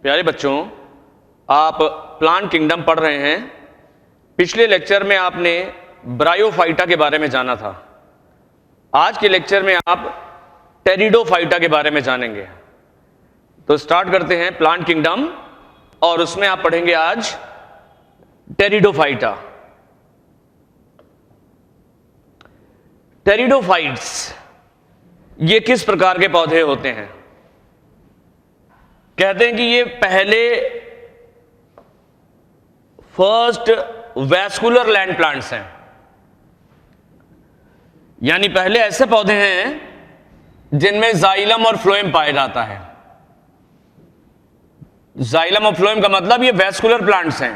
प्यारे बच्चों, आप प्लांट किंगडम पढ़ रहे हैं। पिछले लेक्चर में आपने ब्रायोफाइटा के बारे में जाना था। आज के लेक्चर में आप टेरिडोफाइटा के बारे में जानेंगे। तो स्टार्ट करते हैं प्लांट किंगडम, और उसमें आप पढ़ेंगे आज टेरिडोफाइटा। टेरिडोफाइट्स ये किस प्रकार के पौधे होते हैं? कहते हैं कि ये पहले फर्स्ट वैस्कुलर लैंड प्लांट्स हैं, यानी पहले ऐसे पौधे हैं जिनमें जाइलम और फ्लोएम पाया जाता है। जाइलम और फ्लोएम का मतलब ये वैस्कुलर प्लांट्स हैं।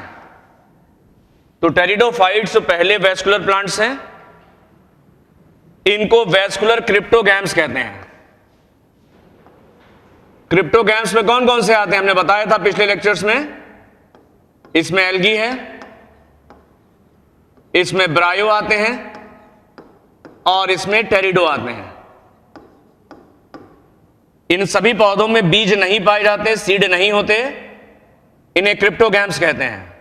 तो टेरिडोफाइट्स पहले वैस्कुलर प्लांट्स हैं। इनको वैस्कुलर क्रिप्टोगैम्स कहते हैं। क्रिप्टोगैम्स में कौन कौन से आते हैं हमने बताया था पिछले लेक्चर्स में। इसमें एल्गी है, इसमें ब्रायो आते हैं, और इसमें टेरिडो आते हैं। इन सभी पौधों में बीज नहीं पाए जाते, सीड नहीं होते, इन्हें क्रिप्टोगैम्स कहते हैं।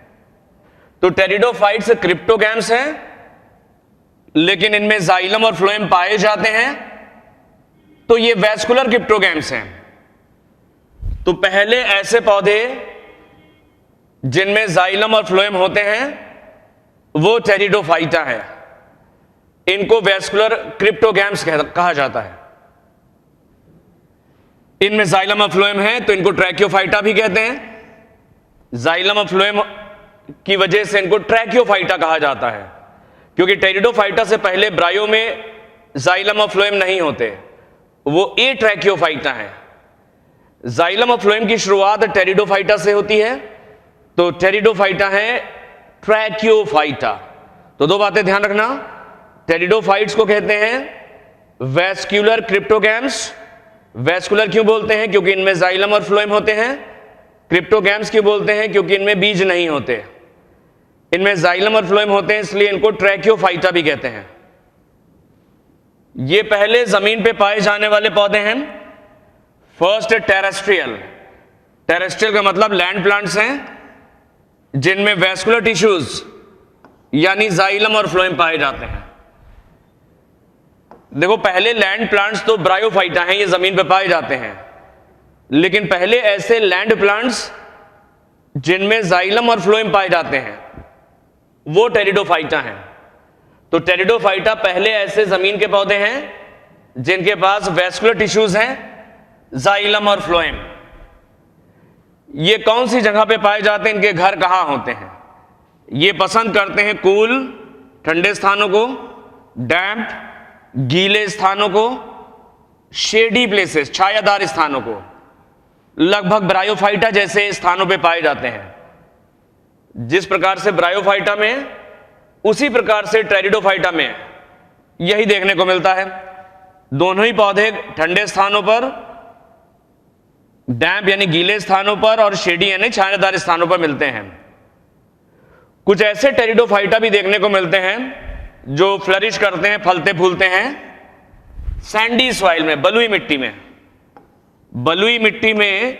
तो टेरिडोफाइट्स क्रिप्टोगैम्स हैं, लेकिन इनमें जाइलम और फ्लोएम पाए जाते हैं, तो ये वैस्कुलर क्रिप्टोगैम्स हैं। तो पहले ऐसे पौधे जिनमें जाइलम और फ्लोएम होते हैं वो टेरिडोफाइटा है। इनको वैस्कुलर क्रिप्टोगैम्स कहा जाता है। इनमें जाइलम और फ्लोएम है तो इनको ट्रैकियोफाइटा भी कहते हैं। जाइलम और फ्लोएम की वजह से इनको ट्रैकियोफाइटा कहा जाता है, क्योंकि टेरिडोफाइटा से पहले ब्रायो में जाइलम और फ्लोएम नहीं होते, वो ए ट्रैकियोफाइटा है। जाइलम और फ्लोएम की शुरुआत टेरिडोफाइटा से होती है, तो टेरिडोफाइटा है ट्रैकियोफाइटा। तो दो बातें ध्यान रखना, टेरिडोफाइट्स को कहते हैं वैस्कुलर क्रिप्टोगैम्स। वैस्कुलर क्यों बोलते हैं? क्योंकि इनमें जाइलम और फ्लोएम होते हैं। क्रिप्टोगैम्स क्यों बोलते हैं? क्योंकि इनमें बीज नहीं होते। इनमें जाइलम और फ्लोएम होते हैं, इसलिए इनको ट्रैकियोफाइटा भी कहते हैं। ये पहले जमीन पे पाए जाने वाले पौधे हैं। First terrestrial. टेरेस्ट्रियल का मतलब लैंड प्लांट्स हैं जिनमें वैस्कुलर टिश्यूज यानी जाइलम और फ्लोएम पाए जाते हैं। देखो, पहले लैंड प्लांट्स तो ब्रायोफाइटा हैं, ये जमीन पे पाए जाते हैं, लेकिन पहले ऐसे लैंड प्लांट्स जिनमें जाइलम और फ्लोएम पाए जाते हैं वो टेरिडोफाइटा हैं। तो टेरिडोफाइटा पहले ऐसे जमीन के पौधे हैं जिनके पास वैस्कुलर टिश्यूज हैं, जाइलम और फ्लोएम। ये कौन सी जगह पे पाए जाते हैं? इनके घर कहां होते हैं? ये पसंद करते हैं कूल ठंडे स्थानों को, डैम्प गीले स्थानों को, शेडी प्लेसेस छायादार स्थानों को। लगभग ब्रायोफाइटा जैसे स्थानों पे पाए जाते हैं। जिस प्रकार से ब्रायोफाइटा में, उसी प्रकार से टेरिडोफाइटा में यही देखने को मिलता है। दोनों ही पौधे ठंडे स्थानों पर, डैम्प यानी गीले स्थानों पर, और शेडी यानी छायादार स्थानों पर मिलते हैं। कुछ ऐसे टेरिडोफाइटा भी देखने को मिलते हैं जो फ्लरिश करते हैं, फलते फूलते हैं सैंडी सॉइल में, बलुई मिट्टी में। बलुई मिट्टी में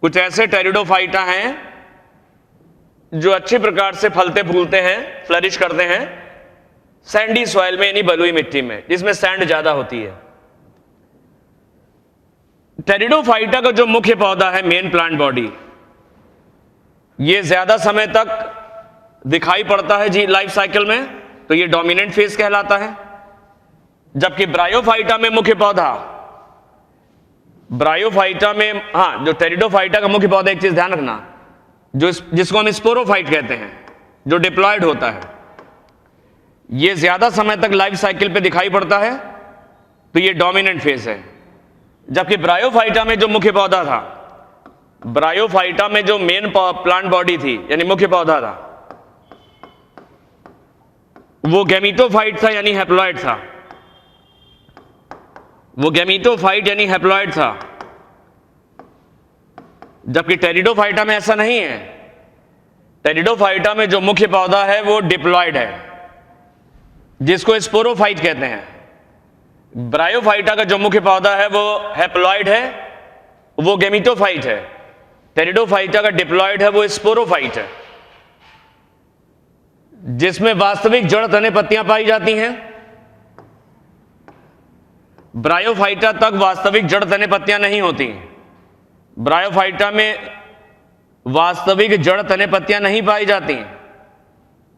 कुछ ऐसे टेरिडोफाइटा हैं जो अच्छी प्रकार से फलते फूलते हैं, फ्लरिश करते हैं सैंडी सॉइल में यानी बलुई मिट्टी में, जिसमें सैंड ज्यादा होती है। टेरिडोफाइटा का जो मुख्य पौधा है, मेन प्लांट बॉडी, ये ज्यादा समय तक दिखाई पड़ता है जी लाइफ साइकिल में, तो ये डोमिनेंट फेज कहलाता है। जबकि ब्रायोफाइटा में मुख्य पौधा, ब्रायोफाइटा में, हां, जो टेरिडोफाइटा का मुख्य पौधा, एक चीज ध्यान रखना, जिसको हम स्पोरोफाइट कहते हैं, जो डिप्लॉयड होता है, ये ज्यादा समय तक लाइफ साइकिल पे दिखाई पड़ता है, तो ये डोमिनेंट फेज है। जबकि ब्रायोफाइटा में जो मुख्य पौधा था, ब्रायोफाइटा में जो मेन प्लांट बॉडी थी यानी मुख्य पौधा था, वो गैमीटोफाइट था यानी हैप्लॉइड था। वो गैमीटोफाइट यानी हैप्लॉइड था। जबकि टेरिडोफाइटा में ऐसा नहीं है। टेरिडोफाइटा में जो मुख्य पौधा है वो डिप्लॉयड है, जिसको स्पोरोफाइट कहते हैं। ब्रायोफाइटा का जो मुख्य पौधा है वो हैप्लॉइड है, वो गेमिटोफाइट है। टेरिडोफाइटा का डिप्लॉयड है वो स्पोरोफाइट है, जिसमें वास्तविक जड़ तने पत्तियां पाई जाती हैं। ब्रायोफाइटा तक वास्तविक जड़ तने पत्तियां नहीं होती। ब्रायोफाइटा में वास्तविक जड़ तने पत्तियां नहीं पाई जाती।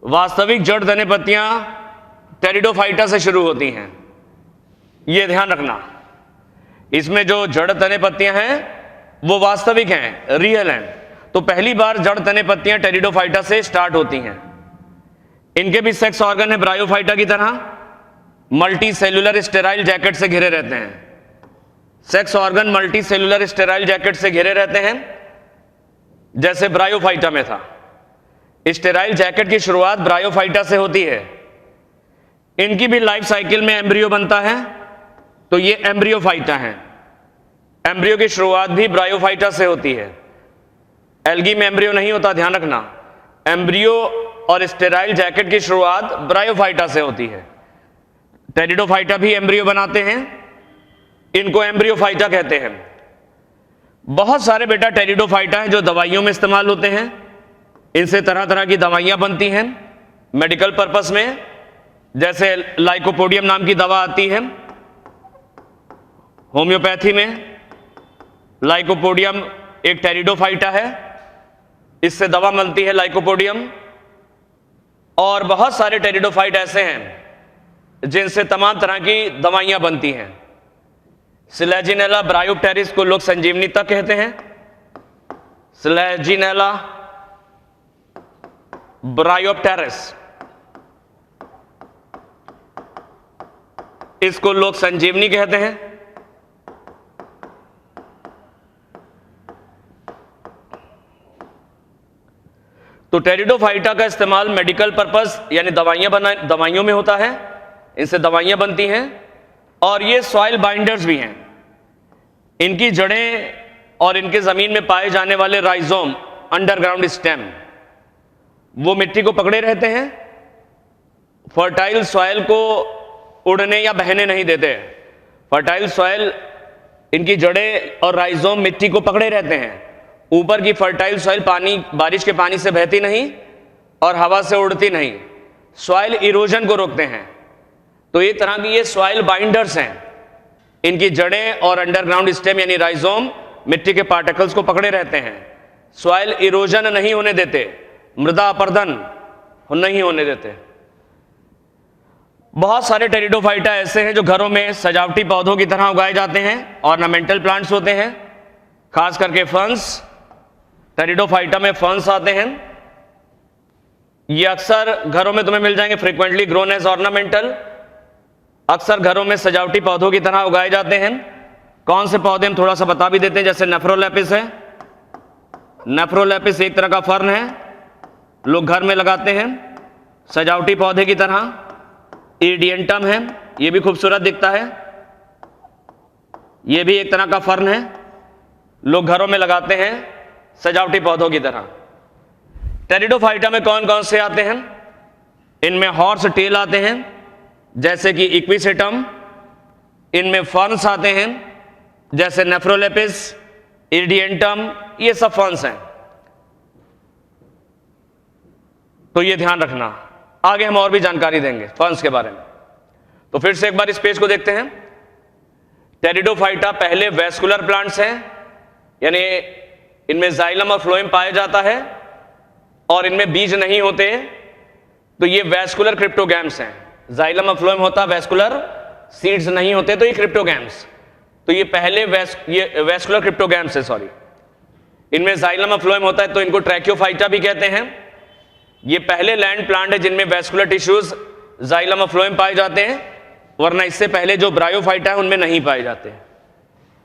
वास्तविक जड़ तने पत्तियां टेरिडोफाइटा से शुरू होती हैं, यह ध्यान रखना। इसमें जो जड़ तने पत्तियां हैं वो वास्तविक हैं, रियल हैं। तो पहली बार जड़ तने पत्तियां टेरिडोफाइटा से स्टार्ट होती हैं। इनके भी सेक्स ऑर्गन है ब्रायोफाइटा की तरह, मल्टी सेलुलर स्टेराइल जैकेट से घिरे रहते हैं। Sex organ multi cellular sterile jacket से घिरे रहते हैं, जैसे ब्रायोफाइटा में था। स्टेराइल जैकेट की शुरुआत ब्रायोफाइटा से होती है। इनकी भी लाइफ साइकिल में एम्ब्रियो बनता है, तो ये एम्ब्रियोफाइटा हैं। एम्ब्रियो की शुरुआत भी ब्रायोफाइटा से होती है। एल्गी में एम्ब्रियो नहीं होता, ध्यान रखना। एम्ब्रियो और स्टेराइल जैकेट की शुरुआत ब्रायोफाइटा से होती है। टेरिडोफाइटा भी एम्ब्रियो बनाते हैं, इनको एम्ब्रियोफाइटा कहते हैं। बहुत सारे बेटा टेरिडोफाइटा हैं जो दवाइयों में इस्तेमाल होते हैं। इनसे तरह तरह की दवाइयां बनती हैं मेडिकल पर्पस में, जैसे लाइकोपोडियम नाम की दवा आती है होम्योपैथी में। लाइकोपोडियम एक टेरिडोफाइटा है, इससे दवा बनती है लाइकोपोडियम। और बहुत सारे टेरिडोफाइट ऐसे हैं जिनसे तमाम तरह की दवाइयां बनती हैं। स्लेजिनेला ब्रायोप्टेरिस को लोग संजीवनी तक कहते हैं। स्लेजिनेला ब्रायोप्टेरिस, इसको लोग संजीवनी कहते हैं। तो टेरिडोफाइटा का इस्तेमाल मेडिकल पर्पस यानी दवाइयों में होता है। इनसे दवाइयां बनती हैं और ये सॉइल बाइंडर्स भी हैं। इनकी जड़ें और इनके जमीन में पाए जाने वाले राइजोम, अंडरग्राउंड स्टेम, वो मिट्टी को पकड़े रहते हैं। फर्टाइल सॉइल को उड़ने या बहने नहीं देते। फर्टाइल सॉइल, इनकी जड़ें और राइजोम मिट्टी को पकड़े रहते हैं। ऊपर की फर्टाइल सॉइल बारिश के पानी से बहती नहीं और हवा से उड़ती नहीं, सॉइल इरोजन को रोकते हैं। तो ये तरह की ये सॉइल बाइंडर्स हैं। इनकी जड़ें और अंडरग्राउंड स्टेम यानी राइजोम मिट्टी के पार्टिकल्स को पकड़े रहते हैं, सॉइल इरोजन नहीं होने देते, मृदा अपरदन नहीं होने देते। बहुत सारे टेरिडोफाइटा ऐसे हैं जो घरों में सजावटी पौधों की तरह उगाए जाते हैं, ऑर्नामेंटल प्लांट्स होते हैं, खास करके फर्न्स। टेरिडोफाइटा में फर्न्स आते हैं। ये अक्सर घरों में तुम्हें मिल जाएंगे, फ्रीक्वेंटली ग्रोन एज ऑर्नामेंटल। अक्सर घरों में सजावटी पौधों की तरह उगाए जाते हैं। कौन से पौधे हम थोड़ा सा बता भी देते हैं, जैसे नेफ्रोलेपिस है। नेफ्रोलेपिस एक तरह का फर्न है, लोग घर में लगाते हैं सजावटी पौधे की तरह। इरिडियंटम है, ये भी खूबसूरत दिखता है, ये भी एक तरह का फर्न है, लोग घरों में लगाते हैं सजावटी पौधों की तरह। टेरिडोफाइटा में कौन कौन से आते हैं? इनमें हॉर्स टेल आते हैं, जैसे कि इक्विसेटम। इनमें फर्न्स आते हैं, जैसे नेफ्रोलेपिस, इरिडियंटम, ये सब फर्न्स हैं। तो ये ध्यान रखना, आगे हम और भी जानकारी देंगे फर्न्स के बारे में। तो फिर से एक बार इस पेज को देखते हैं। टेरिडोफाइटा पहले वेस्कुलर प्लांट्स हैं, यानी इनमें जाइलम और फ्लोएम पाया जाता है और इनमें बीज नहीं होते, तो ये वेस्कुलर क्रिप्टोगैम्स हैं। जाइलम और फ्लोएम होता, वेस्कुलर सीड्स नहीं होते, तो ये क्रिप्टोगैम्स। तो ये पहले ये वेस्कुलर क्रिप्टोगैम्स है, सॉरी। इनमें जाइलम और फ्लोएम होता है, तो इनको ट्रैक्योफाइटा भी कहते हैं। ये पहले लैंड प्लांट है जिनमें वेस्कुलर टिश्यूज, जाइलम और फ्लोएम पाए जाते हैं, वरना इससे पहले जो ब्रायोफाइटा है उनमें नहीं पाए जाते।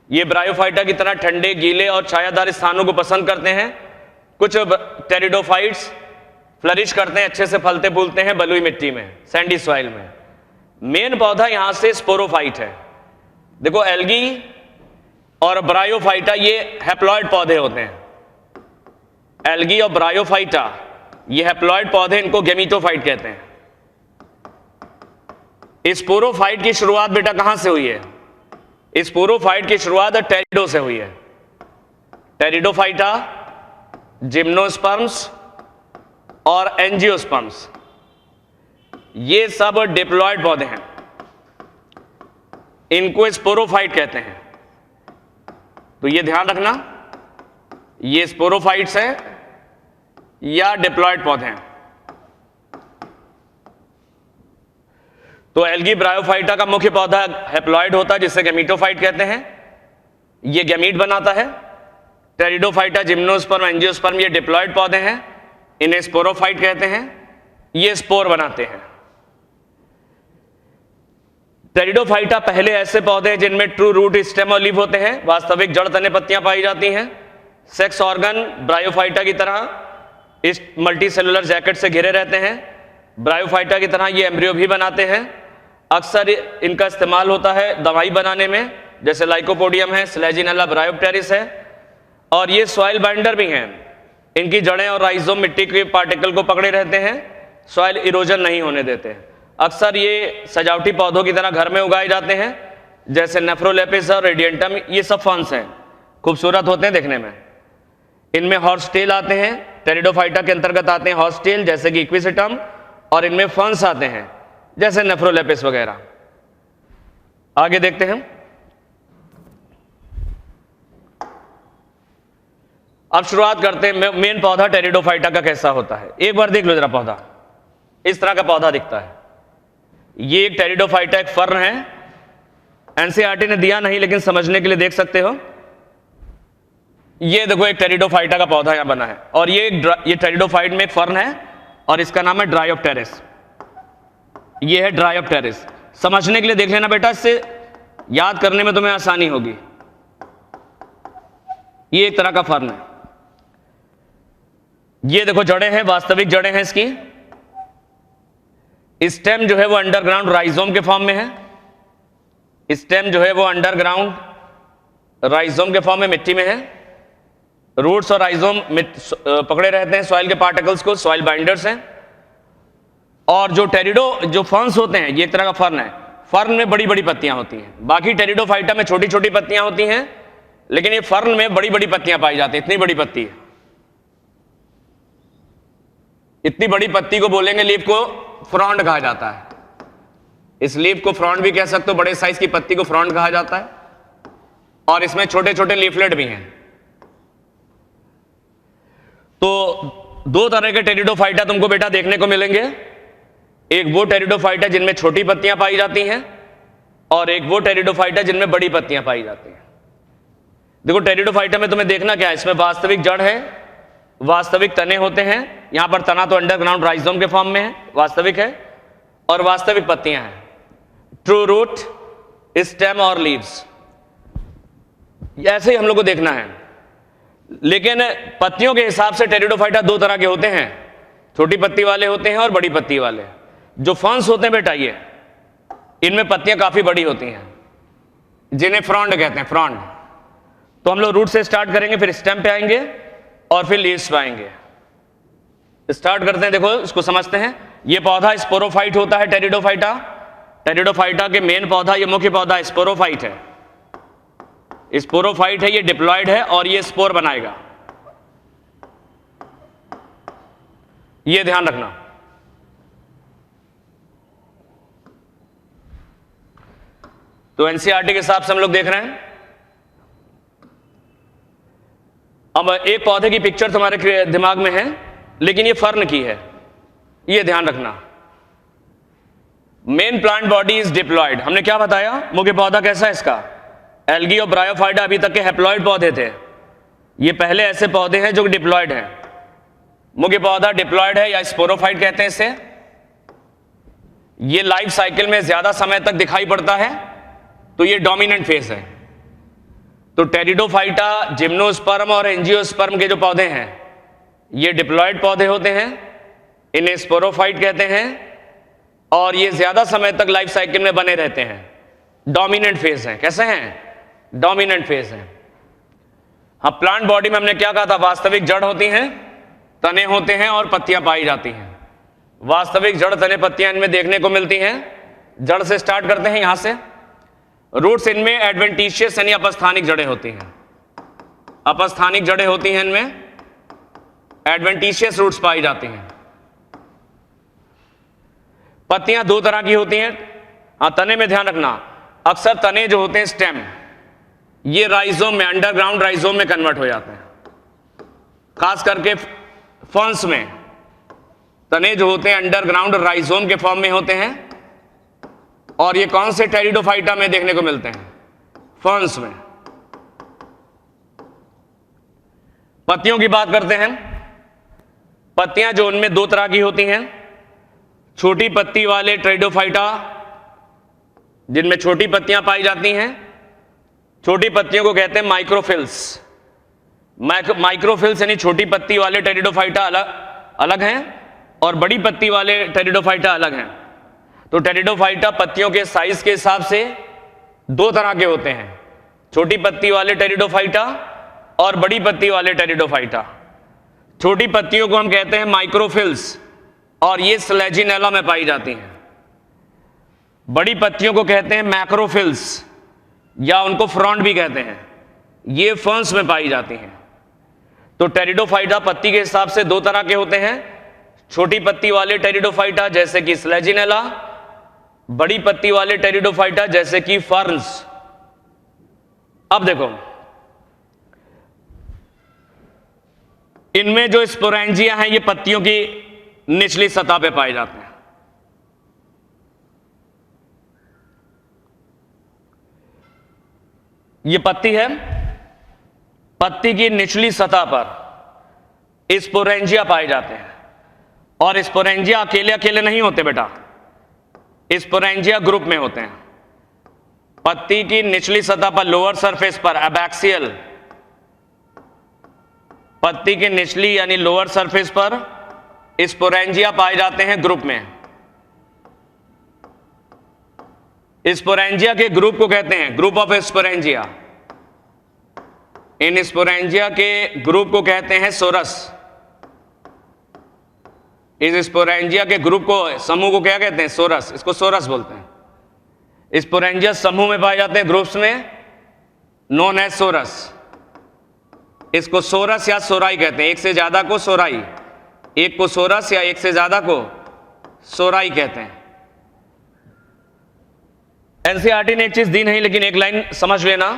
ये ब्रायोफाइटा की तरह ठंडे, गीले और छायादार स्थानों को पसंद करते हैं। कुछ टेरिडोफाइट्स फ्लरिश करते हैं, अच्छे से फलते फूलते हैं बलुई मिट्टी में, सैंडी सॉइल में। मेन पौधा यहां से स्पोरोफाइट है। देखो, एल्गी और ब्रायोफाइटा ये हैप्लॉइड पौधे होते हैं। एल्गी और ब्रायोफाइटा ये हैप्लॉइड पौधे, इनको गेमिटोफाइट कहते हैं। स्पोरोफाइट की शुरुआत बेटा कहां से हुई है? स्पोरोफाइट की शुरुआत टेरिडो से हुई है। टेरिडोफाइटा, जिम्नोस्पर्म्स और एंजियोस्पर्म्स, ये सब डिप्लॉयड पौधे हैं, इनको स्पोरोफाइट कहते हैं। तो ये ध्यान रखना, ये स्पोरोफाइट्स हैं या डिप्लॉयड पौधे हैं। तो एल्गी ब्रायोफाइटा का मुख्य पौधा हैप्लॉयड होता है, जिसे गैमीटोफाइट कहते हैं, ये गैमीट बनाता है। टेरिडोफाइटा, जिम्नोस्पर्म, एंजियोस्पर्म ये डिप्लॉयड पौधे हैं, इन्हें स्पोरोफाइट कहते हैं, ये स्पोर बनाते हैं। टेरिडोफाइटा पहले ऐसे पौधे हैं जिनमें ट्रू रूट, स्टेम और लीफ होते हैं, वास्तविक जड़, तने, पत्तियां पाई जाती हैं। सेक्स ऑर्गन ब्रायोफाइटा की तरह इस मल्टी सेलुलर जैकेट से घिरे रहते हैं। ब्रायोफाइटा की तरह ये एम्ब्रियो भी बनाते हैं। अक्सर इनका इस्तेमाल होता है दवाई बनाने में, जैसे लाइकोपोडियम है, स्लेजिनेला ब्रायोप्टेरिस है, और ये सॉइल बाइंडर भी हैं। इनकी जड़ें और राइजोम मिट्टी के पार्टिकल को पकड़े रहते हैं, सॉइल इरोजन नहीं होने देते हैं। अक्सर ये सजावटी पौधों की तरह घर में उगाए जाते हैं, जैसे नेफ्रोलेपिस और रेडियंटम, ये सब फर्न्स हैं, खूबसूरत होते हैं देखने में। इनमें हॉर्सटेल आते हैं, टेरिडोफाइटा के अंतर्गत आते हैं हॉर्सटेल, जैसे कि इक्विसिटम, और इनमें फर्न्स आते हैं जैसे नेफ्रोलेपिस वगैरह। आगे देखते हैं। अब शुरुआत करते हैं, मेन पौधा टेरिडोफाइटा का कैसा होता है। एक बार देख लो जरा पौधा, इस तरह का पौधा दिखता है। ये एक टेरिडोफाइटा, एक फर्न है। एनसीईआरटी ने दिया नहीं, लेकिन समझने के लिए देख सकते हो। ये देखो एक टेरिडोफाइटा का पौधा यहां बना है, और ये टेरिडोफाइट में एक फर्न है, और इसका नाम है ड्रायोप्टेरिस। ये है ड्रायोप्टेरिस। समझने के लिए देख लेना बेटा, इससे याद करने में तुम्हें आसानी होगी। ये एक तरह का फर्न है। ये देखो जड़ें हैं, वास्तविक जड़ें हैं इसकी। स्टेम जो है वो अंडरग्राउंड राइजोम के फॉर्म में है। स्टेम जो है वो अंडरग्राउंड राइजोम के फॉर्म में मिट्टी में है। रूट्स और राइजोम पकड़े रहते हैं सॉइल के पार्टिकल्स को, सॉइल बाइंडर्स हैं। और जो फर्न्स होते हैं, ये एक तरह का फर्न है। फर्न में बड़ी बड़ी पत्तियां होती हैं, बाकी टेरिडोफाइटा में छोटी छोटी पत्तियां होती हैं, लेकिन ये फर्न में बड़ी बड़ी पत्तियां पाई जाती हैं। इतनी बड़ी पत्ती है, इतनी बड़ी पत्ती को बोलेंगे, लीफ को फ्रॉन्ड कहा जाता है। इस लीफ को फ्रॉन्ड भी कह सकते हो, बड़े साइज की पत्ती को फ्रॉन्ड कहा जाता है। और इसमें छोटे छोटे लीफलेट भी हैं। तो दो तरह के टेरिडोफाइटा तुमको बेटा देखने को मिलेंगे। एक वो टेरिडोफाइटा जिनमें छोटी पत्तियां पाई जाती हैं, और एक वो टेरिडोफाइटा जिनमें बड़ी पत्तियां पाई जाती हैं। देखो टेरिडोफाइटा में तुम्हें देखना क्या है, इसमें वास्तविक जड़ है, वास्तविक तने होते हैं। यहां पर तना तो अंडरग्राउंड राइजोम के फॉर्म में है, वास्तविक है, और वास्तविक पत्तियां हैं, ट्रू रूट, स्टेम और लीव्स। ऐसे ही हम लोग को देखना है। लेकिन पत्तियों के हिसाब से टेरिडोफाइटा दो तरह के होते हैं, छोटी पत्ती वाले होते हैं और बड़ी पत्ती वाले। जो फर्न्स होते हैं बेटा, ये इनमें पत्तियां काफी बड़ी होती हैं, जिन्हें फ्रॉन्ड कहते हैं, फ्रॉन्ड। तो हम लोग रूट से स्टार्ट करेंगे, फिर स्टेम पे आएंगे, और फिर लीव्स पे आएंगे। स्टार्ट करते हैं, देखो इसको समझते हैं। ये पौधा स्पोरोफाइट होता है, टेरिडोफाइटा। टेरिडोफाइटा के मेन पौधा, ये मुख्य पौधा स्पोरोफाइट है। स्पोरोफाइट है, ये डिप्लॉयड है, और ये स्पोर बनाएगा। ये ध्यान रखना। तो एनसीईआरटी के हिसाब से हम लोग देख रहे हैं। अब एक पौधे की पिक्चर तुम्हारे दिमाग में है, लेकिन ये फर्न की है, ये ध्यान रखना। Main plant body is diploid. हमने क्या बताया, मुख्य पौधा कैसा है इसका, एल्गी और ब्रायोफाइटा अभी तक के हैप्लॉयड पौधे थे। ये पहले ऐसे पौधे हैं जो डिप्लॉयड हैं। मुख्य पौधा डिप्लॉयड है या स्पोरोफाइट कहते हैं इसे। ये लाइफ साइकिल में ज्यादा समय तक दिखाई पड़ता है, तो ये डोमिनेंट फेज है। तो टेरिडोफाइटा, जिम्नोस्पर्म और एंजियोस्पर्म के जो पौधे हैं, ये डिप्लॉयड पौधे होते हैं, इन्हें स्पोरोफाइट कहते हैं, और ये ज्यादा समय तक लाइफ साइकिल में बने रहते हैं। डोमिनेंट फेज हैं। कैसे हैं, डोमिनेंट फेज हैं। हाँ, प्लांट बॉडी में हमने क्या कहा था, वास्तविक जड़ होती हैं, तने होते हैं, और पत्तियां पाई जाती हैं। वास्तविक जड़, तने, पत्तियां इनमें देखने को मिलती हैं। जड़ से स्टार्ट करते हैं, यहां से। रूट्स इनमें एडवेंटिशियस यानी अपस्थानिक जड़ें होती हैं। अपस्थानिक जड़ें होती हैं, इनमें एडवेंटिशियस रूट्स पाई जाती हैं। पत्तियां दो तरह की होती हैं। तने में ध्यान रखना, अक्सर तने जो होते हैं स्टेम, ये राइजोम में, अंडरग्राउंड राइजोम में कन्वर्ट हो जाते हैं। खास करके फर्न्स में तने जो होते हैं अंडरग्राउंड राइजोम के फॉर्म में होते हैं, और ये कौन से टेरिडोफाइटा में देखने को मिलते हैं? फर्न्स में। पत्तियों की बात करते हैं। पत्तियां जो उनमें दो तरह की होती हैं। छोटी पत्ती वाले टेरिडोफाइटा, जिनमें छोटी पत्तियां पाई जाती हैं, छोटी पत्तियों को कहते हैं माइक्रोफिल्स। माइक्रोफिल्स यानी छोटी पत्ती वाले टेरिडोफाइटा अलग हैं, और बड़ी पत्ती वाले टेरिडोफाइटा अलग हैं। तो टेरिडोफाइटा पत्तियों के साइज के हिसाब से दो तरह के होते हैं, छोटी पत्ती वाले टेरिडोफाइटा और बड़ी पत्ती वाले टेरिडोफाइटा। छोटी पत्तियों को हम कहते हैं माइक्रोफिल्स, और ये स्लेजिनेला में पाई जाती हैं। बड़ी पत्तियों को कहते हैं मैक्रोफिल्स, या उनको फ्रॉन्ट भी कहते हैं, ये फर्न्स में पाई जाती हैं। तो टेरिडोफाइटा पत्ती के हिसाब से दो तरह के होते हैं, छोटी पत्ती वाले टेरिडोफाइटा जैसे कि स्लेजिनेला, बड़ी पत्ती वाले टेरिडोफाइटा जैसे कि फर्न्स। अब देखो, इनमें जो स्पोरेंजिया हैं ये पत्तियों की निचली सतह पे पाए जाते हैं। ये पत्ती है, पत्ती की निचली सतह पर स्पोरेंजिया पाए जाते हैं। और स्पोरेंजिया अकेले अकेले नहीं होते बेटा, स्पोरेंजिया ग्रुप में होते हैं। पत्ती की निचली सतह पर, लोअर सरफेस पर एबैक्सियल, पत्ती की निचली यानी लोअर सरफेस पर स्पोरेंजिया पाए जाते हैं ग्रुप में। स्पोरेंजिया के ग्रुप को कहते हैं group of sporangia. In sporangia के ग्रुप को कहते हैं सोरस। इस स्पोरेंजिया के ग्रुप को, समूह को क्या कहते हैं? सोरस। इसको सोरस बोलते हैं। स्पोरेंजिया समूह में पाए जाते हैं, ग्रुप्स में, नोन एज सोरस। इसको सोरस या सोराई कहते हैं। एक से ज्यादा को सोराई, एक को सोरस या एक से ज्यादा को सोराई कहते हैं। एनसीईआरटी ने एक चीज दी नहीं, लेकिन एक लाइन समझ लेना,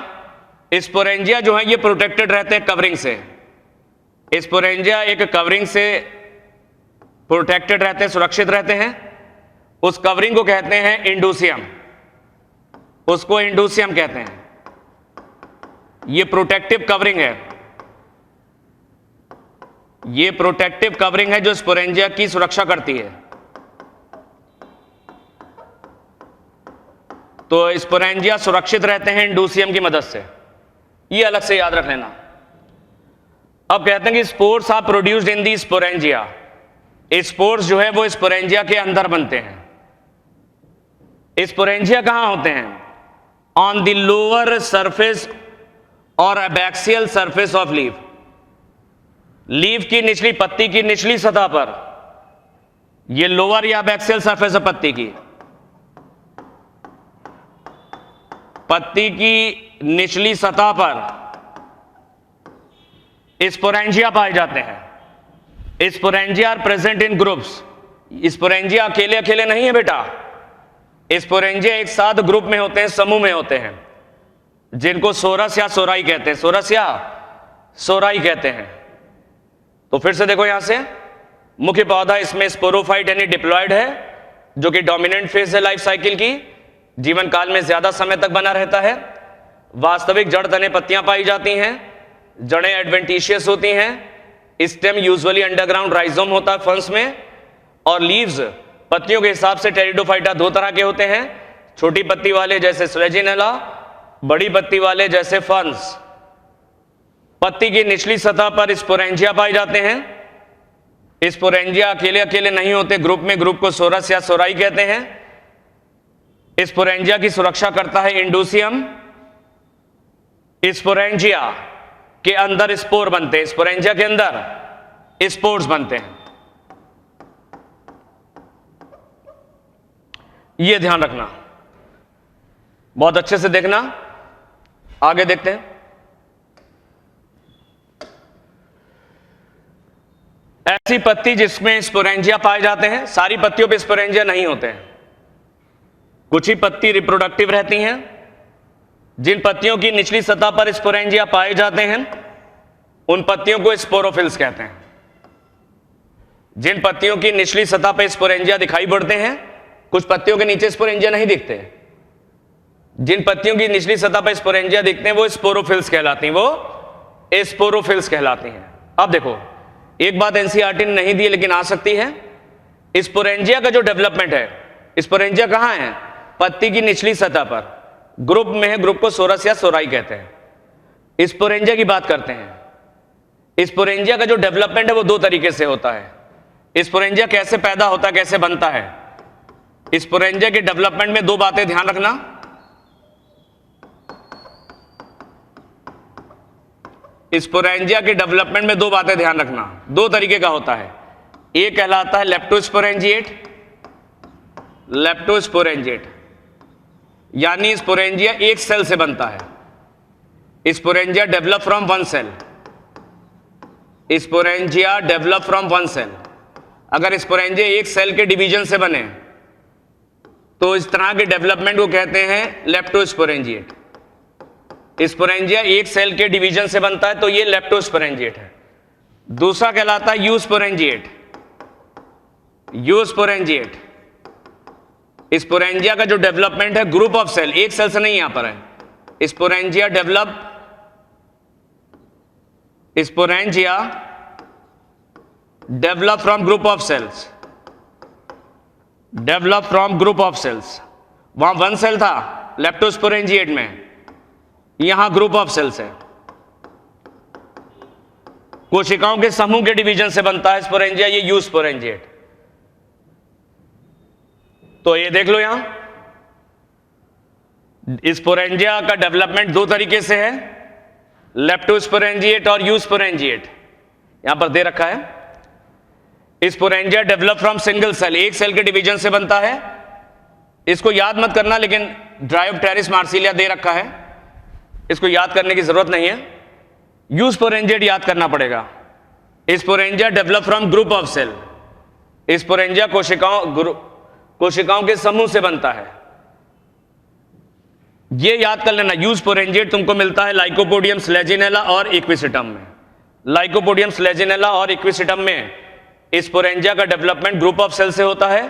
स्पोरेंजिया जो है ये प्रोटेक्टेड रहते हैं कवरिंग से। स्पोरेंजिया एक कवरिंग से प्रोटेक्टेड रहते हैं, सुरक्षित रहते हैं। उस कवरिंग को कहते हैं इंडूसियम, उसको इंडूसियम कहते हैं। ये प्रोटेक्टिव कवरिंग है, ये प्रोटेक्टिव कवरिंग है जो स्पोरेंजिया की सुरक्षा करती है। तो स्पोरेंजिया सुरक्षित रहते हैं इंडूसियम की मदद से, ये अलग से याद रख लेना। अब कहते हैं कि spores are produced in the sporangia. Spores जो है वो स्पोरेंजिया के अंदर बनते हैं। स्पोरेंजिया कहां होते हैं? ऑन द लोअर सरफेस और abaxial surface of leaf. Leaf की निचली, पत्ती की निचली सतह पर, ये लोअर या एबैक्सियल सरफेस है पत्ती की, पत्ती की निचली सतह पर स्पोरेंजिया पाए जाते हैं। Sporangia are present in groups. Sporangia अकेले अकेले नहीं है बेटा, स्पोरेंजिया एक साथ ग्रुप में होते हैं, समूह में होते हैं, जिनको सोरस या सोराई कहते हैं। सोरस या सोराई कहते हैं। तो फिर से देखो, यहां से मुख्य पौधा इसमें स्पोरोफाइट यानी डिप्लॉयड है, जो कि डोमिनेंट फेज है लाइफ साइकिल की, जीवन काल में ज्यादा समय तक बना रहता है। वास्तविक जड़ तने पत्तियां पाई जाती हैं, जड़ें एडवेंटिशियस होती हैं, स्टेम यूजुअली अंडरग्राउंड राइजोम होता है फर्न्स में, और लीव्स पत्तियों के हिसाब से टेरिडोफाइटा दो तरह के होते हैं, छोटी पत्ती वाले जैसे स्लेजिनेला, बड़ी पत्ती वाले जैसे फर्न्स। पत्ती की निचली सतह पर स्पोरेंजिया पाए जाते हैं। स्पोरेंजिया अकेले अकेले नहीं होते, ग्रुप में, ग्रुप को सोरस या सोराई कहते हैं। स्पोरेंजिया की सुरक्षा करता है इंडूसियम। स्पोरेंजिया के अंदर स्पोर बनते हैं, स्पोरेंजिया के अंदर स्पोर्स बनते हैं। यह ध्यान रखना, बहुत अच्छे से देखना। आगे देखते हैं। ऐसी पत्ती जिसमें स्पोरेंजिया पाए जाते हैं, सारी पत्तियों पे स्पोरेंजिया नहीं होते हैं, कुछ ही पत्ती रिप्रोडक्टिव रहती हैं। जिन पत्तियों की निचली सतह पर स्पोरेंजिया पाए जाते हैं उन पत्तियों को स्पोरोफिल्स कहते हैं। जिन पत्तियों की निचली सतह पर स्पोरेंजिया दिखाई पड़ते हैं, कुछ पत्तियों के नीचे स्पोरेंजिया नहीं दिखते, जिन पत्तियों की निचली सतह पर स्पोरेंजिया दिखते हैं वो स्पोरोफिल्स कहलाती हैं, वो स्पोरोफिल्स कहलाती हैं। अब देखो, एक बात एनसीईआरटी ने नहीं दी लेकिन आ सकती है, स्पोरेंजिया का जो डेवलपमेंट है, स्पोरेंजिया कहां है? पत्ती की निचली सतह पर, ग्रुप में है, ग्रुप को सोरस या सोराई कहते हैं। स्पोरेंजिया की बात करते हैं। स्पोरेंजिया का जो डेवलपमेंट है वो दो तरीके से होता है। स्पोरेंजिया कैसे पैदा होता है, कैसे बनता है? स्पोरेंजिया के डेवलपमेंट में दो बातें ध्यान रखना। स्पोरेंजिया के डेवलपमेंट में दो बातें ध्यान रखना, दो तरीके का होता है। एक कहलाता है लेप्टोस्पोरेंजिएट, लेप्टोस्पोरेंजिएट यानी स्पोरेंजिया एक सेल से बनता है। Sporangia develop from one cell, sporangia develop from one cell. अगर स्पोरेंजिया एक सेल के डिवीजन से बने तो इस तरह के डेवलपमेंट को कहते हैं लेप्टोस्पोरेंजिएट। स्पोरेंजिया एक सेल के डिवीजन से बनता है तो ये लेप्टोस्पोरेंजिएट है। दूसरा कहलाता है यूस्पोरेंजिएट, यूस्पोरेंजिएट। स्पोरेंजिया का जो डेवलपमेंट है ग्रुप ऑफ सेल, एक सेल से नहीं यहां पर है। Sporangia develop from group of cells, develop from group of cells. वहां वन सेल था लेप्टोस्पोरेंजिएट में, यहां ग्रुप ऑफ सेल्स है। कोशिकाओं के समूह के डिवीजन से बनता है स्पोरेंजिया, ये यूस्पोरेंजिएट। तो ये देख लो, यहां स्पोरेंजिया का डेवलपमेंट दो तरीके से है, लेप्टोस्पोरेंजिएट और यूस्पोरेंजिएट। यहां पर दे रखा है sporangia develop from single cell, एक सेल के डिवीजन से बनता है। इसको याद मत करना, लेकिन ड्रायोप्टेरिस मार्सिलिया दे रखा है, इसको याद करने की जरूरत नहीं है। यूस्पोरेंजिएट याद करना पड़ेगा। Sporangia develop from group of cell, sporangia कोशिकाओं के समूह से बनता है। ये याद कर लेना, यूस्पोरेंजिएट तुमको मिलता है लाइकोपोडियम स्लेजिनेला और इक्विसिटम में। लाइकोपोडियम स्लेजिनेला और इक्विसिटम में स्पोरेंजिया का डेवलपमेंट ग्रुप ऑफ सेल से होता है,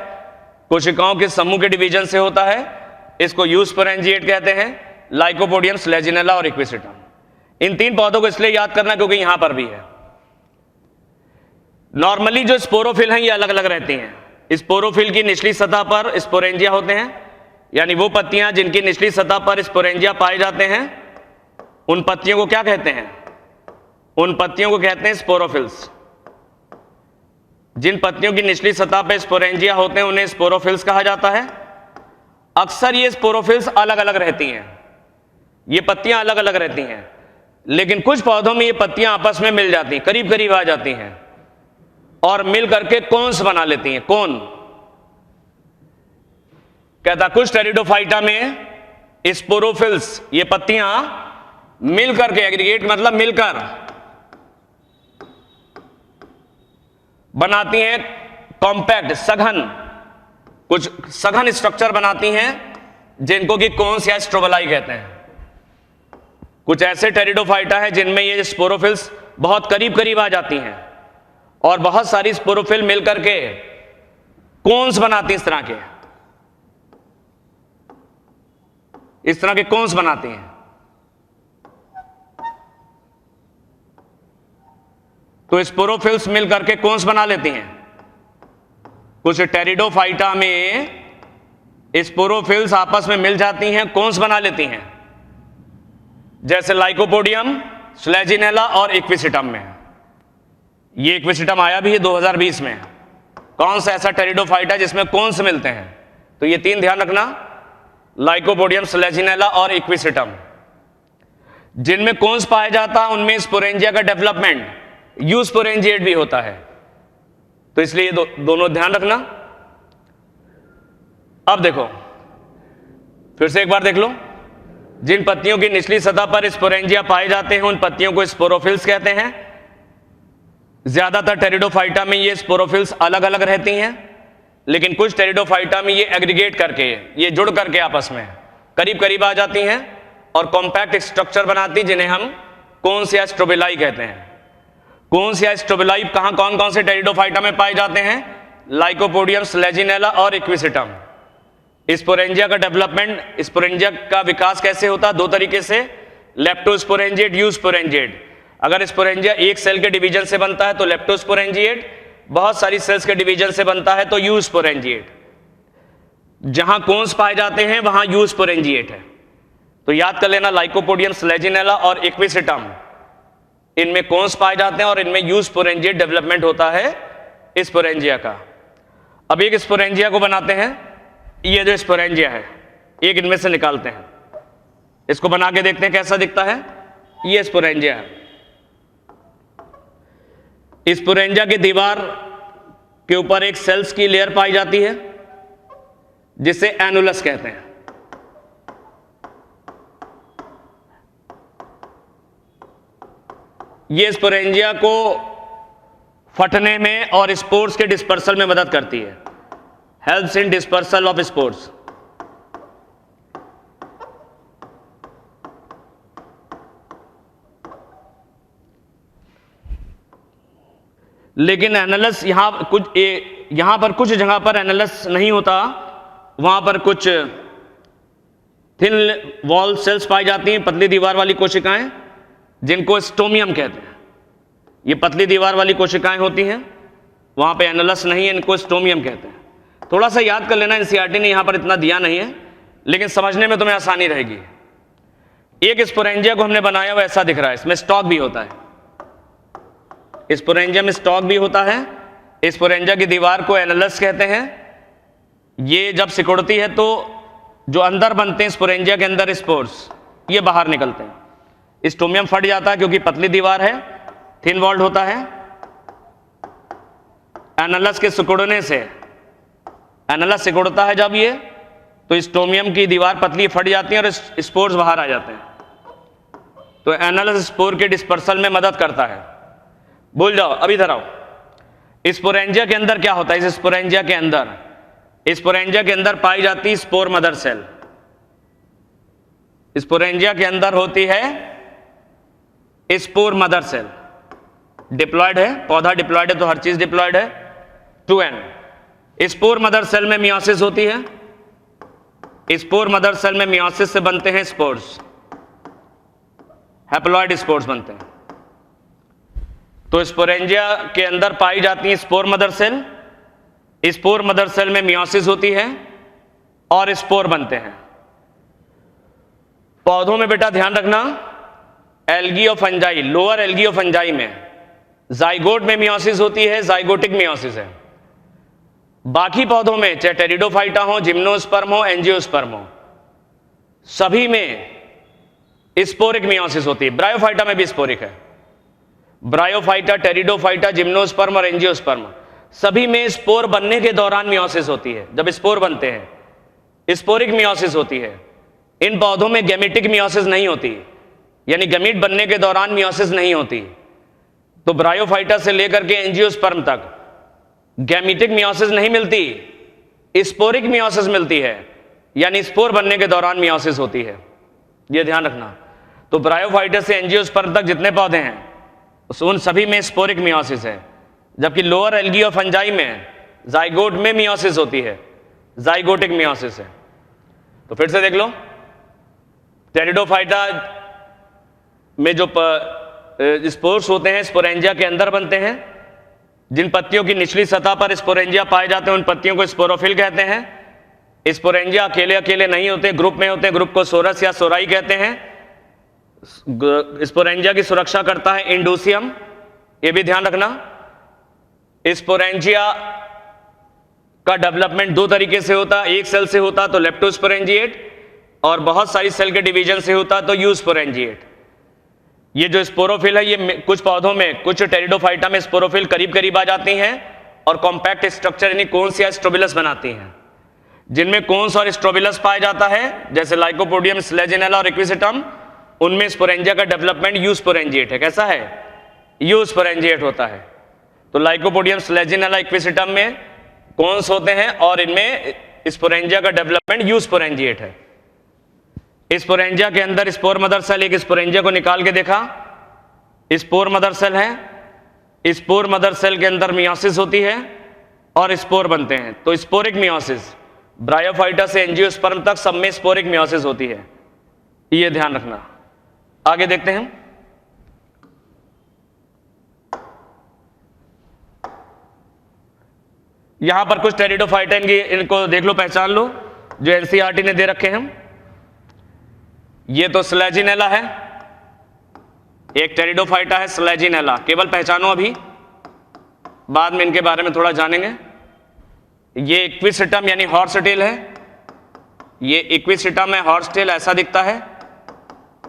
कोशिकाओं के समूह के डिवीजन से होता है। इसको यूस्पोरेंजिएट कहते हैं, लाइकोपोडियम स्लेजिनेला और इक्विसिटम। इन तीन पौधों को इसलिए याद करना क्योंकि यहां पर भी है। नॉर्मली जो स्पोरोफिल हैं ये अलग अलग रहती हैं। स्पोरोफिल की निचली सतह पर स्पोरेंजिया होते हैं, यानी वो पत्तियां जिनकी निचली सतह पर स्पोरेंजिया पाए जाते हैं उन पत्तियों को क्या कहते हैं? उन पत्तियों को कहते हैं स्पोरोफिल्स। जिन पत्तियों की निचली सतह पर स्पोरेंजिया होते हैं उन्हें स्पोरोफिल्स कहा जाता है। अक्सर ये स्पोरोफिल्स अलग अलग रहती हैं, ये पत्तियां अलग अलग रहती हैं, लेकिन कुछ पौधों में ये पत्तियां आपस में मिल जाती हैं, करीब करीब आ जाती हैं और मिल करके कोन्स बना लेती हैं। कोन कहता, कुछ टेरिडोफाइटा में स्पोरोफिल्स, ये पत्तियां मिल करके, एग्रीगेट मतलब मिलकर बनाती हैं कॉम्पैक्ट, सघन, कुछ सघन स्ट्रक्चर बनाती हैं जिनको कि कोन्स या स्ट्रोबलाई कहते हैं। कुछ ऐसे टेरिडोफाइटा है जिनमें ये स्पोरोफिल्स बहुत करीब करीब आ जाती हैं और बहुत सारी स्पोरोफिल मिलकर के कोन्स बनाती हैं, इस तरह के कोन्स बनाती हैं। तो स्पोरोफिल्स मिलकर के कोन्स बना लेती हैं। कुछ टेरिडोफाइटा में स्पोरोफिल्स आपस में मिल जाती हैं, कोन्स बना लेती हैं, जैसे लाइकोपोडियम स्लेजिनेला और इक्विसिटम में। ये इक्विसिटम आया भी है 2020 में। कौन सा ऐसा टेरिडोफाइटा जिसमें कोन्स मिलते हैं? तो ये तीन ध्यान रखना, लाइकोपोडियम स्लेजिनेला और इक्विसिटम। जिनमें कोन्स पाया जाता है उनमें स्पोरेंजिया का डेवलपमेंट यूस्पोरेंजिएट भी होता है, तो इसलिए दोनों ध्यान रखना। अब देखो, फिर से एक बार देख लो, जिन पत्तियों की निचली सतह पर स्पोरेंजिया पाए जाते हैं उन पत्तियों को स्पोरोफिल्स कहते हैं। ज्यादातर टेरिडोफाइटा में ये स्पोरोफिल्स अलग अलग रहती हैं, लेकिन कुछ टेरिडोफाइटा में ये एग्रीगेट करके, ये जुड़ करके आपस में करीब करीब आ जाती हैं और कॉम्पैक्ट स्ट्रक्चर बनाती, जिन्हें हम कोन्स या स्ट्रोबिलाई कहते हैं। कोन्स या स्ट्रोबिलाई कहां कौन कौन से टेरिडोफाइटा में पाए जाते हैं? लाइकोपोडियम, स्लेजिनेला और इक्विसिटम। स्पोरेंजिया का डेवलपमेंट, स्पोरेंजिया का विकास कैसे होता है? दो तरीके से, लेप्टोस्पोरेंजिएट, यूस्पोरेंजिएट। अगर स्पोरेंजिया एक सेल के डिवीजन से बनता है तो लेप्टोस्पोरेंजिएट, बहुत सारी सेल्स के डिवीजन से बनता है तो यूस्पोरेंजिएट। जहां कोन्स पाए जाते हैं वहां यूस्पोरेंजिएट है। तो याद कर लेना, लाइकोपोडियम, स्लेजिनेला और इक्विसिटम, इनमें कोन्स पाए जाते हैं और इनमें यूस्पोरेंजिएट डेवलपमेंट होता है स्पोरेंजिया का। अब एक स्पोरेंजिया को बनाते हैं, ये जो स्पोरेंजिया है एक इनमें से निकालते हैं, इसको बना के देखते हैं कैसा दिखता है। ये स्पोरेंजिया है। स्पोरेंजिया की दीवार के ऊपर एक सेल्स की लेयर पाई जाती है जिसे एनुलस कहते हैं। ये स्पोरेंजिया को फटने में और स्पोर्स के डिस्पर्सल में मदद करती है, helps in dispersal of spores. लेकिन एनालस यहां पर कुछ जगह पर एनालस नहीं होता, वहां पर कुछ थिन वॉल सेल्स पाई जाती हैं, पतली दीवार वाली कोशिकाएं, जिनको स्टोमियम कहते हैं। ये पतली दीवार वाली कोशिकाएं होती हैं, वहां पे एनालस नहीं है, इनको स्टोमियम कहते हैं। थोड़ा सा याद कर लेना, एनसीईआरटी ने यहां पर इतना दिया नहीं है, लेकिन समझने में तुम्हें आसानी रहेगी। एक स्पोरेंजिया को हमने बनाया हुआ ऐसा दिख रहा है, इसमें स्टॉक भी होता है। स्पोरेंजिया में स्टॉक भी होता है। स्पोरेंजिया की दीवार को एनालस कहते हैं। ये जब सिकुड़ती है तो जो अंदर बनते हैं स्पोरेंजिया के अंदर स्पोर्स, ये बाहर निकलते हैं। स्टोमियम फट जाता है क्योंकि पतली दीवार है, थिन वॉल्ड होता है। एनालस के सिकुड़ने से, एनालस सिकुड़ता है जब ये, तो स्टोमियम की दीवार पतली फट जाती है और स्पोर्स बाहर आ जाते हैं। तो एनालस स्पोर के डिस्पर्सल में मदद करता है। भूल जाओ, अब इधर आओ। स्पोरेंजिया के अंदर क्या होता है? इस स्पोरेंजिया के अंदर पाई जाती स्पोर मदर सेल। स्पोरेंजिया के अंदर होती है स्पोर मदर सेल। डिप्लॉयड है, पौधा डिप्लॉयड है तो हर चीज डिप्लॉयड है। 2n। स्पोर मदर सेल में मियोसिस होती है। स्पोर मदर सेल में मियोसिस से बनते हैं स्पोर्स, हैप्लॉयड स्पोर्स बनते हैं। तो स्पोरेंजिया के अंदर पाई जाती है spore mother cell. Spore mother cell में मियोसिस होती है और स्पोर बनते हैं। पौधों में बेटा ध्यान रखना, एल्गी और फंजाई, लोअर एल्गी और फंजाई में जाइगोट में मियोसिस होती है, जाइगोटिक मियोसिस है। बाकी पौधों में, चाहे टेरिडोफाइटा हो, जिम्नोस्पर्म हो, एंजियोस्पर्म हो, सभी में स्पोरिक मियोसिस होती है। ब्रायोफाइटा में भी स्पोरिक है। ब्रायोफाइटा, टेरिडोफाइटा, जिम्नोस्पर्म और एंजियोस्पर्म, सभी में स्पोर बनने के दौरान मियोसिस होती है। जब स्पोर बनते हैं स्पोरिक मियोसिस होती है। इन पौधों में गैमेटिक मियोसिस नहीं होती, यानी गैमीट बनने के दौरान मियोसिस नहीं होती। तो ब्रायोफाइटा से लेकर के एंजियोस्पर्म तक गैमेटिक मियोसिस नहीं मिलती, स्पोरिक मियोसिस मिलती है, यानी स्पोर बनने के दौरान मियोसिस होती है। यह ध्यान रखना। तो ब्रायोफाइटा से एंजियोस्पर्म तक जितने पौधे हैं उन सभी में स्पोरिक मियोसिस है, जबकि लोअर एल्गी और फंजाई में जाइगोट में मियोसिस होती है, जाइगोटिक मियोसिस है। तो फिर से देख लो, टेरिडोफाइटा में जो स्पोर्स होते हैं स्पोरेंजिया के अंदर बनते हैं। जिन पत्तियों की निचली सतह पर स्पोरेंजिया पाए जाते हैं उन पत्तियों को स्पोरोफिल कहते हैं। स्पोरेंजिया अकेले अकेले नहीं होते, ग्रुप में होते हैं। ग्रुप को सोरस या सोराई कहते हैं। स्पोरेंजिया की सुरक्षा करता है इंडोसियम, ये भी ध्यान रखना। स्पोरेंजिया का डेवलपमेंट दो तरीके से होता है, एक सेल से होता तो लेप्टोस्पोरेंजिएट, और बहुत सारी सेल के डिवीजन से होता तो यूस्पोरेंजिएट। ये जो स्पोरोफिल है, ये कुछ पौधों में, कुछ टेरिडोफाइटा में स्पोरोफिल करीब करीब आ जाती हैं और कॉम्पैक्ट स्ट्रक्चर यानी कोन्स या स्ट्रोबिलस बनाती हैं। जिनमें कोन्स और स्ट्रोबिलस पाया जाता है, जैसे लाइकोपोडियम, स्लेजिनेला और इक्विसिटम, उनमें स्पोरेंजिया का डेवलपमेंट यूस्पोरेंजिएट है। कैसा है? यूस्पोरेंजिएट होता है। तो लाइकोपोडियम स्लेजिनेला इक्विसिटम में कॉन्स होते हैं और इनमें स्पोरेंजिया का डेवलपमेंट यूस्पोरेंजिएट है। स्पोरेंजिया के अंदर स्पोर मदर सेल, एक स्पोरेंजिया को निकाल के देखा, स्पोर मदर सेल है, स्पोर मदर सेल के अंदर मियोसिस होती है और स्पोर बनते हैं, तो स्पोरिक मियोसिस, ब्रायोफाइटा से एंजियोस्पर्म तक सब में स्पोरिक मियोसिस होती है, ये ध्यान रखना। आगे देखते हैं। यहां पर कुछ टेरिडोफाइटा इनको देख लो, पहचान लो, जो एनसीईआरटी ने दे रखे हैं। ये तो स्लेजिनेला है, एक टेरिडोफाइटा है स्लेजिनेला, केवल पहचानो, अभी बाद में इनके बारे में थोड़ा जानेंगे। ये इक्विसिटम यानी हॉर्स टेल है, ये इक्विसिटम है, हॉर्स टेल ऐसा दिखता है,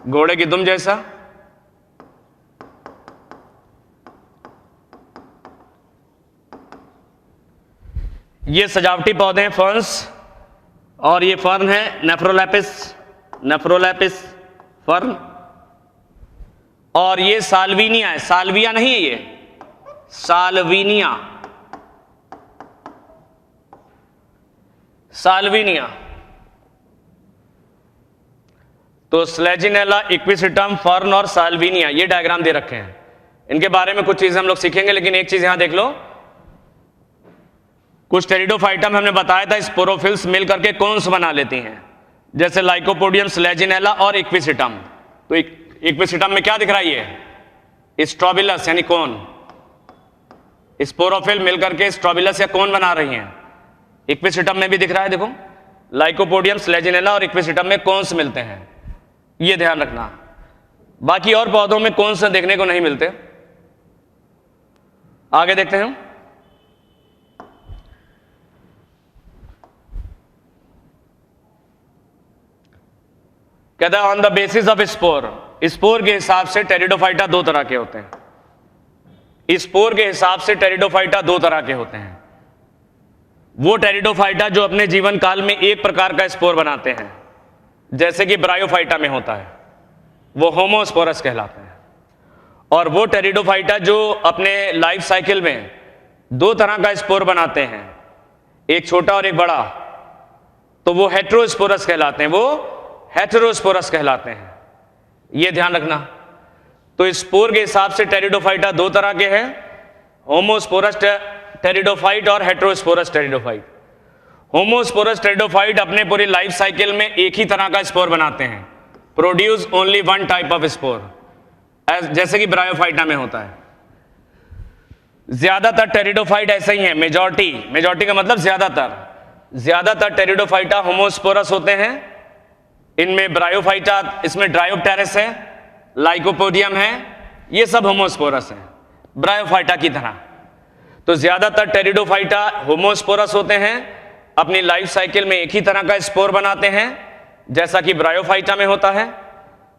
घोड़े की दुम जैसा। ये सजावटी पौधे हैं, फर्न्स, और ये फर्न है नेफ्रोलैपिस फर्न, और ये साल्विनिया है, साल्विया नहीं है, ये साल्विनिया। तो स्लेजिनेला, इक्विसिटम, फर्न और साल्विनिया, ये डायग्राम दे रखे हैं। इनके बारे में कुछ चीजें हम लोग सीखेंगे, लेकिन एक चीज यहां देख लो, कुछ टेरिडोफाइटम हमने बताया था स्पोरोफिल्स मिलकर के कॉन्स बना लेती हैं, जैसे लाइकोपोडियम, स्लेजिनेला और इक्विसिटम। तो इक्विसिटम में क्या दिख रहा है, ये स्ट्रोबिलस यानी कौन, स्पोरोफिल मिलकर के स्ट्रोबिलस या कौन बना रही हैं। इक्विसिटम में भी दिख रहा है, देखो लाइकोपोडियम, स्लेजिनेला और इक्विसिटम में कॉन्स मिलते हैं, ये ध्यान रखना। बाकी और पौधों में कॉन्स देखने को नहीं मिलते। आगे देखते हैं। कहता है on the basis of spore, spore के हिसाब से टेरिडोफाइटा दो तरह के होते हैं। स्पोर के हिसाब से टेरिडोफाइटा दो तरह के होते हैं। वो टेरिडोफाइटा जो अपने जीवन काल में एक प्रकार का स्पोर बनाते हैं, जैसे कि ब्रायोफाइटा में होता है, वो होमोस्पोरस कहलाते हैं। और वो टेरिडोफाइटा जो अपने लाइफ साइकिल में दो तरह का स्पोर बनाते हैं, एक छोटा और एक बड़ा, तो वो हेटेरोस्पोरस कहलाते हैं, वो हेटेरोस्पोरस कहलाते हैं, ये ध्यान रखना। तो स्पोर के हिसाब से टेरिडोफाइटा दो तरह के हैं, होमोस्पोरस टेरिडोफाइट और हेटेरोस्पोरस टेरिडोफाइट। होमोस्पोरस टेरिडोफाइट अपने पूरी लाइफ साइकिल में एक ही तरह का स्पोर बनाते हैं, produce only one type of spore, जैसे कि ब्रायोफाइटा में होता है। ज्यादातर टेरिडोफाइट ऐसे ही हैं, मेजॉरिटी का मतलब ज्यादातर टेरिडोफाइटा होमोस्पोरस होते हैं। इनमें ब्रायोफाइटा, इसमें ड्रायोप्टेरिस है, लाइकोपोडियम है, ये सब होमोस्पोरस हैं ब्रायोफाइटा की तरह। तो ज्यादातर टेरिडोफाइटा होमोस्पोरस होते हैं, अपनी लाइफ साइकिल में एक ही तरह का स्पोर बनाते हैं, जैसा कि ब्रायोफाइटा में होता है।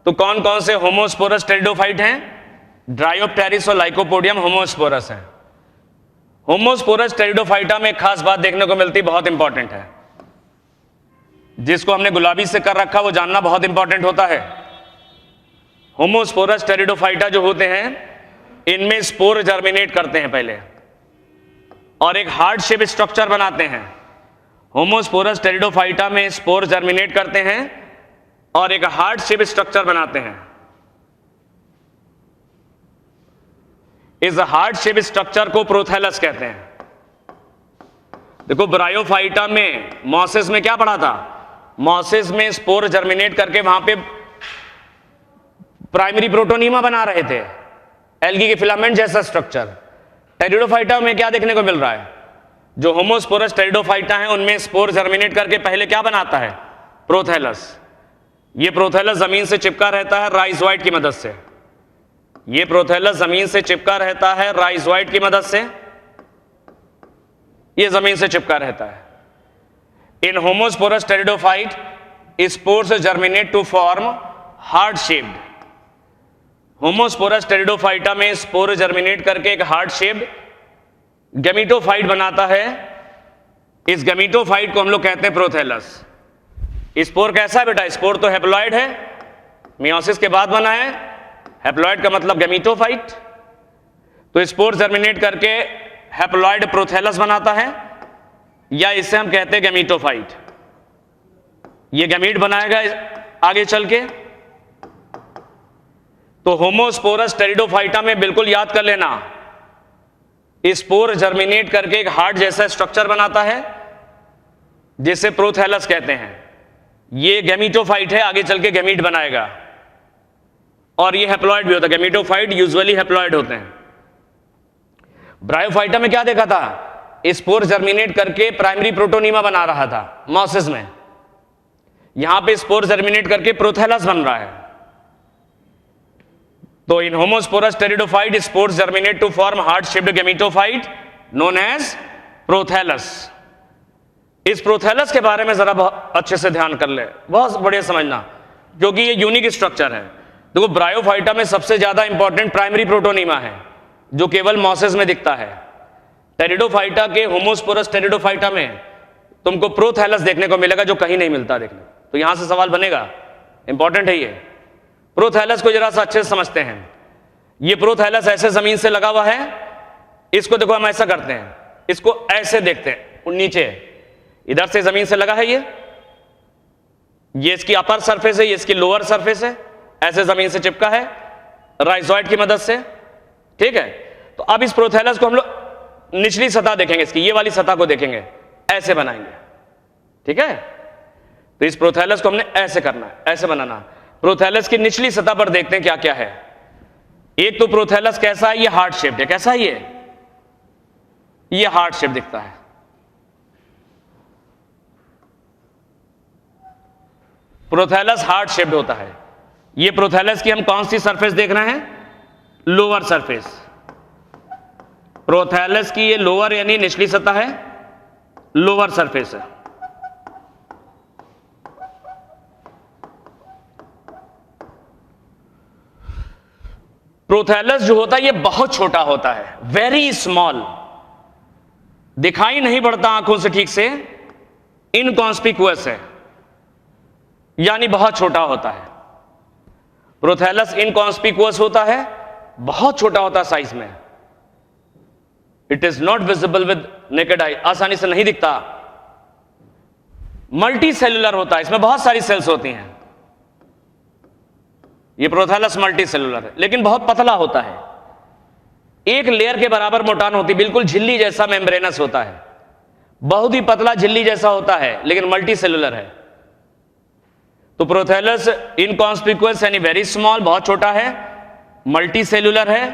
तो कौन कौन से होमोस्पोरस टेरिडोफाइट हैं? ड्रायोप्टेरिस और लाइकोपोडियम होमोस्पोरस हैं। होमोस्पोरस टेरिडोफाइटा में एक खास बात देखने को मिलती, बहुत इंपॉर्टेंट है, जिसको हमने गुलाबी से कर रखा वो जानना बहुत इंपॉर्टेंट होता है। होमोस्पोरस टेरिडोफाइटा जो होते हैं, इनमें स्पोर जर्मिनेट करते हैं पहले और एक हार्ट शेप स्ट्रक्चर बनाते हैं। होमोस्पोरस टेरिडोफाइटा में स्पोर जर्मिनेट करते हैं और एक हार्ट शेप स्ट्रक्चर बनाते हैं। इस हार्ट शेप स्ट्रक्चर को प्रोथैलस कहते हैं। देखो ब्रायोफाइटा में, मॉसिस में क्या पढ़ा था? मॉसिस में स्पोर जर्मिनेट करके वहां पे प्राइमरी प्रोटोनीमा बना रहे थे, एल्गी के फिलामेंट जैसा स्ट्रक्चर। टेरिडोफाइटा में क्या देखने को मिल रहा है? जो होमोस्पोरस टेरिडोफाइटा है उनमें स्पोर जर्मिनेट करके पहले क्या बनाता है? प्रोथैलस। ये प्रोथैलस जमीन से चिपका रहता है राइजोइड की मदद से। ये प्रोथैलस जमीन से चिपका रहता है राइजोइड की मदद से, ये जमीन से चिपका रहता है। In homosporous pteridophyte spores germinate to form heart shaped. Homosporous pteridophyta में स्पोर जर्मिनेट करके एक हार्ट शेप्ड गैमीटोफाइट बनाता है। इस गैमीटोफाइट को हम लोग कहते हैं प्रोथैलस। स्पोर कैसा है बेटा? स्पोर तो हैप्लॉइड है, मियोसिस के बाद बना है। हैप्लॉइड का मतलब गैमीटोफाइट। तो स्पोर जर्मिनेट करके हैप्लॉइड प्रोथैलस बनाता है, या इसे हम कहते हैं गैमीटोफाइट। ये गैमीट बनाएगा आगे चल के। तो होमोस्पोरस टेरिडोफाइटा में बिल्कुल याद कर लेना, स्पोर जर्मिनेट करके एक हार्ट जैसा स्ट्रक्चर बनाता है जिसे प्रोथैलस कहते हैं। ये गैमीटोफाइट है, आगे चल के गैमीट बनाएगा। और ये हैप्लॉइड भी होता है, गैमीटोफाइट यूजुअली हैप्लॉइड होते हैं। ब्रायोफाइटा में क्या देखा था, स्पोर जर्मिनेट करके प्राइमरी प्रोटोनीमा बना रहा था मॉसिस में। यहां पे स्पोर जर्मिनेट करके प्रोथैलस बन रहा है। तो in homosporous pteridophyte spores germinate to form heart shaped gametophyte known as prothallus. इस प्रोथैलस के बारे में जरा अच्छे से ध्यान कर ले, बहुत बढ़िया समझना, क्योंकि ये यूनिक स्ट्रक्चर है। देखो ब्रायोफाइटा में सबसे ज्यादा इंपॉर्टेंट प्राइमरी प्रोटोनीमा है जो केवल मॉसिस में दिखता है। टेरिडोफाइटा के होमोस्पोरस टेरिडोफाइटा में तुमको प्रोथैलस देखने को मिलेगा जो कहीं नहीं मिलता देखने। तो यहां से सवाल बनेगा, इंपॉर्टेंट है ये। प्रोथैलस को जरा सा अच्छे से समझते हैं। ये प्रोथैलस ऐसे जमीन से लगा हुआ है, इसको देखो हम ऐसा करते हैं, इसको ऐसे देखते हैं, नीचे इधर से जमीन से लगा है ये इसकी अपर सरफेस है, ये इसकी लोअर सरफेस है, ऐसे जमीन से चिपका है राइजॉइड की मदद से, ठीक है। तो अब इस प्रोथैलस को हम लोग निचली सतह देखेंगे, इसकी ये वाली सतह को देखेंगे, ऐसे बनाएंगे, ठीक है। तो इस प्रोथैलस को हमने ऐसे करना है, ऐसे बनाना। प्रोथैलस की निचली सतह पर देखते हैं क्या क्या है। एक तो प्रोथैलस कैसा है, ये हार्ट शेप्ड है। कैसा है ये हार्ट शेप दिखता है। प्रोथैलस हार्ट शेप्ड होता है। ये प्रोथैलस की हम कौन सी सरफेस देख रहे हैं, लोअर सरफेस। प्रोथैलस की ये लोअर यानी निचली सतह है, लोअर सरफेस है। प्रोथैलस जो होता है ये बहुत छोटा होता है, वेरी स्मॉल, दिखाई नहीं पड़ता आंखों से ठीक से, इनकॉन्स्पिक्यूअस है, यानी बहुत छोटा होता है। प्रोथैलस इनकॉन्स्पिक्यूअस होता है, बहुत छोटा होता है साइज में। It is not visible with naked eye, आसानी से नहीं दिखता। मल्टी सेलुलर होता है, इसमें बहुत सारी सेल्स होती हैं। ये प्रोथैलस मल्टी सेलुलर है, लेकिन बहुत पतला होता है, एक लेयर के बराबर मोटान होती, बिल्कुल झिल्ली जैसा मेम्ब्रेनस होता है, बहुत ही पतला झिल्ली जैसा होता है, लेकिन मल्टी सेलुलर है। तो प्रोथैलस इनकॉन्स्पिक्यूअस यानी वेरी स्मॉल, बहुत छोटा है, मल्टी सेलुलर है,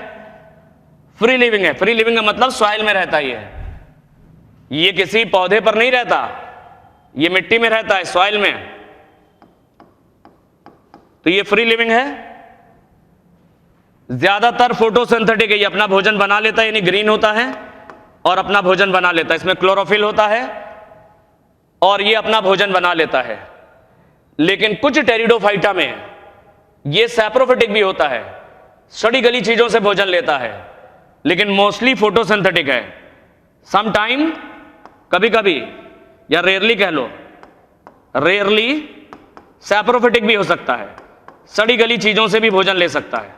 फ्री लिविंग है। फ्री लिविंग का मतलब सॉइल में रहता ही है, ये किसी पौधे पर नहीं रहता, ये मिट्टी में रहता है, सॉइल में। तो ये फ्री लिविंग है, ज्यादातर फोटोसिंथेटिक है, ये अपना भोजन बना लेता है, यानी ग्रीन होता है और अपना भोजन बना लेता है। इसमें क्लोरोफिल होता है और ये अपना भोजन बना लेता है। लेकिन कुछ टेरिडोफाइटा में ये सैप्रोफिटिक भी होता है, सड़ी गली चीजों से भोजन लेता है, लेकिन मोस्टली फोटोसिंथेटिक है। सम टाइम, कभी कभी, या रेयरली कह लो, रेयरली सैप्रोफिटिक भी हो सकता है, सड़ी गली चीजों से भी भोजन ले सकता है।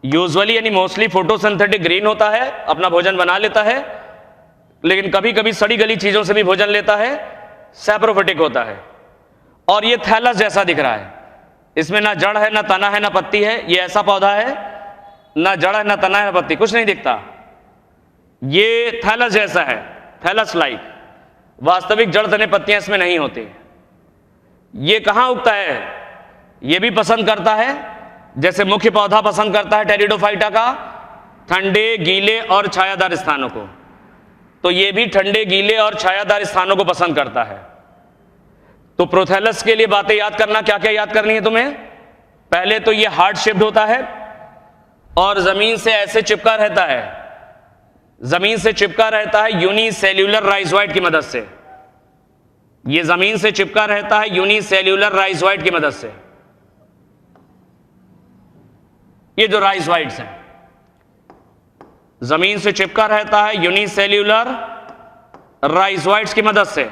यूजुअली यानी मोस्टली फोटोसिंथेटिक ग्रीन होता है, अपना भोजन बना लेता है, लेकिन कभी कभी सड़ी गली चीजों से भी भोजन लेता है, सैप्रोफिटिक होता है। और ये थैलस जैसा दिख रहा है, इसमें ना जड़ है, ना तना है, ना पत्ती है। ये ऐसा पौधा है, ना जड़ है, ना तना है, ना पत्ती, कुछ नहीं दिखता। ये थैलस जैसा है, थैलस लाइक, वास्तविक जड़ तने पत्तियां इसमें नहीं होती। ये कहां उगता है, ये भी पसंद करता है, जैसे मुख्य पौधा पसंद करता है टेरिडोफाइटा का, ठंडे, गीले और छायादार स्थानों को। तो ये भी ठंडे, गीले और छायादार स्थानों को पसंद करता है। तो प्रोथैलस के लिए बातें याद करना, क्या क्या याद करनी है तुम्हें। पहले तो ये हार्ट शेप्ड होता है और जमीन से ऐसे चिपका रहता है, जमीन से चिपका रहता है यूनिसेल्यूलर राइजोइड की मदद से। ये जमीन से चिपका रहता है यूनिसेल्यूलर राइजोइड की मदद से। ये जो राइजोइड्स हैं, जमीन से चिपका रहता है यूनिसेल्यूलर राइजोइड्स की मदद से,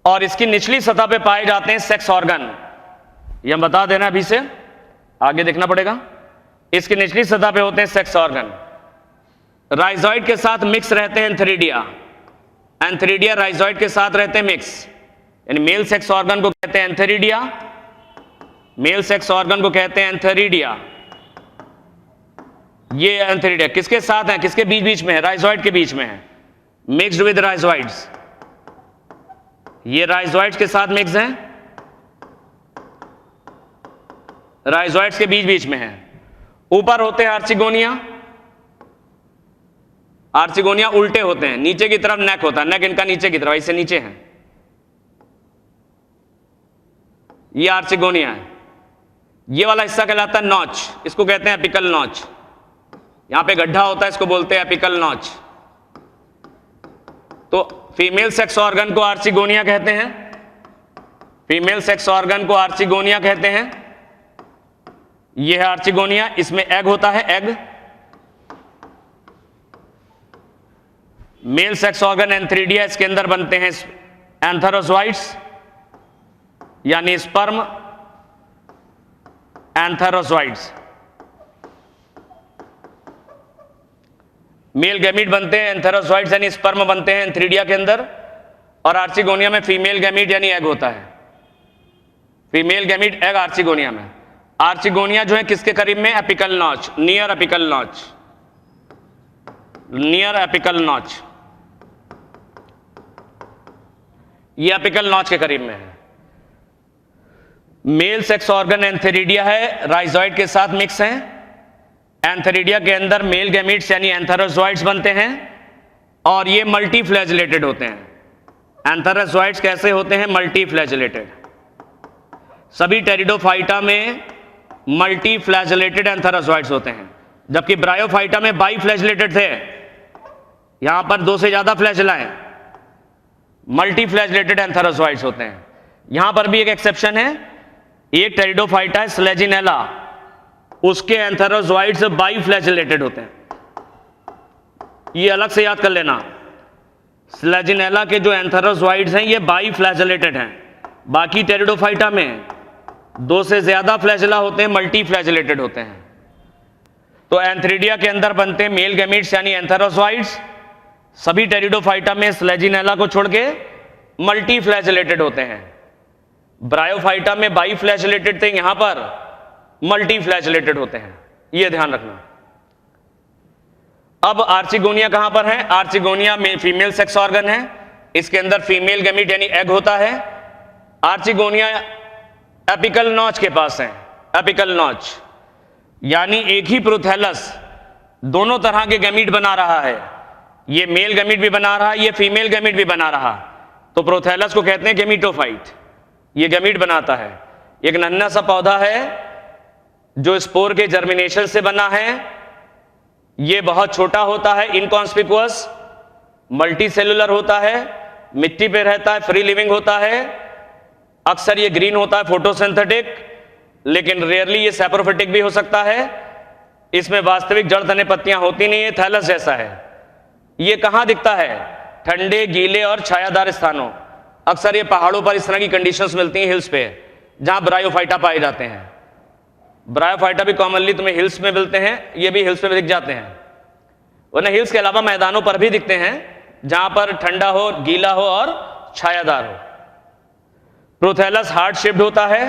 और इसकी निचली सतह पे पाए जाते हैं सेक्स ऑर्गन। ये हम बता देना अभी से, आगे देखना पड़ेगा। इसकी निचली सतह पे होते हैं सेक्स ऑर्गन। राइजॉइड के साथ मिक्स रहते हैं एंथेरिडिया। एंथेरिडिया राइजॉइड के साथ रहते हैं मिक्स, यानी मेल सेक्स ऑर्गन को कहते हैं एंथेरिडिया। मेल सेक्स ऑर्गन को कहते हैं एंथेरिडिया। ये एंथेरिडिया किसके साथ है, किसके बीच बीच में है, राइजॉइड के बीच में है, मिक्स्ड विद राइजॉइड्स। ये राइजॉइड्स के साथ मिक्स हैं, राइजॉइड्स के बीच बीच में है। ऊपर होते हैं आर्चिगोनिया। आर्चिगोनिया उल्टे होते हैं, नीचे की तरफ नेक होता है, नेक इनका नीचे की तरफ, इससे नीचे है। ये आर्चिगोनिया है। ये वाला हिस्सा कहलाता है नॉच, इसको कहते हैं एपिकल नॉच। यहां पे गड्ढा होता है, इसको बोलते हैं एपिकल नॉच। तो फीमेल सेक्स ऑर्गन को आर्चिगोनिया कहते हैं। फीमेल सेक्स ऑर्गन को आर्चिगोनिया कहते हैं। यह है आर्चिगोनिया, इसमें एग होता है, egg. Mail sex organ antheridia, इसके अंदर बनते हैं एंथेरोजोइड्स यानी स्पर्म, एंथेरोजोइड्स। मेल गैमीट बनते हैं, एंथेरोजोइड्स यानी स्पर्म बनते हैं एंथेरिडिया के अंदर। और आर्चिगोनिया में फीमेल गैमीट यानी एग होता है। फीमेल गैमीट एग आर्चिगोनिया में। आर्चिगोनिया जो है किसके करीब में, apical notch, near apical notch, near apical notch. ये एपिकल नॉच के करीब में है। मेल सेक्स ऑर्गन एंथेरिडिया है, राइजॉइड के साथ मिक्स है। एंथेरिडिया के अंदर मेल गैमीट्स यानी एंथेरोजोइड्स बनते हैं और ये मल्टी फ्लैजिलेटेड होते हैं। एंथेरोजोइड्स कैसे होते हैं, मल्टी फ्लैजिलेटेड। सभी टेरिडोफाइटा में मल्टी फ्लैजिलेटेड एंथेरोजोइड्स होते हैं, जबकि ब्रायोफाइटा में बाई फ्लैजिलेटेड थे। यहां पर दो से ज्यादा फ्लैजिला हैं, मल्टी फ्लैजिलेटेड एंथेरोजोइड्स होते हैं। यहां पर भी एक एक्सेप्शन है, एक टेरिडोफाइटा है स्लेजिनेला, उसके एंथेरोजोइड्स बाई फ्लैजिलेटेड होते हैं। ये अलग से याद कर लेना, स्लेजिनेला के जो एंथेरोजोइड्स हैं ये बाई फ्लैजिलेटेड हैं। बाकी टेरिडोफाइटा में दो से ज्यादा फ्लैजिला होते हैं, मल्टी फ्लैजिलेटेड होते हैं। तो एंथेरिडिया के अंदर बनते हैं मेल गैमीट्स यानी एंथेरोजोइड्स। सभी टेरिडोफाइटा में स्लेजिनेला को छोड़ के मल्टी फ्लैजिलेटेड होते हैं। ब्रायोफाइटा में बाई फ्लैजिलेटेड थे, यहां पर मल्टी फ्लैजिलेटेड होते हैं, यह ध्यान रखना। अब आर्चिगोनिया कहां पर है, आर्चिगोनिया में फीमेल सेक्स ऑर्गन है, इसके अंदर फीमेल गैमीट यानी एग होता है। आर्चिगोनिया एपिकल नॉच के पास है, एपिकल नॉच यानी एक ही प्रोथैलस दोनों तरह के गैमीट बना रहा है। ये मेल गैमीट भी बना रहा है, ये फीमेल गैमीट भी बना रहा। तो प्रोथैलस को कहते हैं गैमीटोफाइट, ये गैमीट बनाता है। एक नन्हा सा पौधा है जो स्पोर के जर्मिनेशन से बना है। ये बहुत छोटा होता है, इनकॉन्स्पिकुअस, मल्टी सेलुलर होता है, मिट्टी पे रहता है, फ्री लिविंग होता है। अक्सर ये ग्रीन होता है, फोटोसिंथेटिक, लेकिन रेयरली ये सैप्रोफिटिक भी हो सकता है। इसमें वास्तविक जड़ तने पत्तियां होती नहीं है, थैलस जैसा है। ये कहां दिखता है, ठंडे, गीले और छायादार स्थानों। अक्सर ये पहाड़ों पर इस तरह की कंडीशंस मिलती हैं, हिल्स पे, जहां ब्रायोफाइटा पाए जाते हैं। ब्रायोफाइटा भी कॉमनली तुम्हें हिल्स में मिलते हैं, ये भी हिल्स पे भी दिख जाते हैं। वरना हिल्स के अलावा मैदानों पर भी दिखते हैं, जहां पर ठंडा हो, गीला हो और छायादार हो। प्रोथैलस हार्ड शेप्ड होता है,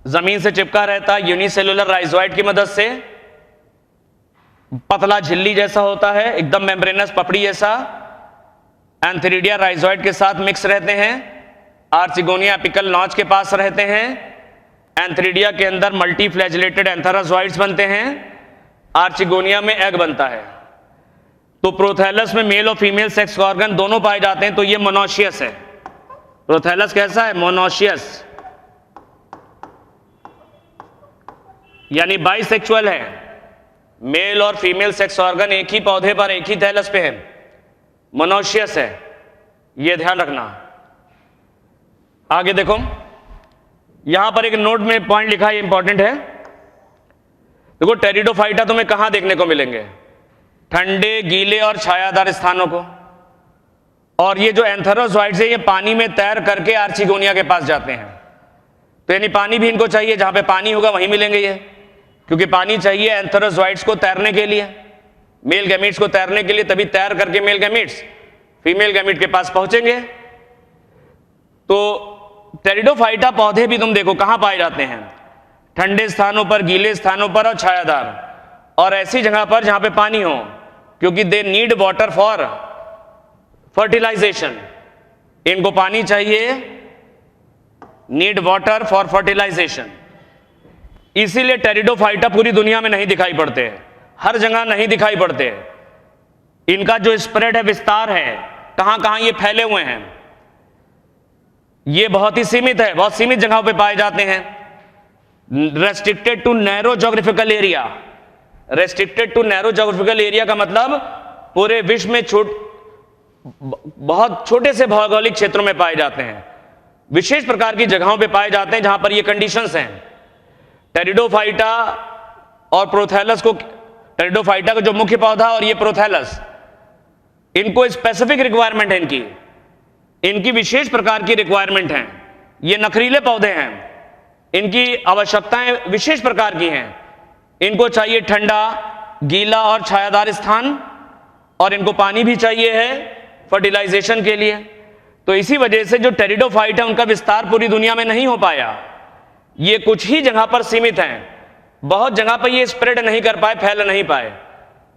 जमीन से चिपका रहता है, यूनिसेलुलर राइजोइड की मदद से। पतला झिल्ली जैसा होता है, एकदम मेम्ब्रेनस पपड़ी जैसा। एंथेरिडिया राइजोइड के साथ मिक्स रहते हैं। आर्चिगोनिया एपिकल नॉच के पास रहते हैं। एंथेरिडिया के अंदर मल्टी फ्लैजिलेटेड एंथेरोजोइड्स बनते हैं। आर्चिगोनिया में एग बनता है। तो प्रोथैलस में मेल और फीमेल सेक्स ऑर्गन दोनों पाए जाते हैं। तो ये मोनोशियस है। प्रोथैलस कैसा है, मोनोशियस यानी बाइसेक्सुअल है। मेल और फीमेल सेक्स ऑर्गन एक ही पौधे पर, एक ही थैलस पे है, मोनोशियस है, यह ध्यान रखना। आगे देखो, यहां पर एक नोट में पॉइंट लिखा है, इंपॉर्टेंट है। देखो टेरिडोफाइटा तुम्हें कहां देखने को मिलेंगे, ठंडे, गीले और छायादार स्थानों को। और ये जो एंथेरोजोइड्स है ये पानी में तैर करके आर्चिगोनिया के पास जाते हैं। तो यानी पानी भी इनको चाहिए, जहां पे पानी होगा वहीं मिलेंगे ये, क्योंकि पानी चाहिए एंथेरोजोइट्स को तैरने के लिए, मेल गैमीट्स को तैरने के लिए, तभी तैर करके मेल गैमीट्स फीमेल गैमीट के पास पहुंचेंगे। तो टेरिडोफाइटा पौधे भी तुम देखो कहां पाए जाते हैं, ठंडे स्थानों पर, गीले स्थानों पर और छायादार, और ऐसी जगह पर जहां पे पानी हो, क्योंकि they need water for fertilisation. इनको पानी चाहिए, नीड वाटर फॉर फर्टिलाइजेशन। इसीलिए टेरिडोफाइटा पूरी दुनिया में नहीं दिखाई पड़ते, हर जगह नहीं दिखाई पड़ते। इनका जो स्प्रेड है, विस्तार है, कहां कहां ये फैले हुए हैं, ये बहुत ही सीमित है, बहुत सीमित जगहों पे पाए जाते हैं। Restricted to narrow geographical area. Restricted to narrow geographical area का मतलब पूरे विश्व में बहुत छोटे से भौगोलिक क्षेत्रों में पाए जाते हैं, विशेष प्रकार की जगहों पे पाए जाते हैं जहां पर ये कंडीशंस हैं। टेरिडोफाइटा और प्रोथैलस को, टेरिडोफाइटा का जो मुख्य पौधा और ये प्रोथैलस, इनको स्पेसिफिक रिक्वायरमेंट है, इनकी विशेष प्रकार की रिक्वायरमेंट है। ये नखरीले पौधे हैं, इनकी आवश्यकताएं विशेष प्रकार की हैं। इनको चाहिए ठंडा, गीला और छायादार स्थान, और इनको पानी भी चाहिए है फर्टिलाइजेशन के लिए। तो इसी वजह से जो टेरिडोफाइट है उनका विस्तार पूरी दुनिया में नहीं हो पाया, ये कुछ ही जगह पर सीमित हैं। बहुत जगह पर ये स्प्रेड नहीं कर पाए, फैल नहीं पाए,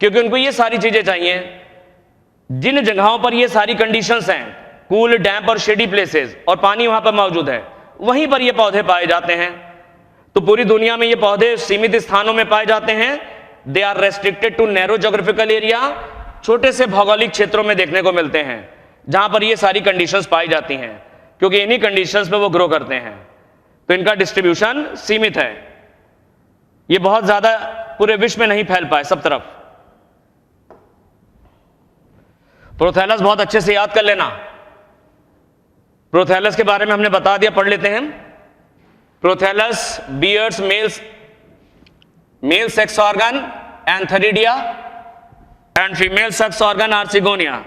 क्योंकि उनको ये सारी चीजें चाहिए। जिन जगहों पर ये सारी कंडीशंस हैं, कूल, डैम्प और शेडी प्लेसेस, और पानी वहां पर मौजूद है, वहीं पर ये पौधे पाए जाते हैं। तो पूरी दुनिया में ये पौधे सीमित स्थानों में पाए जाते हैं। They are restricted to narrow geographical area. छोटे से भौगोलिक क्षेत्रों में देखने को मिलते हैं जहां पर ये सारी कंडीशंस पाई जाती हैं, क्योंकि इन्हीं कंडीशंस पे वो ग्रो करते हैं। तो इनका डिस्ट्रीब्यूशन सीमित है, ये बहुत ज्यादा पूरे विश्व में नहीं फैल पाए सब तरफ। प्रोथैलस बहुत अच्छे से याद कर लेना। प्रोथैलस के बारे में हमने बता दिया, पढ़ लेते हैं। Prothallus bears male sex organ antheridia and female sex organ archegonia.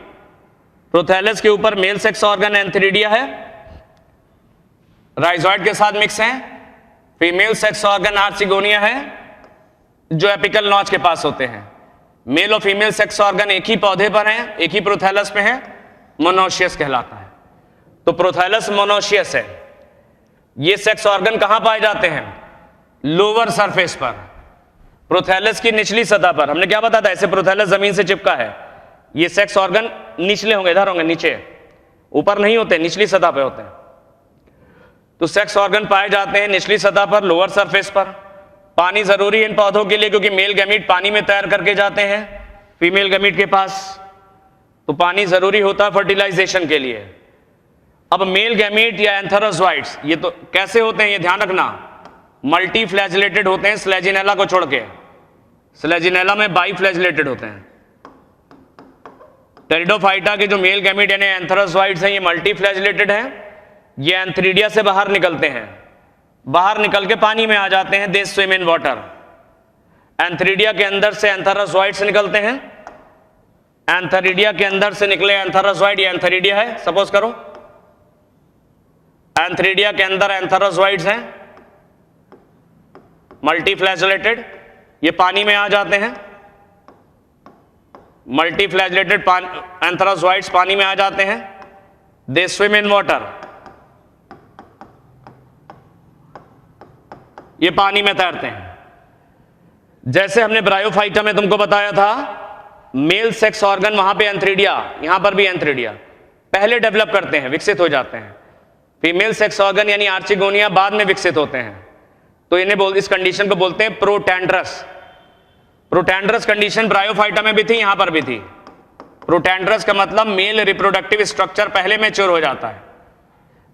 Prothallus के ऊपर मेल सेक्स ऑर्गन एंथेरिडिया है, राइजोइड के साथ मिक्स है। फीमेल सेक्स ऑर्गन आर्चिगोनिया है, जो एपिकल नॉच के पास होते हैं। मेल और फीमेल सेक्स ऑर्गन एक ही पौधे पर हैं, एक ही प्रोथैलस में है, मोनोशियस कहलाता है। तो प्रोथैलस मोनोशियस है। ये सेक्स ऑर्गन कहां पाए जाते हैं? लोअर सरफेस पर, प्रोथैलस की निचली सतह पर। हमने क्या बताया था, ऐसे प्रोथैलस जमीन से चिपका है। ये सेक्स ऑर्गन निचले होंगे, इधर होंगे, नीचे, ऊपर नहीं होते, निचली सतह पे होते हैं। तो सेक्स ऑर्गन पाए जाते हैं निचली सतह पर, लोअर सरफेस पर। पानी जरूरी है इन पौधों के लिए, क्योंकि मेल गैमीट पानी में तैर करके जाते हैं फीमेल गैमीट के पास, तो पानी जरूरी होता है फर्टिलाइजेशन के लिए। अब मेल गैमीट या एंथेरोजोइट्स ये तो कैसे होते हैं, ये ध्यान रखना, मल्टी फ्लैजिलेटेड होते हैं, स्लेजिनेला को छोड़ के। स्लेजिनेला में बाई फ्लैजिलेटेड होते हैं। टेरिडोफाइटा के जो मेल गैमीट यानी एंथेरोजोइट्स हैं, ये मल्टी फ्लैजिलेटेड हैं। ये एंथेरिडिया से बाहर निकलते हैं, बाहर निकल के पानी में आ जाते हैं। They swim in water. Antheridia के अंदर से एंथेरोजोइट्स निकलते हैं। एंथेरिडिया के अंदर से निकले एंथेरोजोइड, ये एंथेरिडिया है सपोज करो। एंथेरिडिया के अंदर एंथेरोजोइड्स हैं मल्टी फ्लैजिलेटेड, ये पानी में आ जाते हैं। मल्टी फ्लैजिलेटेड एंथेरोजोइड्स पानी में आ जाते हैं। दे स्विम इन वाटर, ये पानी में तैरते हैं। जैसे हमने ब्रायोफाइटा में तुमको बताया था, मेल सेक्स ऑर्गन वहां पे एंथेरिडिया, यहां पर भी एंथेरिडिया पहले डेवलप करते हैं, विकसित हो जाते हैं। फीमेल सेक्स ऑर्गन यानी आर्चिगोनिया बाद में विकसित होते हैं। तो इन्हें इस कंडीशन को बोलते हैं प्रोटैंड्रस। प्रोटैंड्रस कंडीशन ब्रायोफाइटा में भी थी, यहां पर भी थी। प्रोटैंड्रस का मतलब मेल रिप्रोडक्टिव स्ट्रक्चर पहले मैच्योर हो जाता है।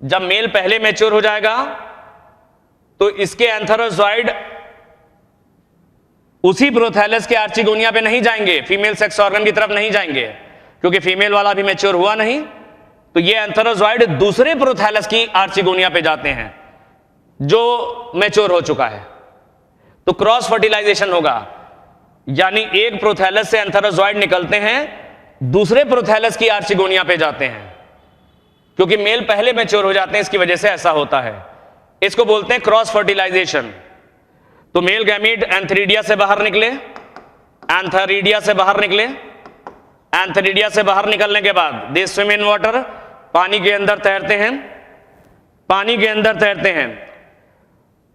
जब मेल पहले मैच्योर हो जाएगा तो इसके एंथेरोजोइड उसी प्रोथैलस के आर्चिगोनिया पे नहीं जाएंगे, फीमेल सेक्स ऑर्गन की तरफ नहीं जाएंगे, क्योंकि फीमेल वाला भी मैच्योर हुआ नहीं। तो ये एंथेरोजोइड दूसरे प्रोथैलस की आर्चिगोनिया पे जाते हैं जो मैच्योर हो चुका है। तो क्रॉस फर्टिलाइजेशन होगा, यानी एक प्रोथैलस से एंथेरोजोइड निकलते हैं, दूसरे प्रोथैलस की आर्चिगोनिया पे जाते हैं, क्योंकि मेल पहले मैच्योर हो जाते हैं, इसकी वजह से ऐसा होता है। इसको बोलते हैं क्रॉस फर्टिलाइजेशन। तो मेल गैमीट एंथेरिडिया से बाहर निकले, एंथेरिडिया से बाहर निकले, एंथेरिडिया से बाहर निकलने के बाद दे स्विम इन वाटर, पानी के अंदर तैरते हैं, पानी के अंदर तैरते हैं,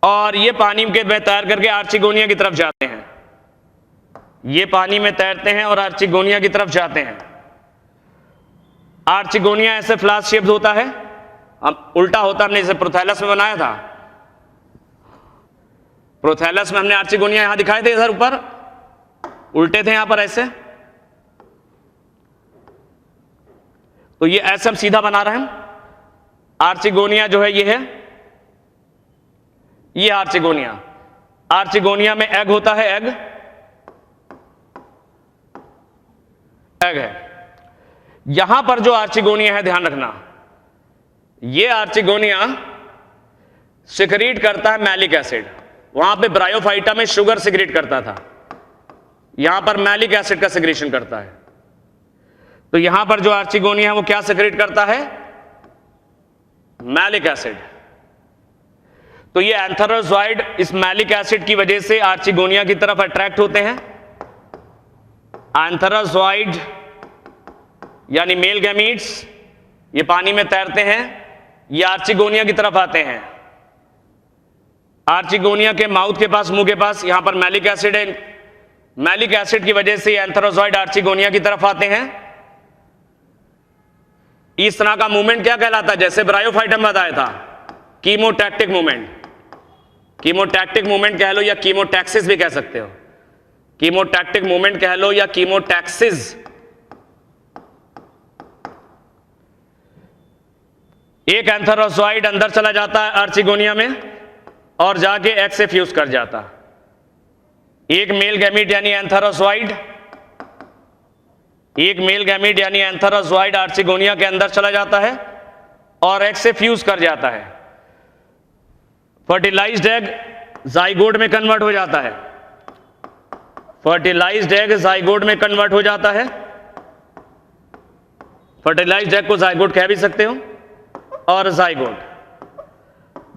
और ये पानी के में तैर करके आर्चिगोनिया की तरफ जाते हैं। ये पानी में तैरते हैं और आर्चिगोनिया की तरफ जाते हैं। आर्चिगोनिया ऐसे फ्लास्क शेप्ड होता है, अब उल्टा होता, हमने इसे प्रोथैलस में बनाया था। प्रोथैलस में हमने आर्चिगोनिया यहां दिखाए थे, इधर ऊपर उल्टे थे, यहां पर ऐसे। तो ये ऐसे हम सीधा बना रहे हैं। आर्चिगोनिया जो है ये है, ये आर्चिगोनिया। आर्चिगोनिया में एग होता है, एग है। यहां पर जो आर्चिगोनिया है, ध्यान रखना, ये आर्चिगोनिया सिक्रीट करता है मैलिक एसिड। वहां पे ब्रायोफाइटा में शुगर सिक्रीट करता था, यहां पर मैलिक एसिड का सिक्रीशन करता है। तो यहां पर जो आर्चिगोनिया है वो क्या सिक्रीट करता है? Malic acid. तो ये एंथेरोजॉइड इस मैलिक एसिड की वजह से आर्चिगोनिया की तरफ अट्रैक्ट होते हैं। एंथेरोजॉइड यानी मेल गैमीट्स, ये पानी में तैरते हैं, ये आर्चिगोनिया की तरफ आते हैं। आर्चिगोनिया के माउथ के पास, मुंह के पास, यहां पर मैलिक एसिड है। मैलिक एसिड की वजह से एंथेरोजॉइड आर्चिगोनिया की तरफ आते हैं। इस तरह का मूवमेंट क्या कहलाता है? जैसे ब्रायोफाइटा में बताया था, कीमोटैक्टिक मूवमेंट। कीमोटैक्टिक मूवमेंट कह लो या कीमोटैक्सिस भी कह सकते हो। कीमोटैक्टिक मूवमेंट कह लो या कीमोटैक्सिस। एक एंथेरोजॉइड अंदर चला जाता है आर्चिगोनिया में और जाके एग से फ्यूज कर जाता। एक मेल गैमीट यानी एंथेरोजॉइड, एक मेल गैमीट यानी एंथेरोजॉइड आर्चिगोनिया के अंदर चला जाता है और एग से फ्यूज कर जाता है। फर्टिलाइज्ड एग जाइगोट में कन्वर्ट हो जाता है। फर्टिलाइज्ड एग जाइगोट में कन्वर्ट हो जाता है। फर्टिलाइज्ड एग को जाइगोट कह भी सकते हो। और जाइगोट,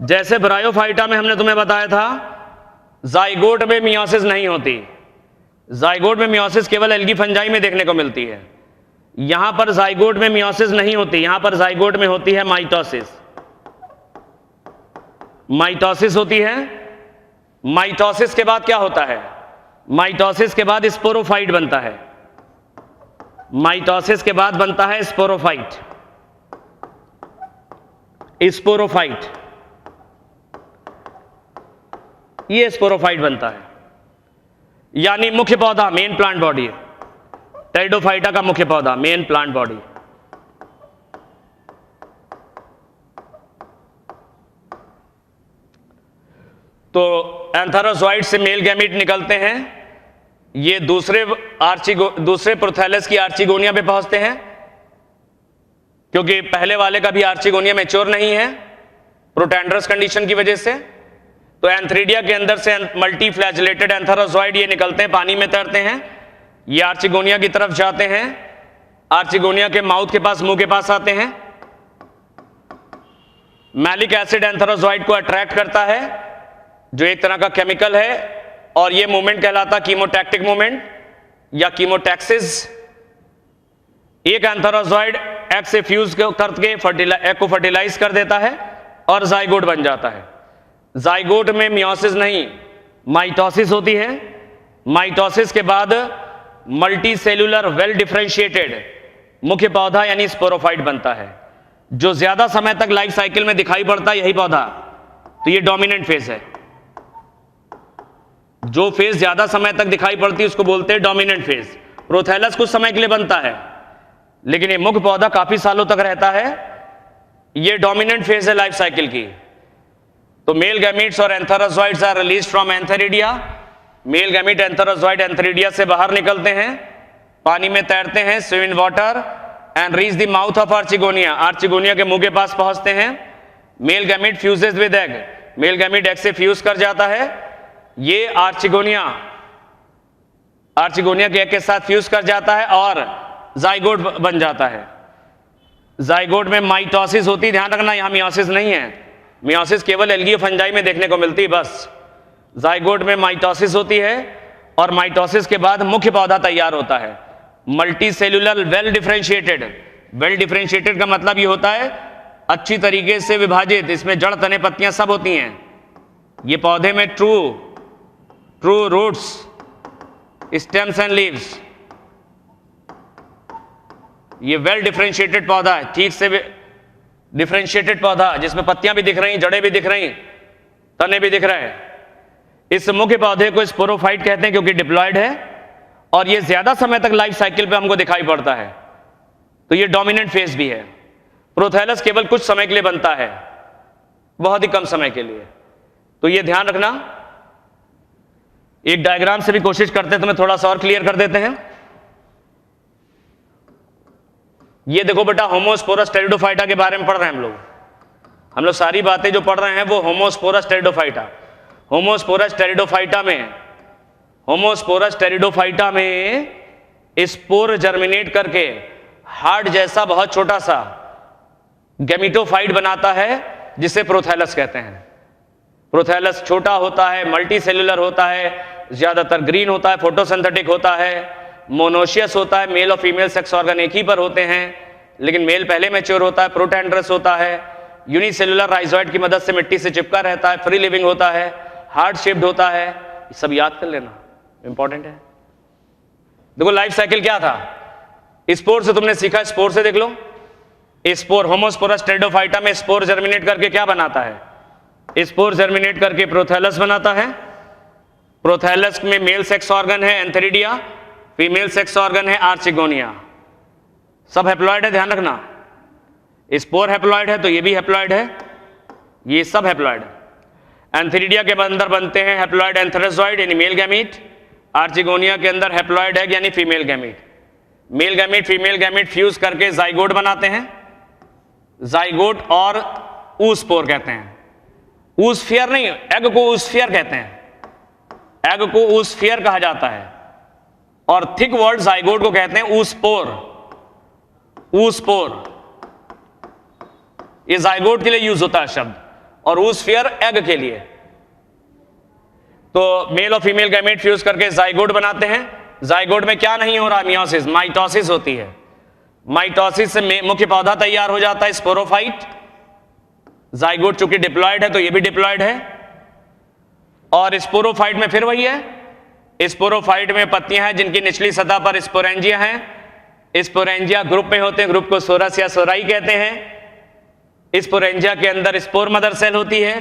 जैसे ब्रायोफाइटा में हमने तुम्हें बताया था, जाइगोट में मियोसिस नहीं होती। जाइगोट में मियोसिस केवल एल्गी फंजाई में देखने को मिलती है। यहां पर जाइगोट में मियोसिस नहीं होती, यहां पर जाइगोट में होती है माइटोसिस। माइटोसिस होती है। माइटोसिस के बाद क्या होता है? माइटोसिस के बाद स्पोरोफाइट बनता है। माइटोसिस के बाद बनता है स्पोरोफाइट। स्पोरोफाइट, ये स्पोरोफाइट बनता है, यानी मुख्य पौधा, मेन प्लांट बॉडी। टेरिडोफाइटा का मुख्य पौधा, मेन प्लांट बॉडी। तो एंथेरोजॉइड से मेल गैमीट निकलते हैं, ये दूसरे प्रोथैलस की आर्चिगोनिया पे पहुंचते हैं, क्योंकि पहले वाले का भी आर्चिगोनिया मैच्योर नहीं है प्रोटैंडरस कंडीशन की वजह से। तो एंथेरिडिया के अंदर से मल्टी फ्लैजेलेटेड एंथेरोजॉइड ये निकलते हैं, पानी में तैरते हैं, ये आर्चिगोनिया की तरफ जाते हैं। आर्चिगोनिया के माउथ के पास, मुंह के पास आते हैं। मैलिक एसिड एंथेरोजॉइड को अट्रैक्ट करता है, जो एक तरह का केमिकल है, और ये मूवमेंट कहलाता कीमोटैक्टिक मूवमेंट या कीमोटैक्सिस। एक एंथेरोजॉइड एग से फ्यूज करके एग को फर्टिलाइज कर देता है और जाइगोट बन जाता है। जाइगोट में मियोसिस नहीं, माइटोसिस होती है। माइटोसिस के बाद मल्टी सेल्यूलर वेल डिफरेंशिएटेड मुख्य पौधा यानी स्पोरोफाइट बनता है, जो ज्यादा समय तक लाइफ साइकिल में दिखाई पड़ता है, यही पौधा। तो ये डोमिनेंट फेज है। जो फेज ज्यादा समय तक दिखाई पड़ती है उसको बोलते हैं डोमिनेंट फेज। प्रोथैलस कुछ समय के लिए बनता है, लेकिन ये मुख्य पौधा काफी सालों तक रहता है। ये डोमिनेंट फेज है लाइफ साइकिल की। तो मेल गैमीट्स और antherozoids are released from antheridia. Male gamete antherozoid antheridia से बाहर निकलते हैं, पानी में तैरते हैं, swim in water and reach the mouth of archegonia. Archegonia के मुंह के पास पहुंचते हैं। Male gamete fuses with egg, male gamete egg से फ्यूज कर जाता है। ये आर्चिगोनिया के एग के साथ फ्यूज कर जाता है और जाइगोट बन जाता है। जाइगोट में माइटोसिस होती है, ध्यान रखना, यहां मियोसिस नहीं है। मियोसिस केवल एल्गी फंजाई में देखने को मिलती है बस। जाइगोट में माइटोसिस होती है और माइटोसिस के बाद मुख्य पौधा तैयार होता है, multi cellular well differentiated. Well differentiated का मतलब ये होता है अच्छी तरीके से विभाजित, इसमें जड़ तने पत्तियां सब होती हैं। ये पौधे में true roots, stems and leaves, ये वेल डिफरेंशिएटेड पौधा है, ठीक से डिफरेंशिएटेड पौधा जिसमें पत्तियां भी दिख रही, जड़ें भी दिख रही, तने भी दिख रहे हैं। इस मुख्य पौधे को स्पोरोफाइट कहते हैं क्योंकि डिप्लॉयड है और ये ज्यादा समय तक लाइफ साइकिल पे हमको दिखाई पड़ता है, तो ये डोमिनेंट फेज भी है। प्रोथैलस केवल कुछ समय के लिए बनता है, बहुत ही कम समय के लिए, तो ये ध्यान रखना। एक डायग्राम से भी कोशिश करते हैं, तुम्हें थोड़ा सा और क्लियर कर देते हैं। ये देखो बेटा, होमोस्पोरस टेरिडोफाइटा के बारे में पढ़ रहे हैं हम लोग सारी बातें जो पढ़ रहे हैं वो होमोस्पोरस टेरिडोफाइटा। होमोस्पोरस टेरिडोफाइटा में स्पोर जर्मिनेट करके हार्ट जैसा बहुत छोटा सा गैमेटोफाइट बनाता है जिसे प्रोथैलस कहते हैं। प्रोथैलस छोटा होता है, मल्टी सेल्यूलर होता है, ज्यादातर ग्रीन होता है, फोटोसिंथेटिक होता है, मोनोशियस होता है, मेल और फीमेल सेक्स ऑर्गन एक ही पर होते हैं, लेकिन मेल पहले मैच्योर होता है, प्रोटेंड्रस होता है, यूनिसेल्यूलर राइजोइड की मदद से मिट्टी से चिपका रहता है, फ्री लिविंग होता है, हार्ट शेप्ड होता है। ये सब याद कर लेना, इंपॉर्टेंट है। देखो लाइफ साइकिल क्या था, स्पोर से तुमने सीखा, स्पोर से देख लो। स्पोर, होमोस्पोरस टेरिडोफाइटा में स्पोर जर्मिनेट करके क्या बनाता है? स्पोर जर्मिनेट करके प्रोथैलस बनाता है। प्रोथैलस में मेल सेक्स ऑर्गन है एंथेरिडिया, फीमेल सेक्स ऑर्गन है आर्चिगोनिया, सब हैप्लॉइड है, ध्यान रखना। स्पोर हैप्लॉइड है तो ये भी हैप्लॉइड है, ये सब हैप्लॉइड है। एंथेरिडिया के अंदर बनते हैं हैप्लॉइड एंथेरोजॉइड यानी मेल गैमीट, आर्चिगोनिया के अंदर हैप्लॉइड एग यानी female gamete. Male gamete female gamete fuse करके जाइगोट बनाते हैं, जाइगोट और ऊस्पोर कहते हैं। ऊस्फियर नहीं, एग को ऊस्फियर कहते हैं, एग को ऊस्फियर कहा जाता है। और थिक वर्ड जाइगोट को कहते हैं ऊस्पोर। ऊस्पोर ये जाइगोट के लिए यूज होता है शब्द, और ऊस्फियर एग के लिए। तो मेल और फीमेल गैमेट फ्यूज करके जाइगोट बनाते हैं। जाइगोट में क्या नहीं हो रहा? मियोसिस, माइटोसिस होती है। माइटोसिस से मुख्य पौधा तैयार हो जाता है स्पोरोफाइट। जाइगोट चूंकि डिप्लॉयड है तो ये भी डिप्लॉयड है। और स्पोरोफाइट में फिर वही है, स्पोरोफाइट में पत्तियां हैं जिनकी निचली सतह पर स्पोरेंजिया हैं। स्पोरेंजिया ग्रुप में होते हैं, ग्रुप को सोरस या सोराई कहते हैं। स्पोरेंजिया के अंदर स्पोर मदर सेल होती है,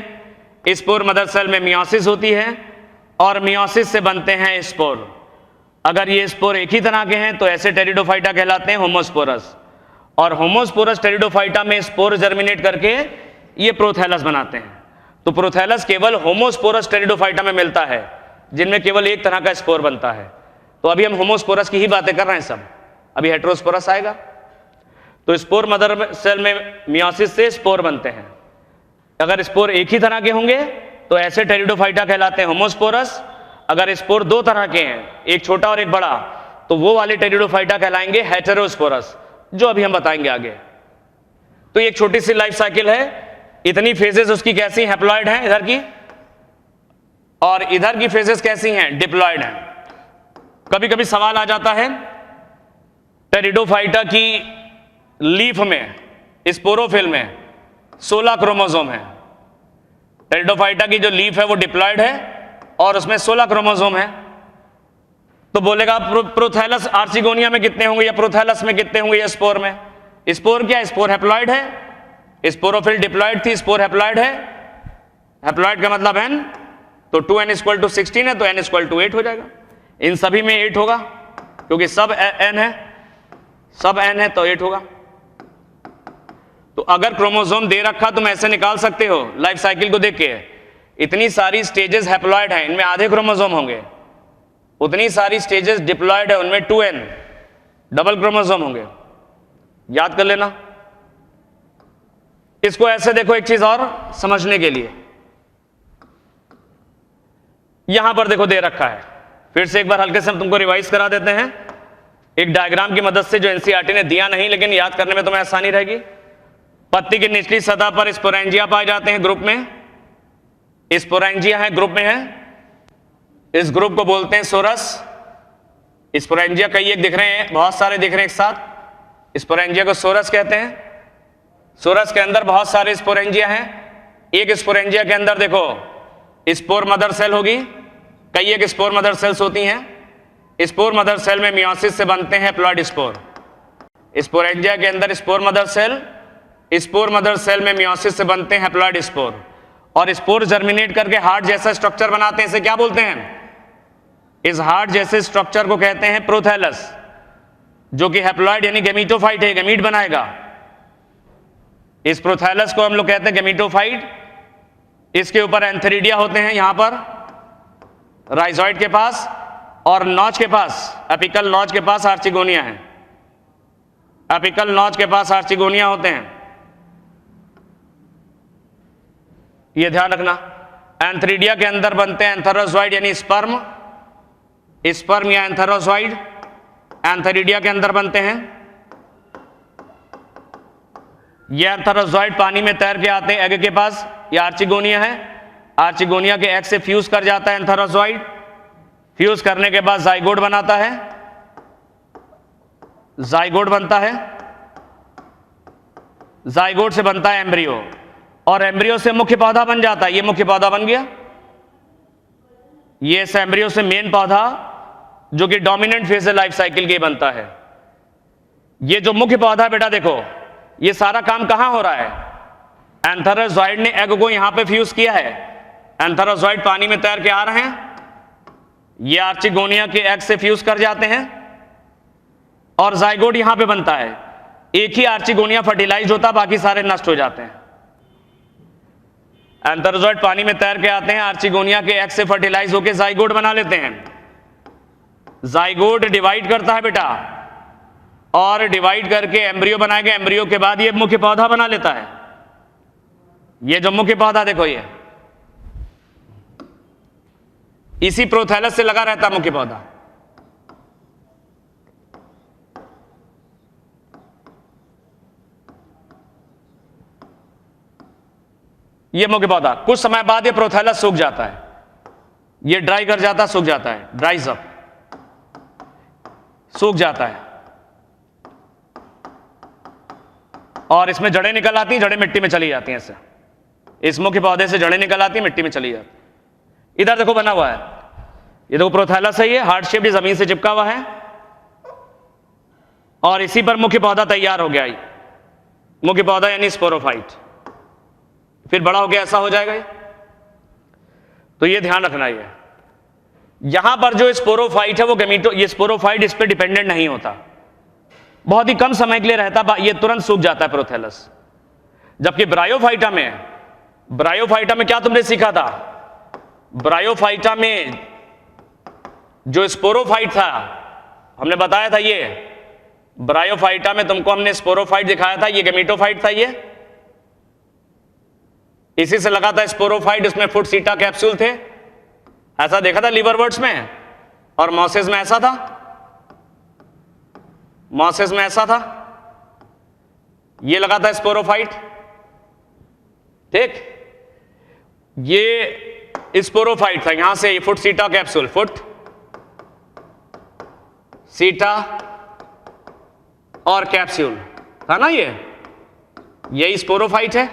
स्पोर मदर सेल में मियोसिस होती है और मियोसिस से बनते हैं स्पोर। अगर ये स्पोर एक ही तरह के हैं तो ऐसे टेरिडोफाइटा कहलाते हैं होमोस्पोरस। और होमोस्पोरस टेरिडोफाइटा में स्पोर जर्मिनेट करके ये प्रोथैलस बनाते हैं। तो प्रोथैलस केवल होमोस्पोरस टेरिडोफाइटा में मिलता है जिनमें केवल एक तरह का स्पोर बनता है। तो अभी हम होमोस्पोरस की ही बातें कर रहे हैं सब, अभी हेटेरोस्पोरस आएगा। तो स्पोर मदर सेल में मियोसिस से स्पोर बनते हैं। अगर स्पोर एक ही तरह के होंगे तो ऐसे टेरिडोफाइटा कहलाते हैं होमोस्पोरस। अगर स्पोर दो तरह के हैं, एक छोटा और एक बड़ा, तो वो वाले टेरिडोफाइटा कहलाएंगे हेटेरोस्पोरस, जो अभी हम बताएंगे आगे। तो एक छोटी सी लाइफ साइकिल है, इतनी फेजेस उसकी कैसी हैप्लॉइड हैं इधर की, और इधर की फेजेस कैसी हैं? डिप्लॉयड हैं। कभी कभी सवाल आ जाता है टेरिडोफाइटा की लीफ में, स्पोरोफिल में 16 क्रोमोसोम है। टेरिडोफाइटा की जो लीफ है वो डिप्लॉयड है और उसमें 16 क्रोमोसोम है। तो बोलेगा प्रोथैलस आर्चिगोनिया में कितने होंगे या प्रोथैलस में कितने होंगे या स्पोर में? स्पोर क्या? स्पोर हैप्लॉइड है, स्पोरोफिल डिप्लॉयड थी, स्पोर हैप्लॉइड है। हैप्लॉइड का मतलब n, तो 2n = 16 है तो n = 8 हो जाएगा। इन सभी में 8 होगा क्योंकि सब n है, सब n है तो 8 होगा। तो अगर क्रोमोसोम दे रखा तुम ऐसे निकाल सकते हो लाइफ साइकिल को देख के, इतनी सारी स्टेजेस हैप्लॉइड हैं, इनमें आधे क्रोमोसोम होंगे। उतनी सारी स्टेजेस डिप्लॉयड है, उनमें 2n डबल क्रोमोसोम होंगे। याद कर लेना इसको। ऐसे देखो एक चीज और समझने के लिए, यहां पर देखो दे रखा है, फिर से एक बार हल्के से हम तुमको रिवाइज करा देते हैं एक डायग्राम की मदद से जो एनसीईआरटी ने दिया नहीं, लेकिन याद करने में तुम्हें आसानी रहेगी। पत्ती की निचली सतह पर स्पोरेंजिया पाए जाते हैं ग्रुप में, स्पोरेंजिया है ग्रुप में है, इस ग्रुप को बोलते हैं सोरस। स्पोरेंजिया कई एक दिख रहे हैं, बहुत सारे दिख रहे हैं एक साथ। स्पोरेंजिया को सोरस कहते हैं। सोरस के अंदर बहुत सारे स्पोरेंजिया हैं। एक स्पोरेंजिया के अंदर देखो स्पोर मदर सेल होगी, कई एक स्पोर मदर सेल्स होती हैं। स्पोर मदर सेल में मियोसिस से बनते हैं हैप्लॉइड स्पोर। स्पोरेंजिया के अंदर spore mother cell, spore mother cell में मियोसिस से बनते हैं हैप्लॉइड स्पोर, और स्पोर जर्मिनेट करके हार्ट जैसा स्ट्रक्चर बनाते हैं। इसे क्या बोलते हैं? इस हार्ट जैसे स्ट्रक्चर को कहते हैं प्रोथैलस, जो कि हैप्लॉइड यानी गैमीटोफाइट है, गैमीट बनाएगा। इस प्रोथैलस को हम लोग कहते हैं गैमीटोफाइट। इसके ऊपर एंथेरिडिया होते हैं, यहां पर राइजॉइड के पास, और नॉच के पास, एपिकल नॉच के पास आर्चिगोनिया है। एपिकल नॉच के पास आर्चिगोनिया होते हैं, ये ध्यान रखना। एंथेरिडिया के अंदर बनते हैं एंथेरोजॉइड यानी स्पर्म, स्पर्म या एंथेरोजॉइड एंथेरिडिया के अंदर बनते हैं। ये एंथेरोजॉइड पानी में तैर के आते हैं एग के पास। ये आर्चिगोनिया है, आर्चिगोनिया के एग से फ्यूज कर जाता है एंथेरोजॉइड। फ्यूज करने के बाद जाइगोट बनाता है, जाइगोट बनता है। जाइगोट से बनता है एम्ब्रियो, और एम्ब्रियो से मुख्य पौधा बन जाता है। ये मुख्य पौधा बन गया। ये एम्ब्रियो से मेन पौधा, जो कि डोमिनेंट फेज है लाइफ साइकिल के, बनता है। ये जो मुख्य पौधा बेटा देखो, ये सारा काम कहां हो रहा है? एंथेरोजॉइड ने एग को यहां पे फ्यूज किया है। एंथेरोजॉइड पानी में तैर के आ रहे हैं, ये आर्चिगोनिया के एग से फ्यूज कर जाते हैं, और जाइगोट यहां पे बनता है। एक ही आर्चिगोनिया फर्टिलाइज होता, बाकी सारे नष्ट हो जाते हैं। एंथेरोजॉइड पानी में तैर के आते हैं, आर्चिगोनिया के एग से फर्टिलाइज होकर जाइगोट बना लेते हैं। जाइगोट डिवाइड करता है बेटा, और डिवाइड करके एम्ब्रियो बनाएगा। एम्ब्रियो के बाद ये मुख्य पौधा बना लेता है। ये जो मुख्य पौधा देखो, ये इसी प्रोथैलस से लगा रहता है मुख्य पौधा। ये मुख्य पौधा, कुछ समय बाद ये प्रोथैलस सूख जाता है, ये ड्राई कर जाता है, सूख जाता है, ड्राइज अप, सूख जाता है, और इसमें जड़ें निकल आती हैं। जड़ें मिट्टी में चली जाती हैं। ऐसे इस मुख्य पौधे से जड़ें निकल आती हैं, मिट्टी में चली जाती। इधर देखो बना हुआ है, ये देखो प्रोथैलस है, ये हार्ट शेप जमीन से चिपका हुआ है, और इसी पर मुख्य पौधा तैयार हो गया। मुख्य पौधा यानी स्पोरोफाइट, फिर बड़ा हो गया, ऐसा हो जाएगा ये। तो ये ध्यान रखना, ये यहां पर जो स्पोरोफाइट है वो गैमीटो, ये स्पोरोफाइट इस पर डिपेंडेंट नहीं होता, बहुत ही कम समय के लिए रहता, ये तुरंत सूख जाता है प्रोथैलस। जबकि ब्रायोफाइटा में क्या तुमने सीखा था? ब्रायोफाइटा में जो स्पोरोफाइट था, हमने बताया था, ये ब्रायोफाइटा में तुमको हमने स्पोरोफाइट दिखाया था, ये गैमीटोफाइट था। ये इसी से लगा था स्पोरोफाइट, उसमें फुट सीटा कैप्सूल थे, ऐसा देखा था लीवरवर्ट्स में, और मॉसेस में ऐसा था, मॉसेस में ऐसा था, ये लगा था स्पोरोफाइट। ठीक, ये स्पोरोफाइट था, यहां से फुट सीटा कैप्सूल, फुट सीटा और कैप्सूल था ना, यही स्पोरोफाइट है,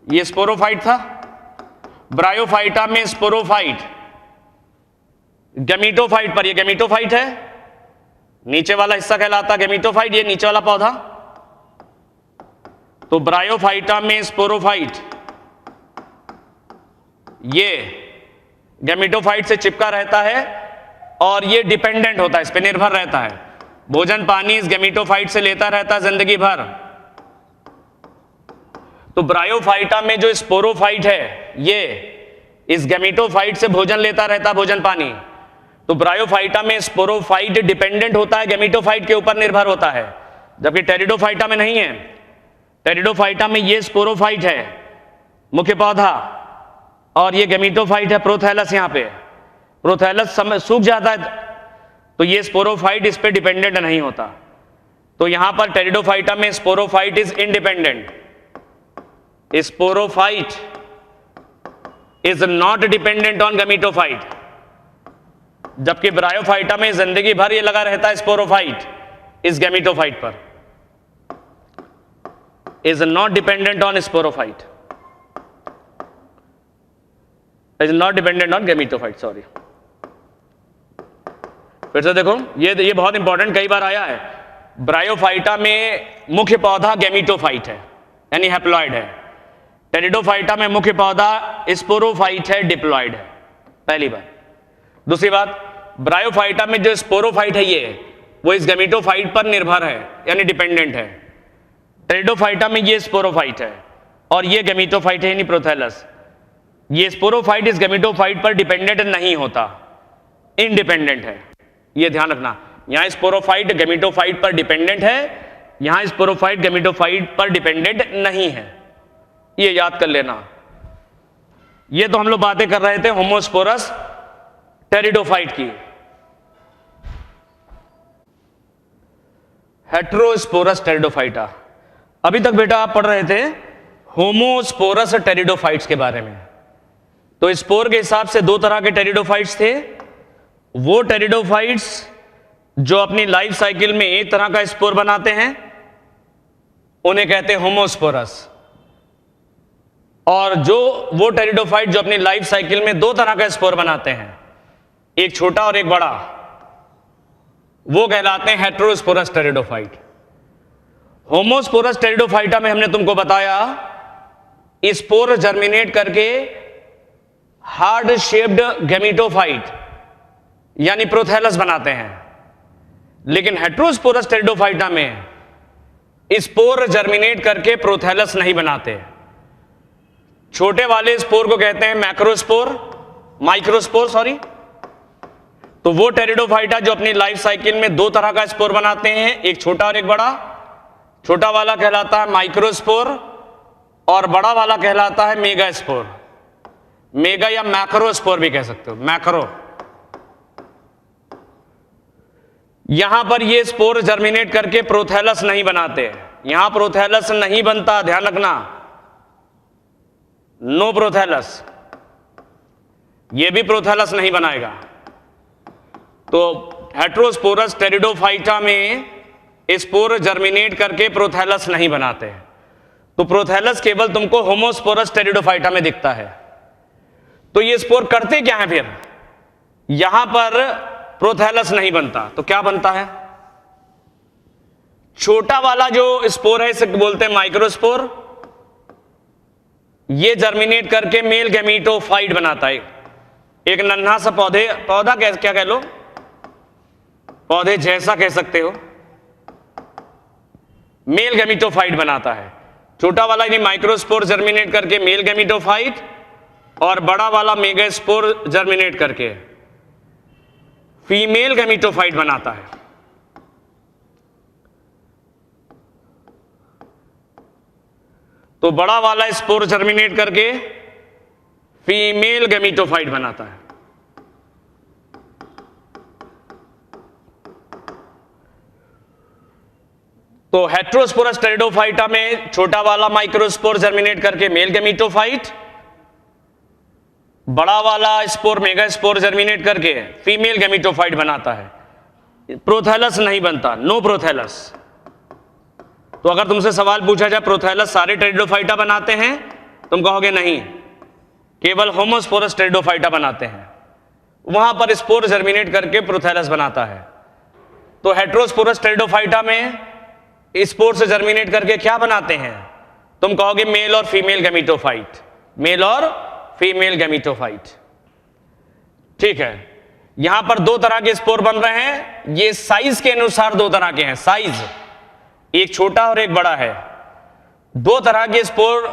ये स्पोरोफाइट था। ब्रायोफाइटा में स्पोरोफाइट गैमीटोफाइट पर, ये गैमीटोफाइट है, नीचे वाला हिस्सा कहलाता गैमीटोफाइट, ये नीचे वाला पौधा। तो ब्रायोफाइटा में स्पोरोफाइट ये गैमीटोफाइट से चिपका रहता है, और ये डिपेंडेंट होता है, इस पे निर्भर रहता है। भोजन पानी इस गैमीटोफाइट से लेता रहता है जिंदगी भर। तो ब्रायोफाइटा में जो स्पोरोफाइट है, ये इस गैमीटोफाइट से भोजन लेता रहता, भोजन पानी। तो ब्रायोफाइटा में स्पोरोफाइट डिपेंडेंट होता है, गैमीटोफाइट के ऊपर निर्भर होता है, जबकि टेरिडोफाइटा में नहीं है। टेरिडोफाइटा में ये स्पोरोफाइट है, मुख्य पौधा, और ये गैमीटोफाइट है, प्रोथैलस। यहां पे प्रोथैलस सूख जाता है, तो ये स्पोरोफाइट इस पे डिपेंडेंट नहीं होता। तो यहां पर टेरिडोफाइटा में sporophyte is independent, sporophyte is not dependent on gametophyte, जबकि ब्रायोफाइटा में जिंदगी भर ये लगा रहता है स्पोरोफाइट इस गैमीटोफाइट पर, is not dependent on sporophyte, is not dependent on gametophyte, sorry. फिर से देखो, ये बहुत इंपॉर्टेंट, कई बार आया है। ब्रायोफाइटा में मुख्य पौधा गैमीटोफाइट है यानी हैप्लॉइड है, टेरिडोफाइटा में मुख्य पौधा स्पोरोफाइट है, डिप्लॉइड है, पहली बात। दूसरी बात, ब्रायोफाइटा में जो स्पोरोफाइट है ये वो इस गैमीटोफाइट पर निर्भर है यानी डिपेंडेंट है। टेरिडोफाइटा में ये स्पोरोफाइट है और ये गैमीटोफाइट है यानी प्रोथैलस। ये स्पोरोफाइट इस गैमीटोफाइट पर डिपेंडेंट नहीं होता, इंडिपेंडेंट है, ये ध्यान रखना। यहां स्पोरोफाइट गैमीटोफाइट पर डिपेंडेंट है, यहां स्पोरोफाइट गैमीटोफाइट पर डिपेंडेंट नहीं है, ये याद कर लेना। ये तो हम लोग बातें कर रहे थे होमोस्पोरस टेरिडोफाइट की। हेट्रोस्पोरस टेरिडोफाइटा, अभी तक बेटा आप पढ़ रहे थे होमोस्पोरस टेरिडोफाइट्स के बारे में। तो स्पोर के हिसाब से दो तरह के टेरिडोफाइट्स थे। वो टेरिडोफाइट्स जो अपनी लाइफ साइकिल में एक तरह का स्पोर बनाते हैं उन्हें कहते हैं होमोस्पोरस, और वो टेरिडोफाइट जो अपनी लाइफ साइकिल में दो तरह का स्पोर बनाते हैं, एक छोटा और एक बड़ा, वो कहलाते हैं हेट्रोस्पोरस टेरिडोफाइट। होमोस्पोरस टेरिडोफाइटा में हमने तुमको बताया स्पोर जर्मिनेट करके हार्ड शेप्ड गैमीटोफाइट यानी प्रोथैलस बनाते हैं, लेकिन हेट्रोस्पोरस टेरिडोफाइटा में स्पोर जर्मिनेट करके प्रोथैलस नहीं बनाते। छोटे वाले स्पोर को कहते हैं माइक्रोस्पोर सॉरी। तो वो टेरिडोफाइटा जो अपनी लाइफ साइकिल में दो तरह का स्पोर बनाते हैं, एक छोटा और एक बड़ा। छोटा वाला कहलाता है माइक्रोस्पोर और बड़ा वाला कहलाता है मेगास्पोर, मेगा या मैक्रोस्पोर भी कह सकते हो, मैक्रो। यहां पर ये स्पोर जर्मिनेट करके प्रोथैलस नहीं बनाते, यहां प्रोथैलस नहीं बनता, ध्यान रखना, नो प्रोथैलस, ये भी प्रोथैलस नहीं बनाएगा। तो हेट्रोस्पोरस टेरिडोफाइटा में स्पोर जर्मिनेट करके प्रोथैलस नहीं बनाते। तो प्रोथैलस केवल तुमको होमोस्पोरस टेरिडोफाइटा में दिखता है। तो ये स्पोर करते क्या है फिर? यहां पर प्रोथैलस नहीं बनता तो क्या बनता है? छोटा वाला जो स्पोर है इसे बोलते हैं माइक्रोस्पोर। ये जर्मिनेट करके मेल गैमीटोफाइट बनाता है, एक नन्हा सा पौधा क्या कह लो, पौधे जैसा कह सकते हो, मेल गैमीटोफाइट बनाता है। छोटा वाला यानी माइक्रोस्पोर जर्मिनेट करके मेल गैमीटोफाइट और बड़ा वाला मेगास्पोर जर्मिनेट करके फीमेल गैमीटोफाइट बनाता है। तो बड़ा वाला स्पोर जर्मिनेट करके फीमेल गैमीटोफाइट बनाता है। तो हेट्रोस्पोरस टेरिडोफाइटा में छोटा वाला माइक्रोस्पोर जर्मिनेट करके मेल गैमीटोफाइट, बड़ा वाला स्पोर मेगास्पोर जर्मिनेट करके फीमेल गैमीटोफाइट बनाता है। प्रोथैलस नहीं बनता, नो प्रोथैलस। तो अगर तुमसे सवाल पूछा जाए प्रोथैलस सारे टेरिडोफाइटा बनाते हैं, तुम कहोगे नहीं, केवल होमोस्पोरस टेरिडोफाइटा बनाते हैं, वहां पर स्पोर जर्मिनेट करके प्रोथैलस बनाता है। तो हेट्रोस्पोरस टेरिडोफाइटा में स्पोर से जर्मिनेट करके क्या बनाते हैं? तुम कहोगे मेल और फीमेल गैमीटोफाइट, मेल और फीमेल गैमीटोफाइट। ठीक है, यहां पर दो तरह के स्पोर बन रहे हैं, ये साइज के अनुसार दो तरह के हैं, साइज, एक छोटा और एक बड़ा है। दो तरह के स्पोर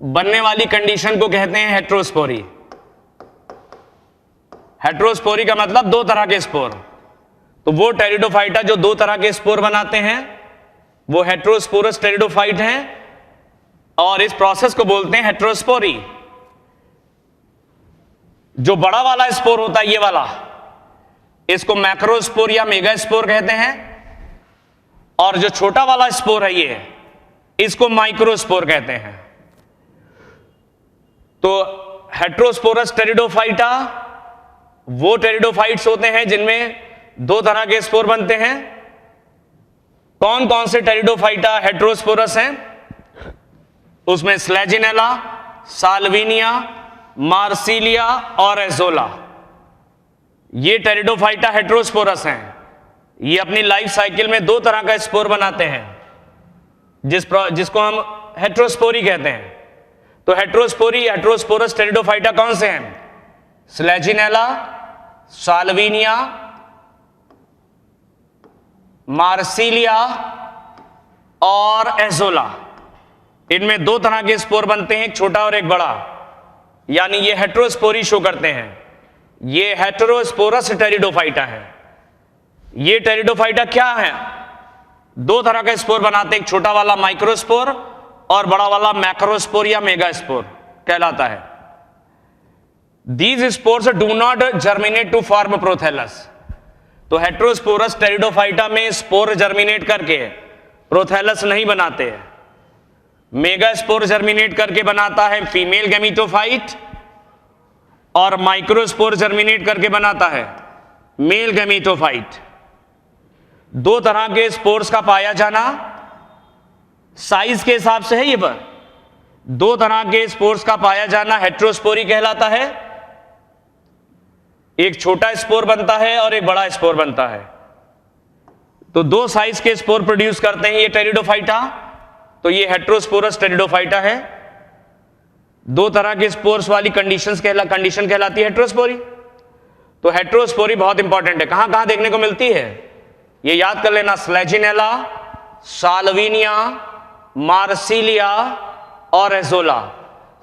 बनने वाली कंडीशन को कहते हैं हेट्रोस्पोरी। हेट्रोस्पोरी का मतलब दो तरह के स्पोर। तो वो टेरिडोफाइटा जो दो तरह के स्पोर बनाते हैं वो हेट्रोस्पोरस टेरिडोफाइट हैं और इस प्रोसेस को बोलते हैं हेट्रोस्पोरी। जो बड़ा वाला स्पोर होता है ये वाला, इसको मैक्रोस्पोर या मेगास्पोर कहते हैं, और जो छोटा वाला स्पोर है ये, इसको माइक्रोस्पोर कहते हैं। तो हेट्रोस्पोरस टेरिडोफाइटा वो टेरिडोफाइट्स होते हैं जिनमें दो तरह के स्पोर बनते हैं। कौन कौन से टेरिडोफाइटा हेट्रोस्पोरस हैं? उसमें स्लेजिनेला, साल्विनिया, मार्सिलिया और एजोला, ये टेरिडोफाइटा हेट्रोस्पोरस हैं। ये अपनी लाइफ साइकिल में दो तरह का स्पोर बनाते हैं जिसको हम हेट्रोस्पोरी कहते हैं। तो हेट्रोस्पोरस टेरिडोफाइटा कौन से हैं? स्लेजिनेला, साल्विनिया, मार्सिलिया और एजोला। इनमें दो तरह के स्पोर बनते हैं, एक छोटा और एक बड़ा, यानी ये हेट्रोस्पोरी शो करते हैं। ये हेटेरोस्पोरस टेरिडोफाइटा है। ये टेरिडोफाइटा क्या है? दो तरह का स्पोर बनाते हैं, एक छोटा वाला माइक्रोस्पोर और बड़ा वाला मैक्रोस्पोर या मेगास्पोर कहलाता है। These spores do not germinate to form prothallus. तो हेट्रोस्पोरस टेरिडोफाइटा में स्पोर जर्मिनेट करके प्रोथेलस नहीं बनाते हैं। मेगास्पोर जर्मिनेट करके बनाता है फीमेल गैमीटोफाइट और माइक्रोस्पोर जर्मिनेट करके बनाता है मेल गैमीटोफाइट। दो तरह के स्पोर्स का पाया जाना साइज के हिसाब से है। ये पर दो तरह के स्पोर्स का पाया जाना हेट्रोस्पोरी कहलाता है। एक छोटा स्पोर बनता है और एक बड़ा स्पोर बनता है। तो दो साइज के स्पोर प्रोड्यूस करते हैं ये टेरिडोफाइटा। तो ये हेट्रोस्पोरस टेरिडोफाइटा है। दो तरह के स्पोर्स वाली कंडीशन कहलाती है हेट्रोस्पोरी। तो हेट्रोस्पोरी बहुत इंपॉर्टेंट है। कहां कहां देखने को मिलती है ये याद कर लेना, स्लेजिनेला, साल्विनिया, मार्सिलिया और एजोला।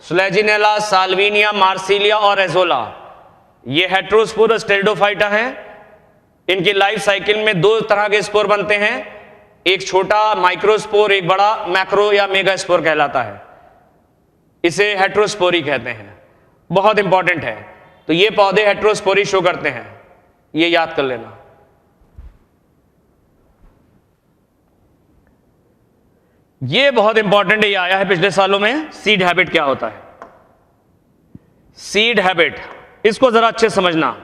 स्लेजिनेला, साल्विनिया, मार्सिलिया और एजोला ये हेट्रोस्पोरस टेरिडोफाइटा है। इनकी लाइफ साइकिल में दो तरह के स्पोर बनते हैं, एक छोटा माइक्रोस्पोर, एक बड़ा मैक्रो या मेगास्पोर कहलाता है। इसे हेट्रोस्पोरी कहते हैं, बहुत इंपॉर्टेंट है। तो ये पौधे हेट्रोस्पोरी शो करते हैं, ये याद कर लेना। ये बहुत इंपॉर्टेंट है, ये आया है पिछले सालों में। सीड हैबिट क्या होता है? सीड हैबिट, इसको जरा अच्छे समझना।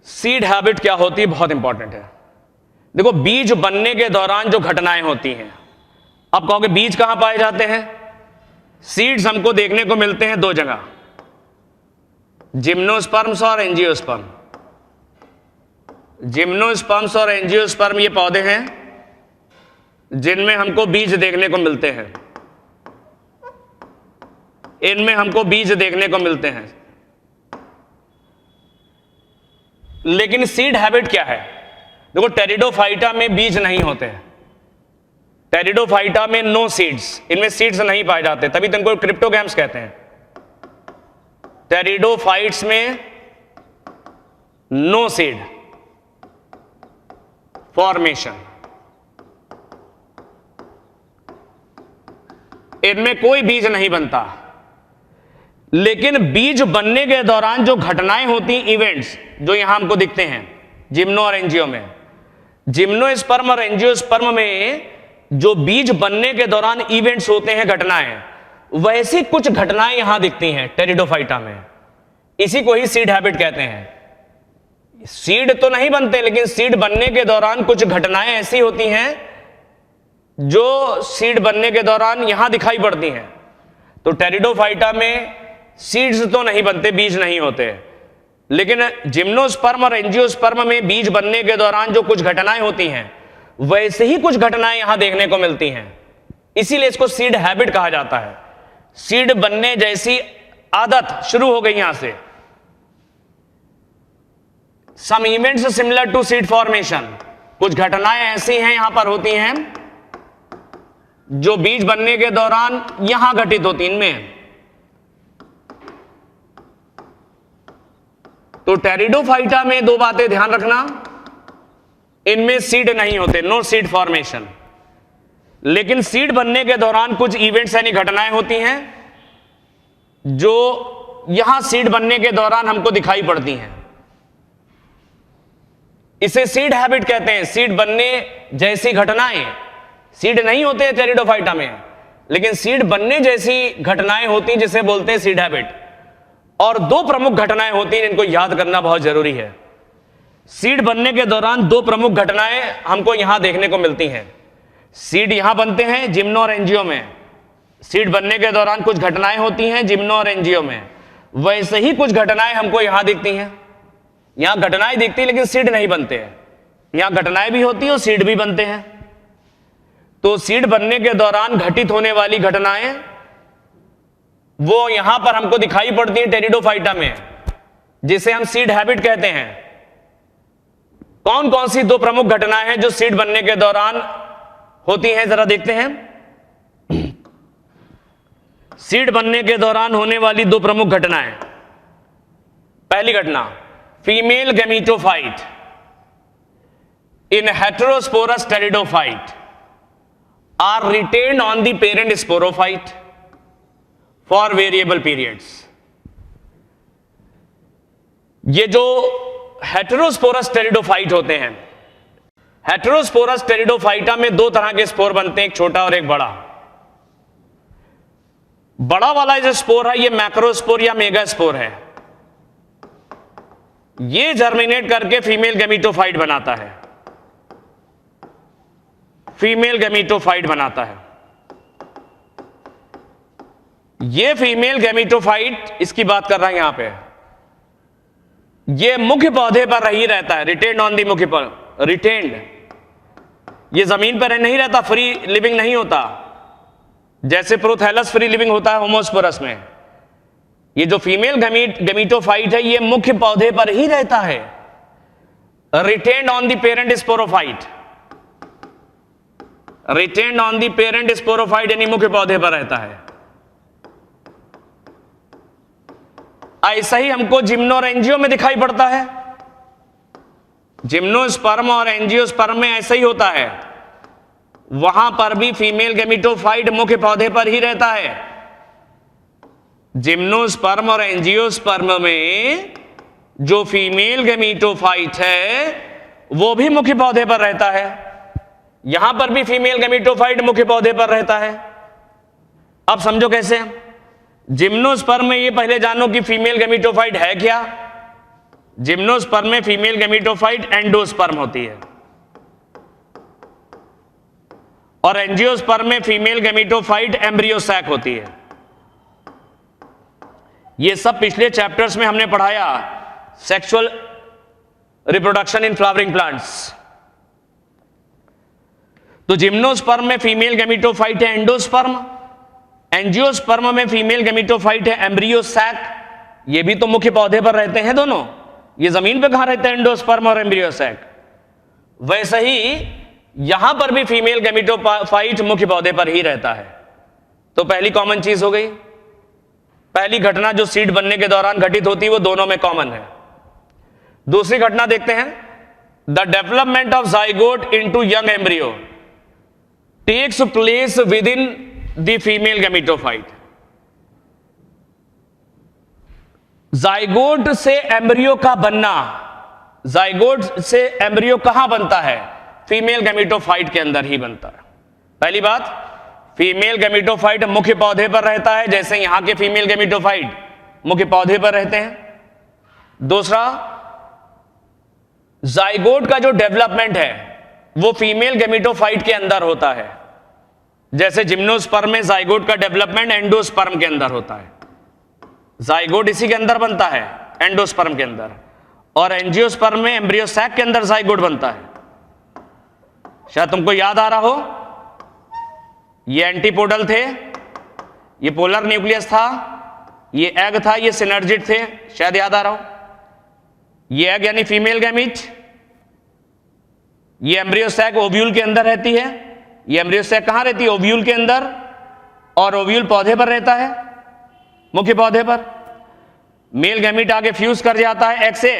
सीड हैबिट क्या होती है, बहुत इंपॉर्टेंट है। देखो, बीज बनने के दौरान जो घटनाएं होती हैं, आप कहोगे बीज कहां पाए जाते हैं? सीड्स हमको देखने को मिलते हैं दो जगह, जिम्नोस्पर्म्स और एंजियोस्पर्म। जिम्नोस्पर्म्स और एंजियोस्पर्म ये पौधे हैं जिनमें हमको बीज देखने को मिलते हैं। इनमें हमको बीज देखने को मिलते हैं। लेकिन सीड हैबिट क्या है? देखो, टेरिडोफाइटा में बीज नहीं होते हैं। टेरिडोफाइटा में नो सीड्स, इनमें सीड्स नहीं पाए जाते, तभी तो इनको क्रिप्टोगैम्स कहते हैं। टेरिडोफाइट्स में नो सीड फॉर्मेशन, इनमें कोई बीज नहीं बनता। लेकिन बीज बनने के दौरान जो घटनाएं होती, इवेंट्स जो यहां हमको दिखते हैं जिम्नो और एंजियो में, जिम्नोस्पर्म और एंजियोस्पर्म में जो बीज बनने के दौरान इवेंट्स होते हैं, घटनाएं, वैसी कुछ घटनाएं यहां दिखती हैं टेरिडोफाइटा में। इसी को ही सीड हैबिट कहते हैं। सीड तो नहीं बनते, लेकिन सीड बनने के दौरान कुछ घटनाएं ऐसी होती हैं जो सीड बनने के दौरान यहां दिखाई पड़ती हैं। तो टेरिडोफाइटा में सीड्स तो नहीं बनते, बीज नहीं होते, लेकिन जिम्नोस्पर्म और एंजियोस्पर्म में बीज बनने के दौरान जो कुछ घटनाएं होती हैं, वैसे ही कुछ घटनाएं यहां देखने को मिलती हैं। इसीलिए इसको सीड हैबिट कहा जाता है। सीड बनने जैसी आदत शुरू हो गई यहां से। Some events similar to seed formation, कुछ घटनाएं ऐसी हैं यहां पर होती हैं जो बीज बनने के दौरान यहां घटित होती। इनमें तो टेरिडोफाइटा में दो बातें ध्यान रखना, इनमें सीड नहीं होते, नो सीड फॉर्मेशन। लेकिन सीड बनने के दौरान कुछ इवेंट्स यानी घटनाएं होती हैं जो यहां सीड बनने के दौरान हमको दिखाई पड़ती हैं। इसे सीड हैबिट कहते हैं। सीड बनने जैसी घटनाएं सीड नहीं होते हैं टेरिडोफाइटा में, लेकिन सीड बनने जैसी घटनाएं होती हैं जिसे बोलते हैं सीड हैबिट। और दो प्रमुख घटनाएं होती हैं जिनको याद करना बहुत जरूरी है। सीड बनने के दौरान दो प्रमुख घटनाएं हमको यहां देखने को मिलती हैं। सीड यहां बनते हैं जिम्नो और एंजियो में, सीड बनने के दौरान कुछ घटनाएं होती हैं जिम्नो और एंजियो में, वैसे ही कुछ घटनाएं हमको यहां दिखती हैं। यहां घटनाएं दिखती हैं लेकिन सीड नहीं बनते हैं, यहां घटनाएं भी होती हैं और सीड भी बनते हैं। तो सीड बनने के दौरान घटित होने वाली घटनाएं वो यहां पर हमको दिखाई पड़ती हैं टेरिडोफाइटा में, जिसे हम सीड हैबिट कहते हैं। कौन कौन सी दो प्रमुख घटनाएं हैं जो सीड बनने के दौरान होती हैं, जरा देखते हैं। सीड बनने के दौरान होने वाली दो प्रमुख घटनाएं। पहली घटना, female gametophyte in heterosporous pteridophyte are retained on the parent sporophyte for variable periods. ये जो हेटेरोस्पोरस टेरिडोफाइट होते हैं, हेटेरोस्पोरस टेरिडोफाइटा में दो तरह के स्पोर बनते हैं, एक छोटा और एक बड़ा। बड़ा वाला जो स्पोर है ये मैक्रोस्पोर या मेगास्पोर है। ये जर्मिनेट करके फीमेल गैमीटोफाइट बनाता है, फीमेल गैमीटोफाइट बनाता है। ये फीमेल गैमीटोफाइट, इसकी बात कर रहा है यहां पे, ये मुख्य पौधे पर ही रहता है, रिटेन्ड ऑन दी मुख्य पर, रिटेन्ड। ये जमीन पर नहीं रहता, फ्री लिविंग नहीं होता, जैसे प्रोथैलस फ्री लिविंग होता है होमोस्पोरस में। ये जो फीमेल गैमीटोफाइट है ये मुख्य पौधे पर ही रहता है, retained on the parent sporophyte, retained on the parent sporophyte यानी मुख्य पौधे पर रहता है। ऐसा ही हमको जिम्नो और एंजियो में दिखाई पड़ता है। जिम्नोस्पर्म और एंजियोस्पर्म में ऐसा ही होता है, वहां पर भी फीमेल गैमीटोफाइट मुख्य पौधे पर ही रहता है। जिम्नोस्पर्म और एंजियोस्पर्म में जो फीमेल गैमीटोफाइट है वो भी मुख्य पौधे पर रहता है। यहां पर भी फीमेल गैमीटोफाइट मुख्य पौधे पर रहता है। अब समझो कैसे। जिम्नोस्पर्म में ये पहले जानो कि फीमेल गैमीटोफाइट है क्या। जिम्नोस्पर्म में फीमेल गैमीटोफाइट एंडोस्पर्म होती है और एंजियोस्पर्म में फीमेल गैमीटोफाइट एम्ब्रियोसैक होती है। ये सब पिछले चैप्टर्स में हमने पढ़ाया, sexual reproduction in flowering plants. तो जिम्नोस्पर्म में फीमेल गैमीटोफाइट है एंडोस्पर्म, एंजियोस्पर्म में फीमेल गैमीटोफाइट है एम्ब्रियोसैक। ये भी तो मुख्य पौधे पर रहते हैं दोनों, ये जमीन पे कहां रहते हैं एंडोस्पर्म और एम्ब्रियोसैक। वैसे ही यहां पर भी फीमेल गैमीटोफाइट मुख्य पौधे पर ही रहता है। तो पहली कॉमन चीज हो गई, पहली घटना जो सीड बनने के दौरान घटित होती है वो दोनों में कॉमन है। दूसरी घटना देखते हैं, the development of zygote into young embryo takes place within the female gametophyte. Zygote से एम्ब्रियो का बनना, जाइगोट से एम्ब्रियो कहां बनता है? फीमेल गैमीटोफाइट के अंदर ही बनता है। पहली बात, फीमेल गैमीटोफाइट मुख्य पौधे पर रहता है, जैसे यहां के फीमेल गैमीटोफाइट मुख्य पौधे पर रहते हैं। दूसरा, जाइगोट का जो डेवलपमेंट है वो फीमेल गैमीटोफाइट के अंदर होता है, जैसे जिम्नोस्पर्म में जाइगोट का डेवलपमेंट एंडोस्पर्म के अंदर होता है। जाइगोट इसी के अंदर बनता है, एंडोस्पर्म के अंदर, और एंजियोस्पर्म में एम्ब्रियोसैक के अंदर जाइगोट बनता है। शायद तुमको याद आ रहा हो, ये एंटीपोडल थे, ये पोलर न्यूक्लियस था, ये एग था, ये सिनर्जिड थे, शायद याद आ रहा हो। ये एग यानी फीमेल गैमीट, ये एम्ब्रियोसैक ओव्यूल के अंदर रहती है। ये एम्ब्रियोसैक कहां रहती है? ओव्यूल के अंदर, और ओव्यूल पौधे पर रहता है, मुख्य पौधे पर। मेल गैमीट आगे फ्यूज कर जाता है एग से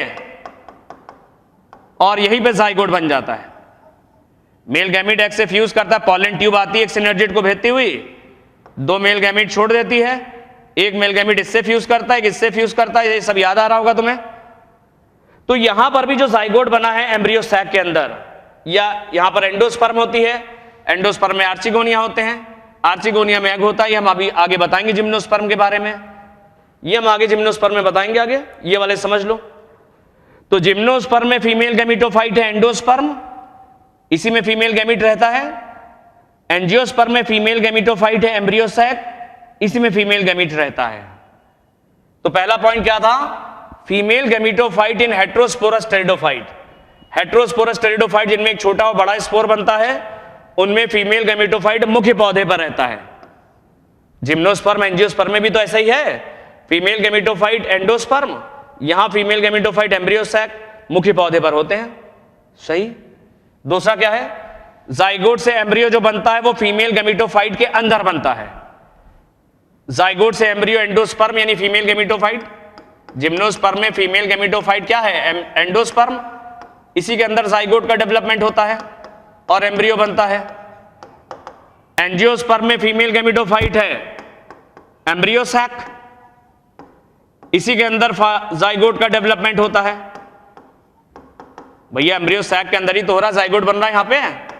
और यहीं पे जाइगोट बन जाता है। मेल गैमीट एग से फ्यूज करता है, पॉलन ट्यूब आती है एक सिनर्जिड को भेजती हुई, दो मेल गैमीट छोड़ देती है, एक मेल गैमीट इससे फ्यूज करता है, इससे फ्यूज करता है। ये सब याद आ रहा होगा तुम्हें। तो यहां पर भी जो जाइगोट बना है एम्ब्रियोसैक के अंदर, या यहां पर एंडोस्पर्म होती है, एंडोस्पर्म में आर्चिगोनिया होते हैं, आर्चिगोनिया में एग होता है। ये हम अभी आगे बताएंगे जिम्नोस्पर्म के बारे में, ये हम आगे जिम्नोस्पर्म में बताएंगे आगे, ये वाले समझ लो। तो जिम्नोस्पर्म में फीमेल गैमेटोफाइट है एंडोस्पर्म, इसी में फीमेल गैमेट रहता है। एंजियोस्पर्म में फीमेल गैमेटोफाइट है एम्ब्रियोसैक, इसी में फीमेल गैमेट रहता है। तो पहला पॉइंट क्या था, फीमेल गैमेटोफाइट इन हेट्रोस्पोरस टेरिडोफाइट। हेट्रोस्पोरस टेरिडोफाइट जिनमें एक छोटा और बड़ा स्पोर बनता है, उनमें फीमेल गैमेटोफाइट मुख्य पौधे पर रहता है। जिम्नोस्पर्म एंजियोस्पर्म में भी तो ऐसा ही है, फीमेल गैमेटोफाइट एंडोस्पर्म, यहां फीमेल गैमेटोफाइट एम्ब्रियोसैक मुख्य पौधे पर होते हैं। सही। दूसरा क्या है, जाइगोट से एम्ब्रियो जो बनता है वो फीमेल गैमेटोफाइट के अंदर बनता है। जाइगोट से एम्ब्रियो एंडोस्पर्म यानी फीमेल गैमेटोफाइट, जिम्नोस्पर्म में फीमेल गैमेटोफाइट क्या है, एंडोस्पर्म, इसी के अंदर जाइगोट का डेवलपमेंट होता है और एम्ब्रियो बनता है। एंजियोस्पर्म में फीमेल गैमेटोफाइट है एम्ब्रियोसैक, इसी के अंदर जाइगोट का डेवलपमेंट होता है। भैया एम्ब्रियोसैक के अंदर ही तो हो रहा, जाइगोट बन रहा है यहां पे।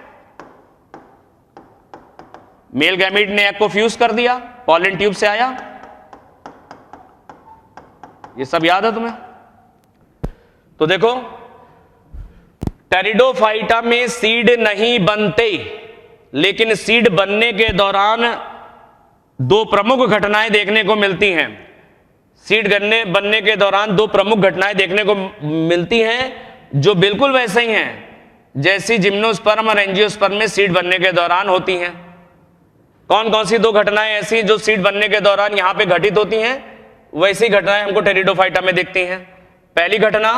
मेल गैमेट ने एग को फ्यूज कर दिया, पॉलन ट्यूब से आया, ये सब याद है तुम्हें। तो देखो टेरिडोफाइटा में सीड नहीं बनते, लेकिन सीड बनने के दौरान दो प्रमुख घटनाएं देखने को मिलती हैं। सीड बनने के दौरान दो प्रमुख घटनाएं देखने को मिलती हैं जो बिल्कुल वैसे ही हैं जैसी जिम्नोस्पर्म और एंजियोस्पर्म में सीड बनने के दौरान होती हैं। कौन कौन सी दो घटनाएं ऐसी जो सीड बनने के दौरान यहां पे घटित होती हैं, वैसी घटनाएं हमको टेरिडोफाइटा में दिखती हैं। पहली घटना,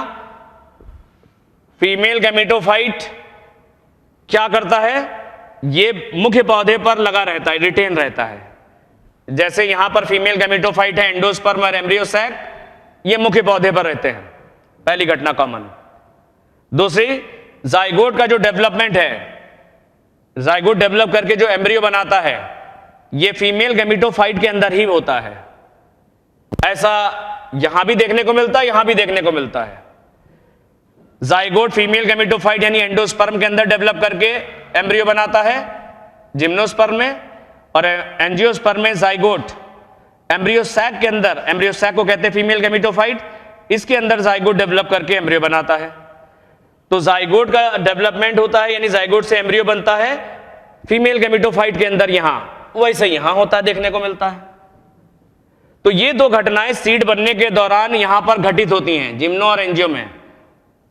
फीमेल गैमेटोफाइट क्या करता है, ये मुख्य पौधे पर लगा रहता है, रिटेन रहता है। जैसे यहां पर फीमेल गैमेटोफाइट है एंडोस्पर्म और एम्ब्रियोसैक, ये मुख्य पौधे पर रहते हैं, पहली घटना कॉमन। दूसरी, जाइगोट का जो डेवलपमेंट है, जाइगोट डेवलप करके जो एम्ब्रियो बनाता है, ये फीमेल गैमेटोफाइट के अंदर ही होता है। ऐसा यहां भी देखने को मिलता है, यहां भी देखने को मिलता है। जाइगोट फीमेल गैमेटोफाइट यानी एंडोस्पर्म के अंदर डेवलप करके एम्ब्रियो बनाता है जिम्नोस्पर्म में, और एंजियोस्पर्म में जाइगोट एम्ब्रियोसैक के अंदर, एम्ब्रियोसैक को कहते हैं फीमेल गैमेटोफाइट, इसके अंदर जाइगोट डेवलप करके एम्ब्रियो बनाता है। तो जाइगोट का डेवलपमेंट होता है यानी जाइगोट से एम्ब्रियो बनता है फीमेल गैमेटोफाइट के अंदर, यहां वैसे यहां होता है, देखने को मिलता है। तो ये दो घटनाएं सीड बनने के दौरान यहां पर घटित होती हैं, जिम्नो और एंजियो में,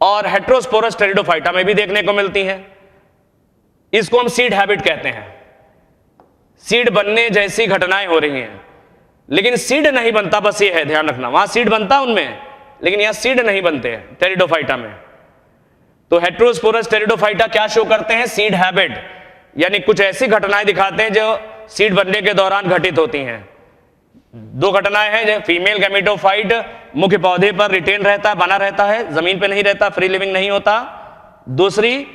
और हेट्रोस्पोरस टेरिडोफाइटा में भी देखने को मिलती हैं। इसको हम सीड हैबिट कहते हैं। सीड बनने जैसी घटनाएं हो रही हैं, लेकिन सीड नहीं बनता, बस ये है ध्यान रखना। वहां सीड बनता उनमें, लेकिन यहां सीड नहीं बनते हैं टेरिडोफाइटा में। तो हेट्रोस्पोरस टेरिडोफाइटा क्या शो करते हैं, सीड हैबिट, यानी कुछ ऐसी घटनाएं दिखाते हैं जो सीड बनने के दौरान घटित होती हैं। दो घटनाएं हैं, जो फीमेल गैमेटोफाइट मुख्य पौधे पर रिटेन रहता है, बना रहता है, जमीन पे नहीं रहता, फ्री लिविंग नहीं होता। दूसरी,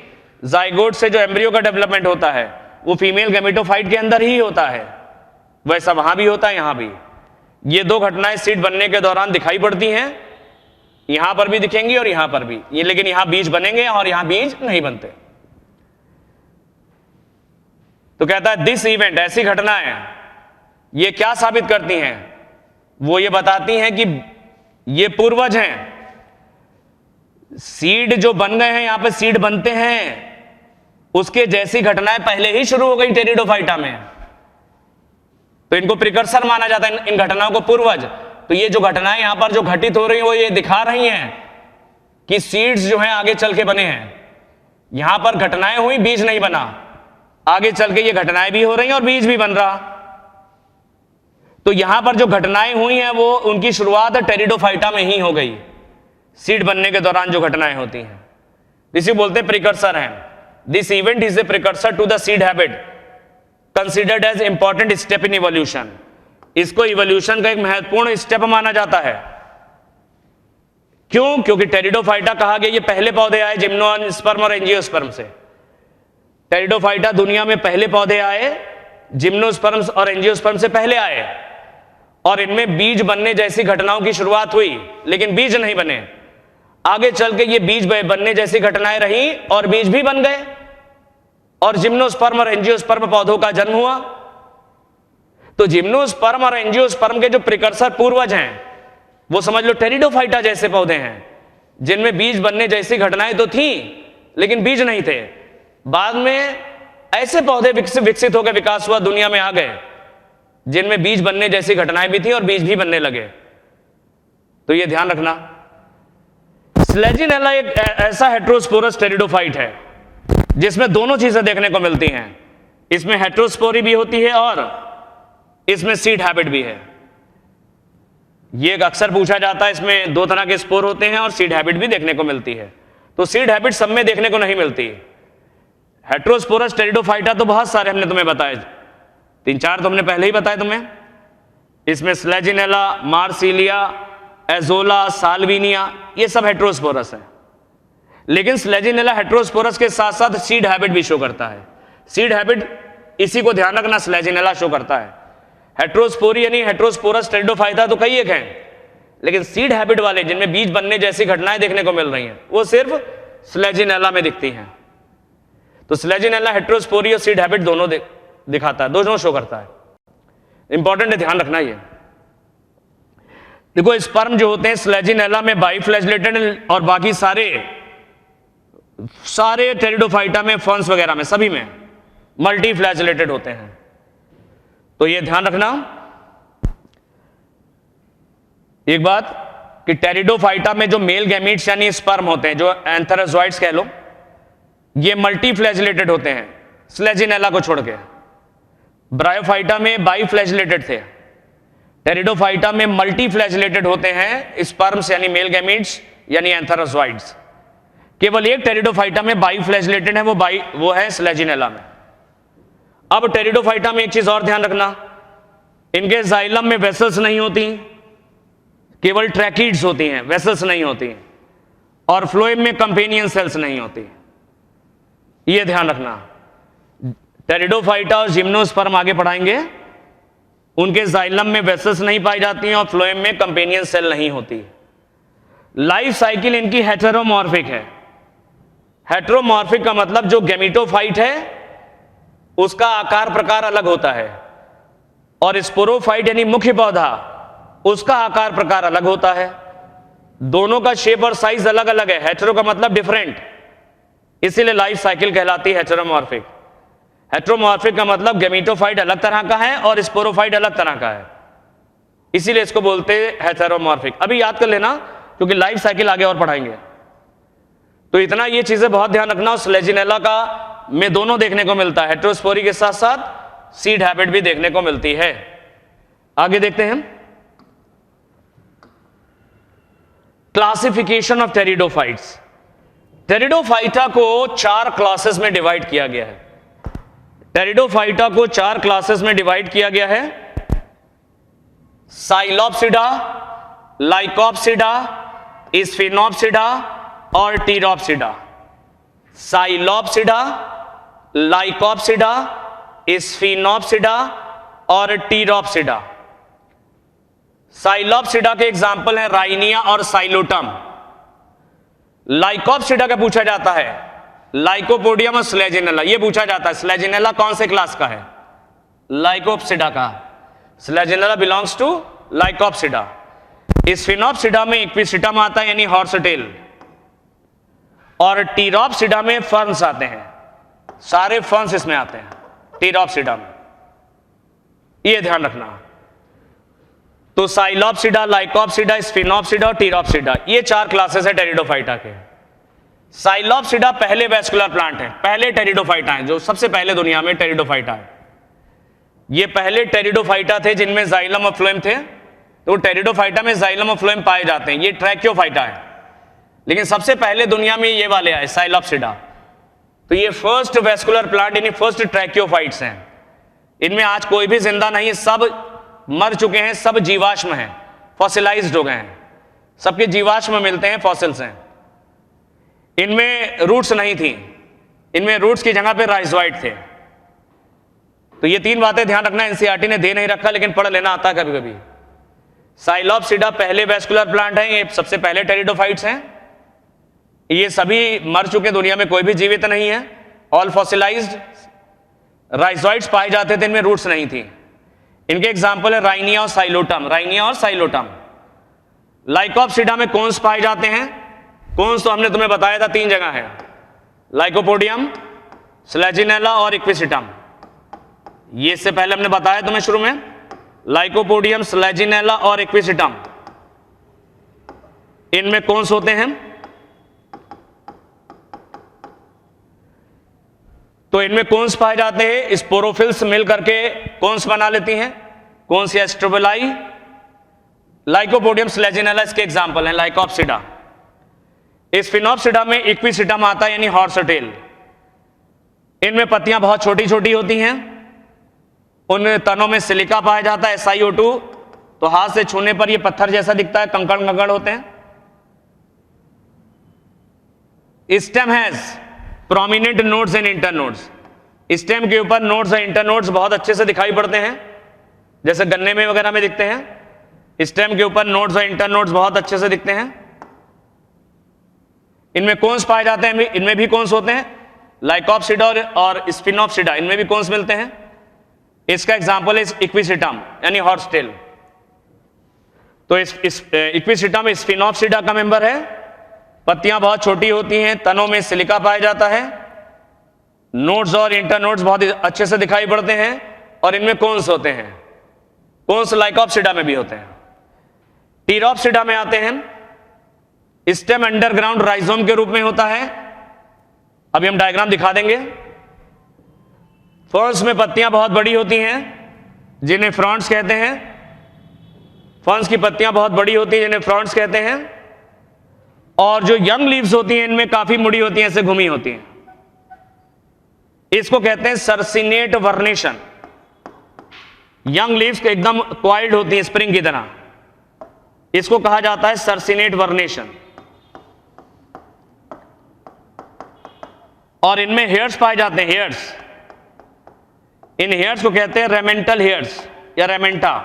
जाइगोट से जो एम्ब्रियो का डेवलपमेंट होता है वो फीमेल गैमेटोफाइट के अंदर ही होता है, वैसा वहां भी होता है, यहां भी। ये दो घटनाएं सीड बनने के दौरान दिखाई पड़ती हैं, यहां पर भी दिखेंगी और यहां पर भी, ये लेकिन यहां बीज बनेंगे और यहां बीज नहीं बनते। तो कहता है दिस इवेंट, ऐसी घटनाएं ये क्या साबित करती हैं, वो ये बताती हैं कि ये पूर्वज हैं। सीड जो बन गए हैं, यहां पे सीड बनते हैं, उसके जैसी घटनाएं पहले ही शुरू हो गई टेरिडोफाइटा में, तो इनको प्रिकर्सर माना जाता है, इन घटनाओं को पूर्वज। तो ये जो घटनाएं यहां पर जो घटित हो रही हैं वो ये दिखा रही हैं कि सीड्स जो हैं आगे चल के बने हैं। यहां पर घटनाएं हुई, बीज नहीं बना, आगे चल के ये घटनाएं भी हो रही हैं और बीज भी बन रहा। तो यहां पर जो घटनाएं हुई हैं वो उनकी शुरुआत टेरिडोफाइटा में ही हो गई, सीड बनने के दौरान जो घटनाएं होती हैं, इसे बोलते हैं प्रिकर्सर हैं। This event is a precursor to the seed habit considered as important step in evolution. इसको इवोल्यूशन का एक महत्वपूर्ण स्टेप माना जाता है। क्यों? क्योंकि टेरिडोफाइटा कहा गया ये पहले पौधे आए जिम्नोस्पर्म और एंजियोस्पर्म से। टेरिडोफाइटा दुनिया में पहले पौधे आए, जिम्नोस्पर्म और एंजियोस्पर्म से पहले आए, और इनमें बीज बनने जैसी घटनाओं की शुरुआत हुई, लेकिन बीज नहीं बने। आगे चल के ये बीज बनने जैसी घटनाएं रही और बीज भी बन गए। और जिम्नोस्पर्म और एंजियोस्पर्म पौधों का जन्म हुआ। तो जिम्नोस्पर्म और एंजियोस्पर्म के जो प्रिकर्सर पूर्वज हैं वो समझ लो टेरिडोफाइटा जैसे पौधे हैं, जिनमें बीज बनने जैसी घटनाएं तो थी लेकिन बीज नहीं थे। बाद में ऐसे पौधे विकसित होकर विकास हुआ, दुनिया में आ गए, जिनमें बीज बनने जैसी घटनाएं भी थी और बीज भी बनने लगे। तो ये ध्यान रखना। स्लेजिनेला एक ऐसा हेट्रोस्पोरस टेरिडोफाइट है जिसमें दोनों चीजें देखने को मिलती हैं। इसमें हेट्रोस्पोरी भी होती है और इसमें सीड हैबिट भी है। ये अक्सर पूछा जाता है, इसमें दो तरह के स्पोर होते हैं और सीड हैबिट भी देखने को मिलती है। तो सीड हैबिट सब में देखने को नहीं मिलती। हेट्रोस्पोरस टेरिडोफाइटा तो बहुत सारे हमने तुम्हें बताए, 3-4 तो हमने पहले ही बताए तुम्हें। इसमें स्लेजिनेला, मार्सिलिया, एजोला, साल्विनिया, ये सब हेट्रोस्पोरस है। लेकिन स्लेजिनेला हेट्रोस्पोरस के साथ साथ सीड हैबिट भी शो करता है। सीड हैबिट, इसी को ध्यान रखना, स्लेजिनेला शो करता है। हेट्रोस्पोरी यानी हेट्रोस्पोरस टेरिडोफाइटा तो कई एक हैं, लेकिन सीड हैबिट वाले जिनमें बीज बनने जैसी घटनाएं देखने को मिल रही हैं वो सिर्फ स्लेजिनेला में दिखती हैं। तो स्लेजिनेला हेट्रोस्पोरी और सीड हैबिट दोनों दिखाता है, दोनों शो करता है। इंपॉर्टेंट है, ध्यान रखना। ये देखो, स्पर्म जो होते हैं स्लेजिनेला में बाइफ्लैजिलेटेड और बाकी सारे टेरिडोफाइटा में, फर्न्स वगैरह में, सभी में मल्टीफ्लैजिलेटेड होते हैं। तो ये ध्यान रखना एक बात कि टेरिडोफाइटा में जो मेल गैमीट्स यानी स्पर्म होते हैं, जो एंथेरोजोइड्स कह लो, ये मल्टीफ्लैजिलेटेड होते हैं स्लेजिनेला को छोड़ के। ब्रायोफाइटा में बाइफ्लैजिलेटेड थे, टेरिडोफाइटा में मल्टीफ्लैजिलेटेड होते हैं स्पर्म्स यानी मेल गैमीट्स यानी एंथेरोजोइड्स। केवल एक टेरिडोफाइटा में बाइफ्लैजिलेटेड है, वो है स्लेजिनेला में। अब टेरिडोफाइटा में एक चीज और ध्यान रखना, इनके जाइलम में वेसल्स नहीं होती, केवल ट्रैकिड्स होती हैं, वेसल्स नहीं होती, और फ्लोएम में कंपेनियन सेल्स नहीं होती। ये ध्यान रखना। टेरिडोफाइटा और जिम्नोस्पर्म आगे पढ़ाएंगे, उनके जाइलम में वेसल्स नहीं पाई जाती हैं और फ्लोएम में कंपेनियन सेल नहीं होती। लाइफ साइकिल इनकी हेटेरोमॉर्फिक है। हेटेरोमॉर्फिक का मतलब जो गैमेटोफाइट है उसका आकार प्रकार अलग होता है, और स्पोरोफाइट यानी मुख्य पौधा, उसका आकार प्रकार अलग होता है। दोनों का शेप और साइज अलग अलग है। हेटेरो का मतलब डिफरेंट, इसीलिए लाइफ साइकिल कहलाती है हेटेरोमॉर्फिक। हेटेरोमॉर्फिक का मतलब गैमेटोफाइट अलग तरह का है और स्पोरोफाइट अलग तरह का है, इसीलिए इसको बोलते हैं हेटेरोमॉर्फिक। अभी याद कर लेना क्योंकि लाइफ साइकिल आगे और पढ़ाएंगे। तो इतना ये चीजें बहुत ध्यान रखना। स्लेजिनेला का में दोनों देखने को मिलता है, हेट्रोस्पोरी के साथ साथ सीड हैबिट भी देखने को मिलती है। आगे देखते हैं क्लासिफिकेशन ऑफ टेरिडोफाइट्स। टेरिडोफाइटा को 4 क्लासेस में डिवाइड किया गया है। टेरिडोफाइटा को 4 क्लासेस में डिवाइड किया गया है। साइलोप्सिडा, लाइकोप्सिडा, स्फिनोप्सिडा और टीरोप्सिडा। साइलोप्सिडा, लाइकोप्सिडा, स्फिनोप्सिडा और टीरोप्सिडा। साइलोप्सिडा के एग्जाम्पल हैं राइनिया और साइलोटम। लाइकोप्सिडा का पूछा जाता है लाइकोपोडियम और स्लेजिनेला, ये पूछा जाता है स्लेजिनेला कौन से क्लास का है, लाइकोप्सिडा का। स्लेजिनेला बिलोंग्स टू लाइकोप्सिडा। स्फिनोप्सिडा में इक्विस्टिटम आता है यानी हॉर्सटेल, और टीरोप्सिडा में फर्न्स आते हैं, सारे फर्न्स इसमें आते हैं टीरोप्सिडा में, ये ध्यान रखना। तो साइलोप्सिडा, लाइकोप्सिडा, स्फिनोप्सिडा और टीरोप्सिडा, ये 4 क्लासेस है टेरिडोफाइटा के। साइलोप्सिडा पहले वेस्कुलर प्लांट है, पहले टेरिडोफाइटा है, जो सबसे पहले दुनिया में टेरिडोफाइटा है। ये पहले टेरिडोफाइटा थे जिनमें जाइलम और फ्लोएम थे। तो टेरिडोफाइटा में जाइलम और फ्लोएम पाए जाते हैं। ये ट्रैकियोफाइटा है, लेकिन सबसे पहले दुनिया में ये वाले आए साइलोप्सिडा। तो ये फर्स्ट वेस्कुलर प्लांट यानी फर्स्ट ट्रैकियोफाइट्स हैं। इनमें आज कोई भी जिंदा नहीं, सब मर चुके हैं, सब जीवाश्म हैं, फॉसिलाइज्ड हो गए हैं, सबके जीवाश्म मिलते हैं, फॉसिल्स हैं। इनमें रूट्स नहीं थी, इनमें रूट्स की जगह पे राइजोइड थे। तो ये 3 बातें ध्यान रखना, एनसीईआरटी ने दे नहीं रखा लेकिन पढ़ लेना आता है कभी कभी। साइलोप्सिडा पहले वेस्कुलर प्लांट हैं, ये सबसे पहले टेरिडोफाइट्स हैं। ये सभी मर चुके, दुनिया में कोई भी जीवित नहीं है। ऑल फॉसिलाइज्ड राइजोइड्स पाए जाते थे, इनमें रूट्स नहीं थी। इनके एग्जाम्पल है राइनिया और साइलोटम, राइनिया और साइलोटम। लाइकोप्सिडा में कौन्स पाए जाते हैं। कौन्स तो हमने तुम्हें बताया था 3 जगह है, लाइकोपोडियम, स्लेजिनेला और इक्विसिटम। ये इससे पहले हमने बताया तुम्हें शुरू में, लाइकोपोडियम, स्लेजिनेला और इक्विसिटम, इनमें कौन्स होते हैं। तो इनमें कौन्स पाए जाते हैं, स्पोरोफिल्स मिल करके कौन्स बना लेती हैं, कौन्स या स्ट्रोबेलाई। लाइकोपोडियम, स्लेजिनेला इसके एग्जाम्पल हैं। लाइकोप्सिडा, स्फिनोप्सिडा में इक्विसिटम आता है, यानी हॉर्सटेल। इनमें पत्तियां बहुत छोटी छोटी होती हैं, उन तनों में सिलिका पाया जाता है, SiO2, तो हाथ से छूने पर यह पत्थर जैसा दिखता है, कंकड़ कंकड़ होते हैं। Stem has prominent nodes and internodes, stem के ऊपर नोड्स और इंटरनोड्स बहुत अच्छे से दिखाई पड़ते हैं, जैसे गन्ने में वगैरह में दिखते हैं। स्टेम के ऊपर नोड्स और इंटरनोड्स बहुत अच्छे से दिखते हैं। इनमें कौन्स पाए जाते हैं, इनमें भी कौन्स होते हैं। लाइकोप्सिडा और स्पिनोप्सिडा, इनमें भी कौन्स मिलते हैं। इसका एग्जाम्पल है इक्विसिटम यानी हॉर्सटेल। तो इस इक्विसिटम स्पिनोप्सिडा का मेंबर है। पत्तियां बहुत छोटी होती हैं, तनों में सिलिका पाया जाता है, नोड्स और इंटरनोड्स बहुत अच्छे से दिखाई पड़ते हैं, और इनमें कौन्स होते हैं। कौन्स लाइकोप्सिडा में भी होते हैं। टीरोप्सिडा में आते हैं, स्टेम अंडरग्राउंड राइजोम के रूप में होता है। अभी हम डायग्राम दिखा देंगे। फर्न्स में पत्तियां बहुत बड़ी होती हैं, जिन्हें फ्रॉन्ट्स कहते हैं। फर्न्स की पत्तियां बहुत बड़ी होती हैं, जिन्हें फ्रॉन्ट्स कहते हैं। और जो यंग लीव्स होती हैं, इनमें काफी मुड़ी होती हैं, ऐसे घुमी होती हैं। इसको कहते हैं सर्सिनेट वर्नेशन। यंग लीव्स एकदम क्वाइल्ड होती हैं, स्प्रिंग की तरह, इसको कहा जाता है सर्सिनेट वर्नेशन। और इनमें हेयर्स पाए जाते हैं, हेयर्स। इन हेयर्स को कहते हैं रेमेंटल हेयर्स या रेमेंटा।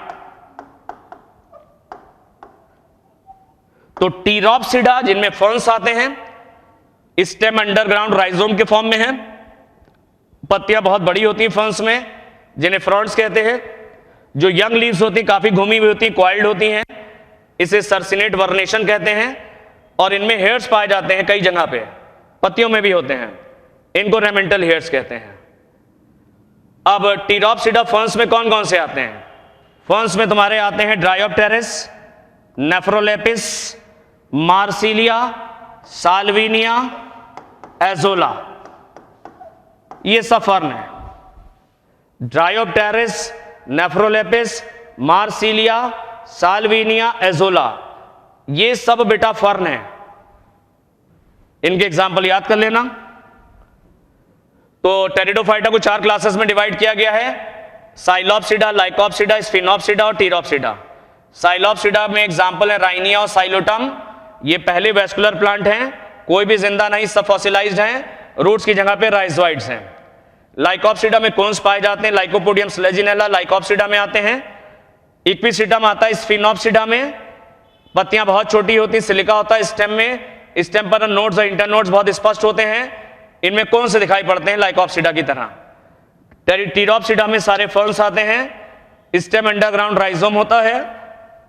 तो टीरोप्सिडा, जिनमें फर्न्स आते हैं, स्टेम अंडरग्राउंड राइजोम के फॉर्म में है। पत्तियां बहुत बड़ी होती हैं फर्न्स में, जिन्हें फ्रॉन्ट्स कहते हैं। जो यंग लीव्स होती हैं, काफी घूमी हुई होती हैं, क्वाइल्ड होती हैं, इसे सर्सिनेट वर्नेशन कहते हैं। और इनमें हेयर्स पाए जाते हैं कई जगह पे, पत्तियों में भी होते हैं, इनको रेमेंटल हेयर्स कहते हैं। अब टीरोप्सिडा फर्न्स में कौन कौन से आते हैं। फर्न्स में तुम्हारे आते हैं Dryopteris, nephrolepis, Marsilea, Salvinia, azolla, ये सब फर्न है। Dryopteris, nephrolepis, Marsilea, Salvinia, azolla, ये सब बेटा फर्न है। इनके एग्जाम्पल याद कर लेना। तो टेरिडोफाइटा को 4 क्लासेस में डिवाइड किया गया है, साइलोप्सिडा, लाइकोप्सिडा, स्फिनोप्सिडा और टीरोप्सिडा। साइलोप्सिडा में एग्जाम्पल है राइनिया और साइलोटम। ये पहले वेस्कुलर प्लांट हैं, कोई भी जिंदा नहीं, सब फॉसिलाइज्ड हैं, रूट्स की जगह पे राइजोइड्स हैं। लाइकोप्सिडा में कौन्स पाए जाते हैं, लाइकोपोडियम, स्लेजिनेला लाइकोप्सिडा में आते हैं। इक्विसिटम आता है स्फिनोप्सिडा में, पत्तियां बहुत छोटी होती, सिलिका होता है स्टेम में, स्टेम पर नोड्स और इंटरनोड्स बहुत स्पष्ट होते हैं। इनमें कौन से दिखाई पड़ते हैं, लाइकोप्सिडा की तरह। टीरोप्सिडा में सारे फर्न्स आते हैं, स्टेम अंडरग्राउंड राइजोम होता है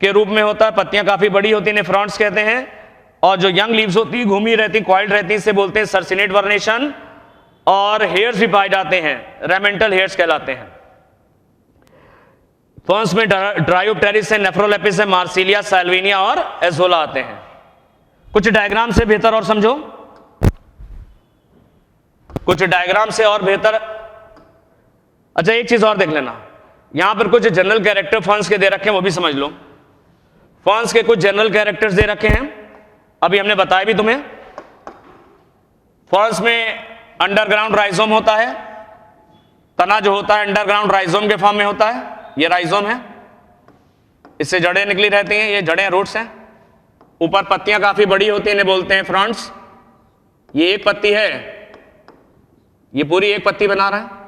के रूप में होता है, पत्तियां काफी बड़ी होती हैं, फ्रॉन्ट्स कहते हैं। और जो यंग लीव्स होती है, घूमी रहती, क्वाइल्ड रहती, इसे बोलते हैं सर्सिनेट वर्नेशन। और हेयर्स भी पाए जाते हैं, रेमेंटल हेयर्स कहलाते हैं। फर्न्स में ड्रायोप्टेरिस है, नेफ्रोलेपिस है, मार्सिलिया, साल्विनिया और एजोला आते हैं। कुछ डायग्राम से बेहतर और समझो, कुछ डायग्राम से और बेहतर। अच्छा, एक चीज और देख लेना, यहां पर कुछ जनरल कैरेक्टर फर्न्स के दे रखे हैं, वो भी समझ लो। फर्न्स के कुछ जनरल कैरेक्टर्स दे रखे हैं, अभी हमने बताया भी तुम्हें। फर्न्स में अंडरग्राउंड राइजोम होता है, तना जो होता है अंडरग्राउंड राइजोम के फॉर्म में होता है, ये राइजोम है, इससे जड़ें निकली रहती हैं, ये जड़ें रूट्स हैं। ऊपर पत्तियां काफी बड़ी होती हैं, इन्हें बोलते हैं फ्रॉन्ट्स। ये एक पत्ती है, ये पूरी एक पत्ती बना रहा है।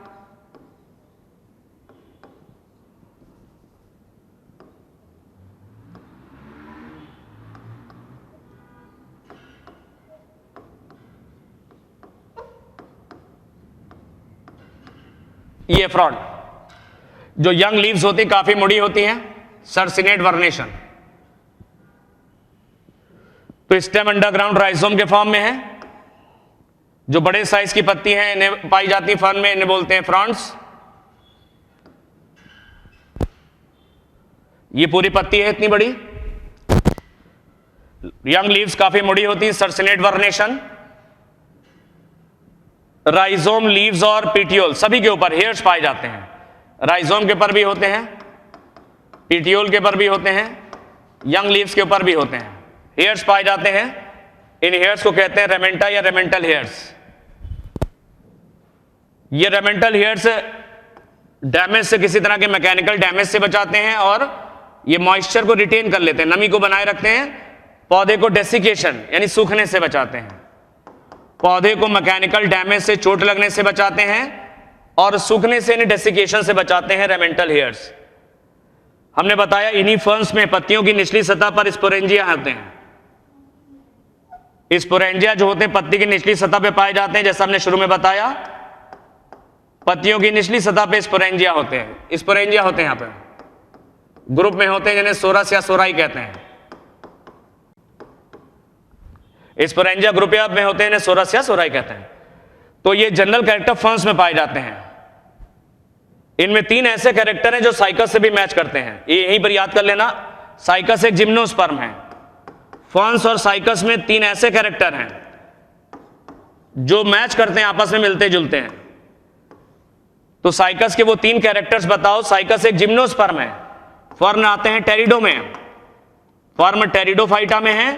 ये फ्रॉड, जो यंग लीव्स होती काफी मुड़ी होती हैं, सर्सिनेट वर्नेशन। तो स्टेम अंडरग्राउंड राइजोम के फॉर्म में है। जो बड़े साइज की पत्ती हैं इन्हें पाई जाती फर्न में, इन्हें बोलते हैं फ्रॉन्ड्स। ये पूरी पत्ती है इतनी बड़ी, यंग लीव्स काफी मुड़ी होती है, सर्सिनेट वर्नेशन। राइजोम, लीव्स और पीटियोल सभी के ऊपर हेयर्स पाए जाते हैं। राइजोम के ऊपर भी होते हैं, पीटियोल के ऊपर भी होते हैं, यंग लीव्स के ऊपर भी होते हैं, हेयर्स पाए जाते हैं। इन हेयर्स को कहते हैं रेमेंटा या रेमेंटल हेयर्स। ये रेमेंटल हेयर्स डैमेज से, किसी तरह के मैकेनिकल डैमेज से बचाते हैं और ये मॉइस्चर को रिटेन कर लेते हैं, नमी को बनाए रखते हैं। पौधे को डेसिकेशन यानी सूखने से बचाते हैं, पौधे को मैकेनिकल डैमेज से, चोट लगने से बचाते हैं और सूखने से, डेसिकेशन से बचाते हैं रेमेंटल हेयर्स। हमने बताया इन्हीं फर्न्स में पत्तियों की निचली सतह पर स्पोरेंजिया होते हैं। स्पोरेंजिया जो होते हैं पत्ती की निचली सतह पे पाए जाते हैं। जैसा हमने शुरू में बताया, पत्तियों की निचली सतह पे स्पोरेंजिया होते हैं। स्पोरेंजिया होते हैं यहां पे ग्रुप में होते हैं, जिन्हें सोरस या सोराई कहते हैं। स्पोरेंजिया ग्रुप में होते हैं, इन्हें सोरस या सोराई कहते हैं। तो ये जनरल कैरेक्टर फर्न्स में पाए जाते हैं। इनमें 3 ऐसे कैरेक्टर हैं जो साइकस से भी मैच करते हैं। ये यहीं पर याद कर लेना, साइकस एक जिम्नोस्पर्म है। फर्न्स और साइकस में 3 ऐसे कैरेक्टर हैं जो मैच करते हैं, आपस में मिलते जुलते हैं। तो साइकस के वो 3 कैरेक्टर्स बताओ। साइकस एक जिम्नोस्पर्म है, फर्न आते हैं टेरिडो में, फर्म टेरिडोफाइटा में है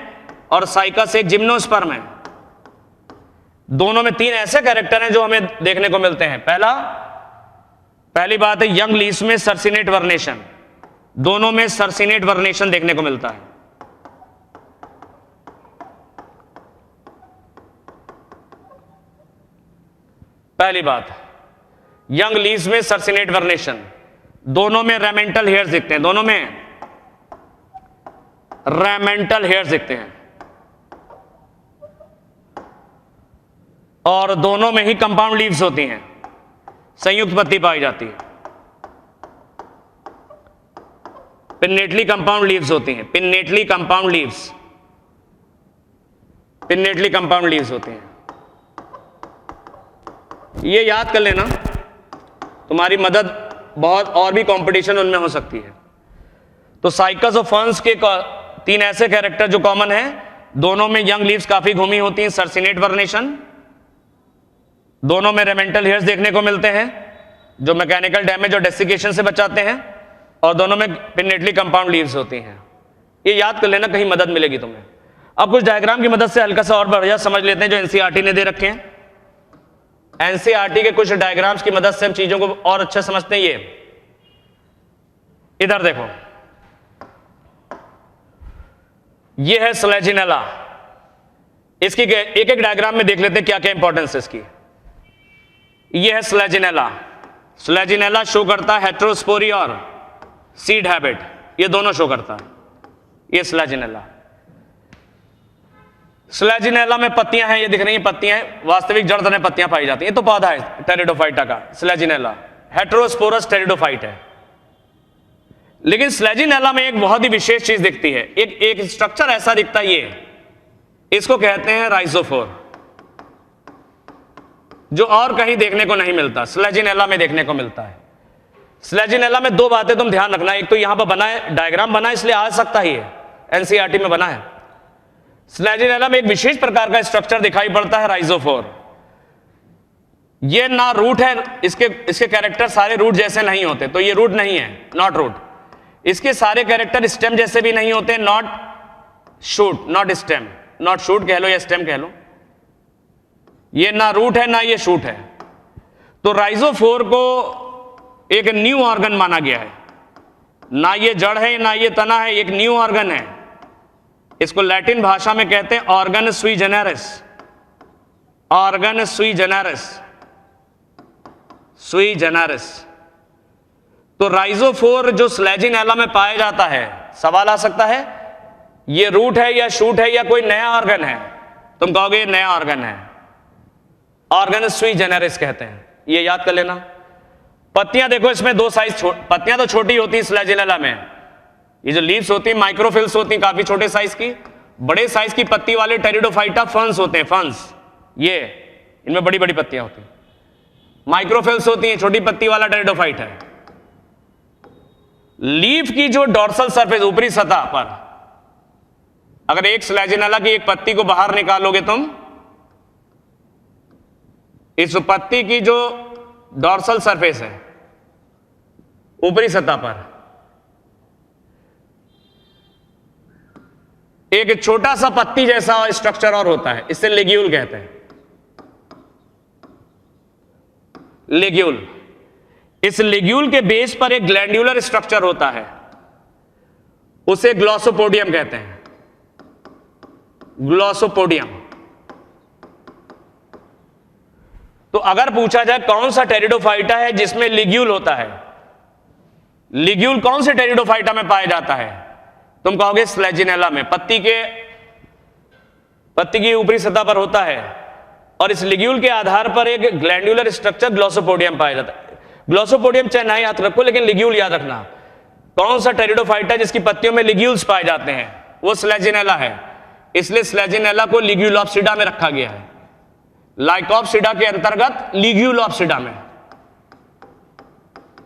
और साइकस एक जिम्नोस्पर्म है। दोनों में 3 ऐसे कैरेक्टर हैं जो हमें देखने को मिलते हैं। पहली बात है यंग लीव्स में सर्सिनेट वर्नेशन, दोनों में सर्सिनेट वर्नेशन देखने को मिलता है। पहली बात, यंग लीव्स में सर्सिनेट वर्नेशन, दोनों में रेमेंटल हेयर्स दिखते हैं, दोनों में रेमेंटल हेयर्स दिखते हैं और दोनों में ही कंपाउंड लीव्स होती हैं, संयुक्त पत्ती पाई जाती है। पिन्नेटली कंपाउंड लीव्स होती हैं, pinnately compound leaves, pinnately compound leaves होती हैं। ये याद कर लेना, तुम्हारी मदद बहुत और भी कंपटीशन उनमें हो सकती है। तो साइकस और फर्न्स के 3 ऐसे कैरेक्टर जो कॉमन है, दोनों में यंग लीव्स काफी घूमी होती हैं, सर्सिनेट वर्नेशन, दोनों में रेमेंटल हेयर्स देखने को मिलते हैं जो मैकेनिकल डैमेज और डेसिकेशन से बचाते हैं, और दोनों में पिन्नेटली कंपाउंड लीव्स होती हैं। ये याद कर लेना, कहीं मदद मिलेगी तुम्हें। अब कुछ डायग्राम की मदद से हल्का सा और बढ़िया समझ लेते हैं जो एनसीईआरटी ने दे रखे हैं। एनसीईआरटी के कुछ डायग्राम्स की मदद से हम चीजों को और अच्छा समझते हैं। ये इधर देखो, ये है स्लेजिनेला। इसकी एक एक डायग्राम में देख लेते हैं क्या क्या इंपॉर्टेंस है इसकी। ये है स्लेजिनेला। स्लेजिनेला शो करता है हेट्रोस्पोरी और सीड हैबिट, ये दोनों शो करता है। ये स्लेजिनेला, स्लेजिनेला में पत्तियां हैं, ये दिख रही हैं पत्तियां, वास्तविक जड़ तने पत्तियां पाई जाती हैं। ये तो पौधा है टेरिडोफाइटा का, स्लेजिनेला हेट्रोस्पोरस टेरिडोफाइट है। लेकिन स्लेजिनेला में एक बहुत ही विशेष चीज दिखती है, एक स्ट्रक्चर ऐसा दिखता है, ये इसको कहते हैं राइजोफोर, जो और कहीं देखने को नहीं मिलता, स्लेजिनेला में देखने को मिलता है। स्लेजिनेला में 2 बातें तुम ध्यान रखना, एक तो यहां पर बना है, डायग्राम बना है इसलिए आ सकता ही है, एनसीईआरटी में बना है। स्लेजिनेला में एक विशेष प्रकार का स्ट्रक्चर दिखाई पड़ता है, राइजोफोर। ये ना रूट है, इसके कैरेक्टर सारे रूट जैसे नहीं होते, तो ये रूट नहीं है, नॉट रूट। इसके सारे कैरेक्टर स्टेम जैसे भी नहीं होते, not shoot, not stem, not shoot कह लो या स्टेम कह लो। ये ना रूट है ना ये शूट है। तो राइजोफोर को एक न्यू ऑर्गन माना गया है, ना ये जड़ है ना ये तना है, एक न्यू ऑर्गन है। इसको लैटिन भाषा में कहते हैं ऑर्गन सुई जेनेरिस, ऑर्गन सुई जेनेरिस, सुई जेनेरिस। तो राइजोफोर जो स्लेजिनेला में पाया जाता है, सवाल आ सकता है ये रूट है या शूट है या कोई नया ऑर्गन है। तुम कहोगे ये नया ऑर्गन है, ऑर्गन सुई जेनेरिस कहते हैं, ये याद कर लेना। पत्तियां देखो, इसमें दो साइज, पत्तियां तो छोटी होती हैं फ्लैजिनेला में। ये जो लीव्स होती हैं माइक्रोफिल्स होती हैं, काफी छोटे साइज की। बड़े साइज की पत्ती वाले टेरिडोफाइटा फंस होते हैं, फंस, ये इनमें बड़ी बड़ी पत्तियां होती हैं। माइक्रोफिल्स होती हैं, छोटी पत्ती वाला टेरिडोफाइट है। लीफ की जो डॉर्सल सरफेस, ऊपरी सतह पर अगर एक फ्लैजिनेला की एक पत्ती को बाहर निकालोगे तुम, इस पत्ती की जो डॉर्सल सरफेस है ऊपरी सतह पर एक छोटा सा पत्ती जैसा स्ट्रक्चर और होता है, इससे लिग्यूल कहते हैं। लिग्यूल, इस लिग्यूल के बेस पर एक ग्लैंड्यूलर स्ट्रक्चर होता है, उसे ग्लॉसोपोडियम कहते हैं। ग्लॉसोपोडियम। तो अगर पूछा जाए कौन सा टेरिडोफाइटा है जिसमें लिग्यूल होता है, लिग्यूल कौन से टेरिडोफाइटा में पाया जाता है, तुम कहोगे फ्लैजिनेला में। पत्ती की ऊपरी सतह पर होता है और इस लिग्यूल के आधार पर एक ग्लैंड्यूलर स्ट्रक्चर ग्लॉसोपोडियम पाया जाता है। ग्लॉसोपोडियम चाहे ना याद रखो, लेकिन लिग्यूल याद रखना। कौन सा टेरिडोफाइटा जिसकी पत्तियों में लिग्यूल्स पाए जाते हैं, वो फ्लैजिनेला है। इसलिए फ्लैजिनेला को लिग्यूलॉप्सिडा में रखा गया है, लाइकोप्सिडा के अंतर्गत लिग्यूलॉप्सिडा में।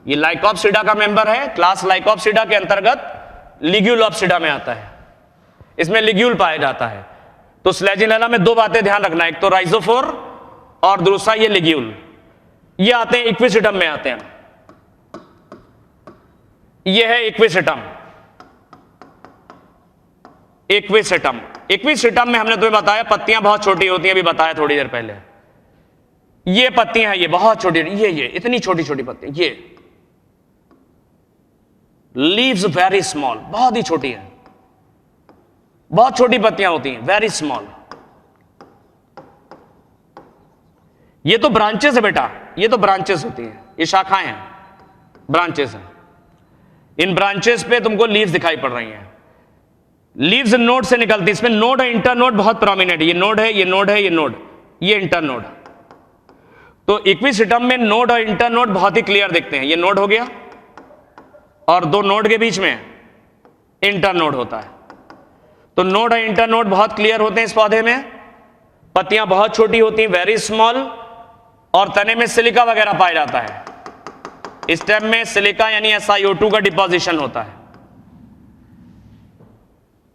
ये लाइकोप्सिडा का मेंबर है, क्लास लाइकोप्सिडा के अंतर्गत लिग्यूलॉप्सिडा में आता है, इसमें लिग्यूल पाया जाता है। तो फ्लैजिनेला में दो बातें ध्यान रखना, एक तो राइजोफोर और दूसरा ये लिग्यूल। ये आते हैं इक्विसिटम में आते हैं, ये है इक्विसिटम। इक्विसिटम, इक्विसिटम में हमने तुम्हें बताया पत्तियां बहुत छोटी होती हैं, अभी बताया थोड़ी देर पहले। ये पत्तियां हैं, ये बहुत छोटी, ये इतनी छोटी छोटी पत्तियां, ये लीव्स वेरी स्मॉल, बहुत ही छोटी है, बहुत छोटी पत्तियां होती हैं, वेरी स्मॉल। ये तो ब्रांचेस है बेटा, ये तो ब्रांचेस होती हैं, ये शाखाएं हैं, ब्रांचेस हैं। इन ब्रांचेस पे तुमको लीव्स दिखाई पड़ रही हैं। लीव्स नोड से निकलती, इसमें नोड और इंटरनोड बहुत प्रोमिनेंट, ये नोड है, ये नोड है, ये नोड, ये इंटरनोड। तो इक्विसिटम में नोड और इंटरनोड बहुत ही क्लियर दिखते हैं। ये नोड हो गया और दो नोड के बीच में इंटरनोड होता है। तो नोड और इंटरनोड बहुत क्लियर होते हैं इस पौधे में। पत्तियां बहुत छोटी होती हैं, वेरी स्मॉल, और तने में सिलिका वगैरह पाया जाता है। स्टेम में सिलिका यानी SiO2 का डिपोजिशन होता है।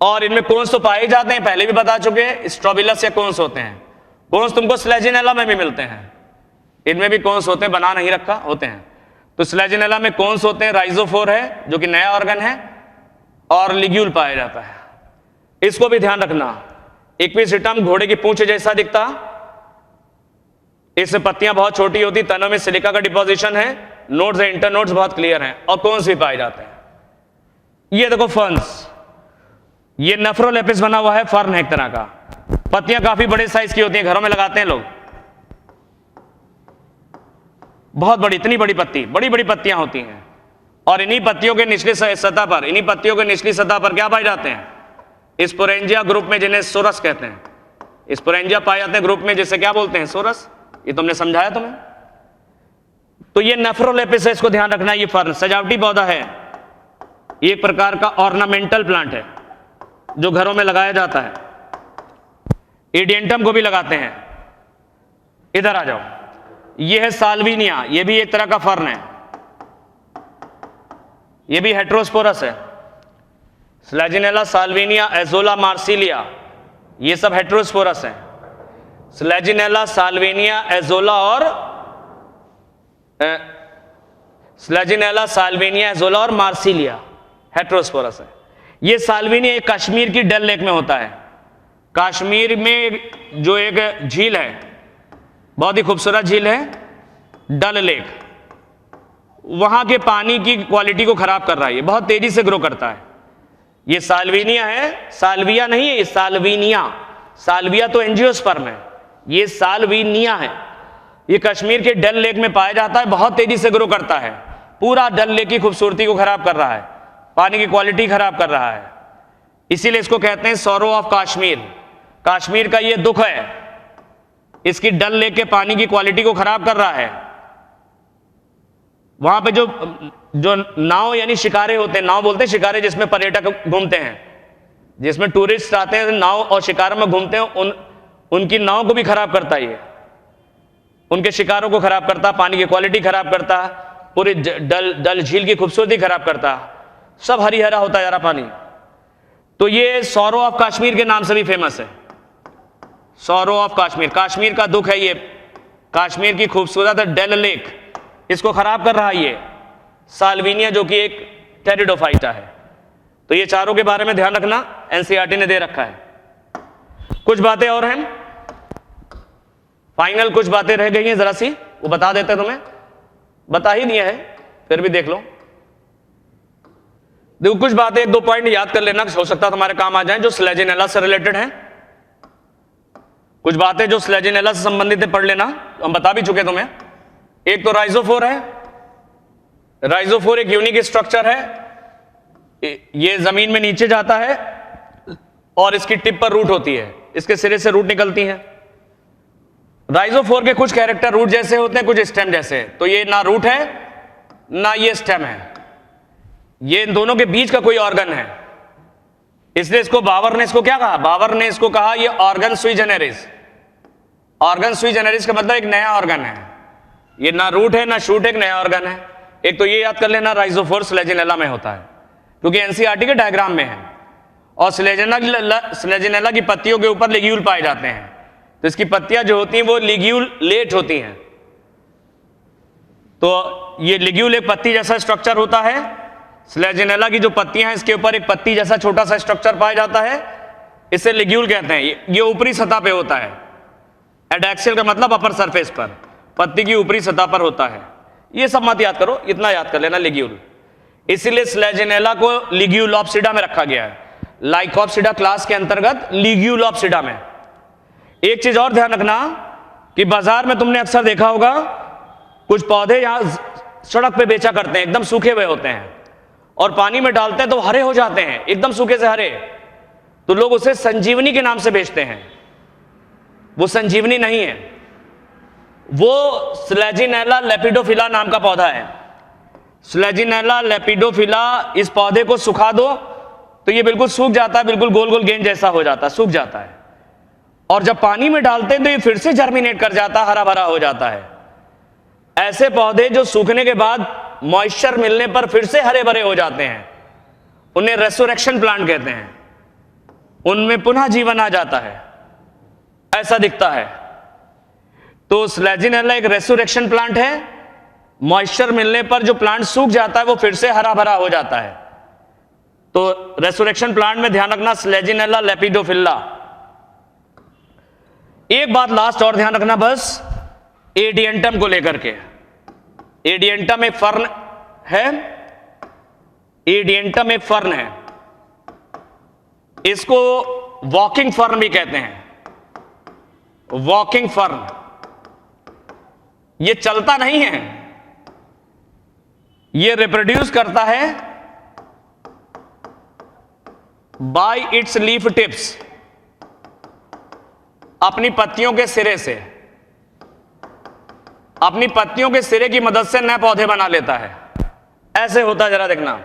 और इनमें कोन्स तो पाए जाते हैं, पहले भी बता चुके, स्ट्रोबिलस या कोन्स होते हैं। कोन्स तुमको फ्लैजिनेला में भी मिलते हैं, इनमें भी कोन्स होते हैं, बना नहीं रखा, होते हैं। तो फ्लैजिनेला में कोन्स होते हैं, राइजोफोर है जो कि नया ऑर्गन है, और लिग्यूल पाया जाता है। इसको भी ध्यान रखना। इक्विसिटम घोड़े की पूंछ जैसा दिखता, इससे पत्तियां बहुत छोटी होती, तनों में सिलिका का डिपोजिशन है, नोड्स और इंटरनोड्स बहुत क्लियर हैं, और कोन्स भी पाए जाते हैं। ये देखो फर्न्स, ये नेफ्रोलेपिस बना हुआ है, फर्न है एक तरह का। पत्तियां काफी बड़े साइज की होती हैं, घरों में लगाते हैं लोग, बहुत बड़ी, इतनी बड़ी पत्ती, बड़ी बड़ी पत्तियां होती हैं। और इन्हीं पत्तियों के निचली सतह पर, इन्हीं पत्तियों के निचली सतह पर क्या पाए जाते हैं, स्पोरेंजिया ग्रुप में, जिन्हें सोरस कहते हैं। स्पोरेंजिया पाए जाते हैं ग्रुप में, जिसे क्या बोलते हैं, सोरस। ये तुमने समझाया तुम्हें। तो ये नेफ्रोलेपिस है, इसको ध्यान रखना। ये फर्न सजावटी पौधा है, ये एक प्रकार का ऑर्नामेंटल प्लांट है जो घरों में लगाया जाता है। एडियंटम को भी लगाते हैं। इधर आ जाओ, ये है साल्विनिया, ये भी एक तरह का फर्न है, ये भी हेट्रोस्पोरस है। फ्लैजिनेला, साल्विनिया, एजोला, मार्सिलिया, ये सब हेट्रोस्पोरस हैं। फ्लैजिनेला, साल्विनिया, एजोला और फ्लैजिनेला, साल्विनिया, एजोला और मार्सिलिया हेट्रोस्पोरस है। ये साल्विनिया एक कश्मीर की डल लेक में होता है। कश्मीर में जो एक झील है, बहुत ही खूबसूरत झील है, डल लेक, वहां के पानी की क्वालिटी को खराब कर रहा है, ये बहुत तेजी से ग्रो करता है। ये साल्विनिया है, साल्विया नहीं है, ये साल्विनिया। साल्विया तो एंजियोस्पर्म है, ये साल्विनिया है। ये कश्मीर के डल लेक में पाया जाता है, बहुत तेजी से ग्रो करता है, पूरा डल लेक की खूबसूरती को खराब कर रहा है, पानी की क्वालिटी खराब कर रहा है। इसीलिए इसको कहते हैं सौरो ऑफ कश्मीर। कश्मीर का ये दुख है, इसकी डल लेक के पानी की क्वालिटी को खराब कर रहा है। वहां पे जो जो नाव यानी शिकारे होते हैं, नाव बोलते हैं शिकारे जिसमें पर्यटक घूमते हैं, जिसमें टूरिस्ट आते हैं, नाव और शिकारों में घूमते हैं, उनकी नाव को भी खराब करता है ये, उनके शिकारों को खराब करता, पानी की क्वालिटी खराब करता, पूरी डल झील की खूबसूरती खराब करता, सब हरिहरा होता जा रहा पानी। तो ये सौरो ऑफ कश्मीर के नाम से भी फेमस है, सौरो ऑफ कश्मीर, कश्मीर का दुख है ये, कश्मीर की खूबसूरत डल लेक, इसको खराब कर रहा है ये साल्विनिया, जो कि एक टेरिडोफाइटा है। तो ये चारों के बारे में ध्यान रखना, एनसीईआरटी ने दे रखा है। कुछ बातें और हैं, फाइनल कुछ बातें रह गई हैं जरा सी, वो बता देते तुम्हें, बता ही दिया है, फिर भी देख लो। देखो कुछ बातें, एक दो पॉइंट याद कर लेना, हो सकता है तुम्हारे काम आ जाएं, जो स्लेजिनेला से रिलेटेड है। कुछ बातें जो स्लेजिनेला से संबंधित है पढ़ लेना, हम बता भी चुके तुम्हें। एक तो राइजोफोर है, राइजोफोर एक यूनिक स्ट्रक्चर है, ये जमीन में नीचे जाता है और इसकी टिप पर रूट होती है, इसके सिरे से रूट निकलती है। राइजोफोर के कुछ कैरेक्टर रूट जैसे होते हैं, कुछ स्टेम जैसे, तो ये ना रूट है ना ये स्टेम है, ये इन दोनों के बीच का कोई ऑर्गन है, इसलिए इसको बावर ने इसको क्या कहा, बावर ने इसको कहा ये ऑर्गन सुई जेनेरिस। ऑर्गन सुई जेनेरिस का मतलब एक नया ऑर्गन है, ये ना रूट है ना शूट, एक नया ऑर्गन है। एक तो ये याद कर लेना, राइजोफोर स्लेजिनेला में होता है, क्योंकि एनसीईआरटी के डायग्राम में है, और स्लेजिनेला की पत्तियों के ऊपर लिग्यूल पाए जाते हैं, तो इसकी पत्तियां जो होती हैं वो लिग्यूलेट होती हैं। तो ये लिग्यूल एक पत्ती जैसा स्ट्रक्चर होता है, स्लेजिनेला की जो पत्तियां हैं इसके ऊपर एक पत्ती जैसा छोटा सा स्ट्रक्चर पाया जाता है, इसे लिग्यूल कहते हैं। ये ऊपरी सतह पे होता है, एडैक्सियल का मतलब अपर सरफेस पर, पत्ती की ऊपरी सतह पर होता है। ये सब मत याद करो, इतना याद कर लेना लिग्यूल, इसीलिए स्लेजिनेला को लिग्यूलॉप्सिडा में रखा गया है, लाइकोप्सिडा क्लास के अंतर्गत लिग्यूलॉप्सिडा में। एक चीज और ध्यान रखना कि बाजार में तुमने अक्सर देखा होगा, कुछ पौधे यहां सड़क पे बेचा करते हैं, एकदम सूखे हुए होते हैं, और पानी में डालते हैं तो हरे हो जाते हैं, एकदम सूखे से हरे, तो लोग उसे संजीवनी के नाम से बेचते हैं। वो संजीवनी नहीं है, वो स्लेजिनेला लेपिडोफिला नाम का पौधा है। स्लेजिनेला लेपिडोफिला, इस पौधे को सुखा दो तो ये बिल्कुल सूख जाता है, बिल्कुल गोल गोल गेंद जैसा हो जाता है, सूख जाता है, और जब पानी में डालते हैं तो ये फिर से जर्मिनेट कर जाता है, हरा भरा हो जाता है। ऐसे पौधे जो सूखने के बाद मॉइस्चर मिलने पर फिर से हरे भरे हो जाते हैं, उन्हें रेसुरेक्शन प्लांट कहते हैं, उनमें पुनः जीवन आ जाता है, ऐसा दिखता है। तो स्लेजिनेला एक रेसुरेक्शन प्लांट है, मॉइस्चर मिलने पर जो प्लांट सूख जाता है वो फिर से हरा भरा हो जाता है। तो रेसुरेक्शन प्लांट में ध्यान रखना, स्लेजिनेला लेपिडोफिला। एक बात लास्ट और ध्यान रखना बस, एडियंटम को लेकर के। एडियंटम एक फर्न है, एडियंटम एक फर्न है, इसको वॉकिंग फर्न भी कहते हैं, वॉकिंग फर्न। ये चलता नहीं है, ये रिप्रोड्यूस करता है बाय इट्स लीफ टिप्स, अपनी पत्तियों के सिरे से, अपनी पत्तियों के सिरे की मदद से नए पौधे बना लेता है। ऐसे होता है, जरा देखना,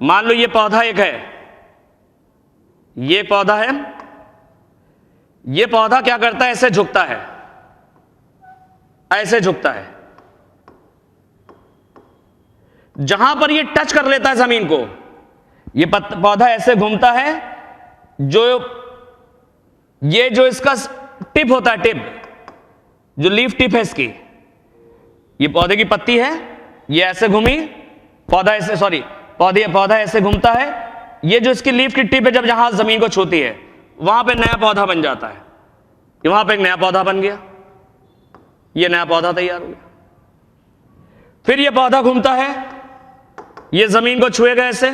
मान लो ये पौधा एक है, ये पौधा है, ये पौधा क्या करता है, ऐसे झुकता है, ऐसे झुकता है, जहां पर ये टच कर लेता है जमीन को, ये पौधा ऐसे घूमता है, ये जो इसका टिप होता है, टिप जो लीफ टिप है इसकी, ये पौधे की पत्ती है, ये ऐसे घूमी, पौधा ऐसे, सॉरी पौधा ऐसे घूमता है, ये जो इसकी लीफ की टिप है जब जहां जमीन को छूती है वहां पे नया पौधा बन जाता है, वहां पे एक नया पौधा बन गया, ये नया पौधा तैयार हो गया। फिर ये पौधा घूमता है, ये जमीन को छुएगा ऐसे,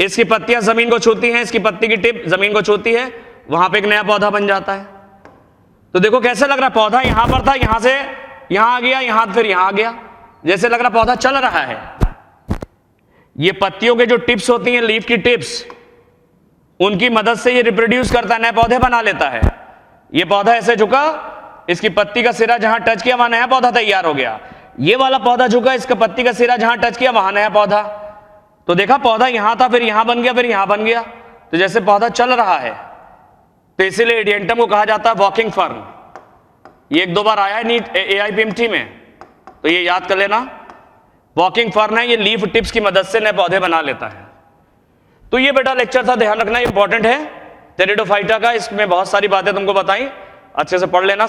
इसकी पत्तियां जमीन को छूती हैं, इसकी पत्ती की टिप जमीन को छूती है, वहां पे एक नया पौधा बन जाता है। तो देखो कैसे लग रहा है, पौधा यहां पर था, यहां से यहां आ गया, यहां फिर यहां आ गया, जैसे लग रहा पौधा चल रहा है। ये पत्तियों के जो टिप्स होती हैं, लीफ की टिप्स, उनकी मदद से ये रिप्रोड्यूस करता है, नए पौधे बना लेता है। ये पौधा ऐसे झुका, इसकी पत्ती का सिरा जहां टच किया वहां नया पौधा तैयार हो गया। ये वाला पौधा झुका, इसका पत्ती का सिरा जहां टच किया वहां नया पौधा। तो देखा पौधा यहां था, फिर यहां बन गया, फिर यहां बन गया, तो जैसे पौधा चल रहा है। तो इसीलिए एडियंटम को कहा जाता है वॉकिंग फर्न। ये एक दो बार आया है नीट AIPMT में, तो ये याद कर लेना। वॉकिंग फर्न है, ये लीफ टिप्स की मदद से नए पौधे बना लेता है। तो ये बेटा लेक्चर था, ध्यान रखना इंपॉर्टेंट है टेरिडोफाइटा का। इसमें बहुत सारी बातें तुमको बताई, अच्छे से पढ़ लेना।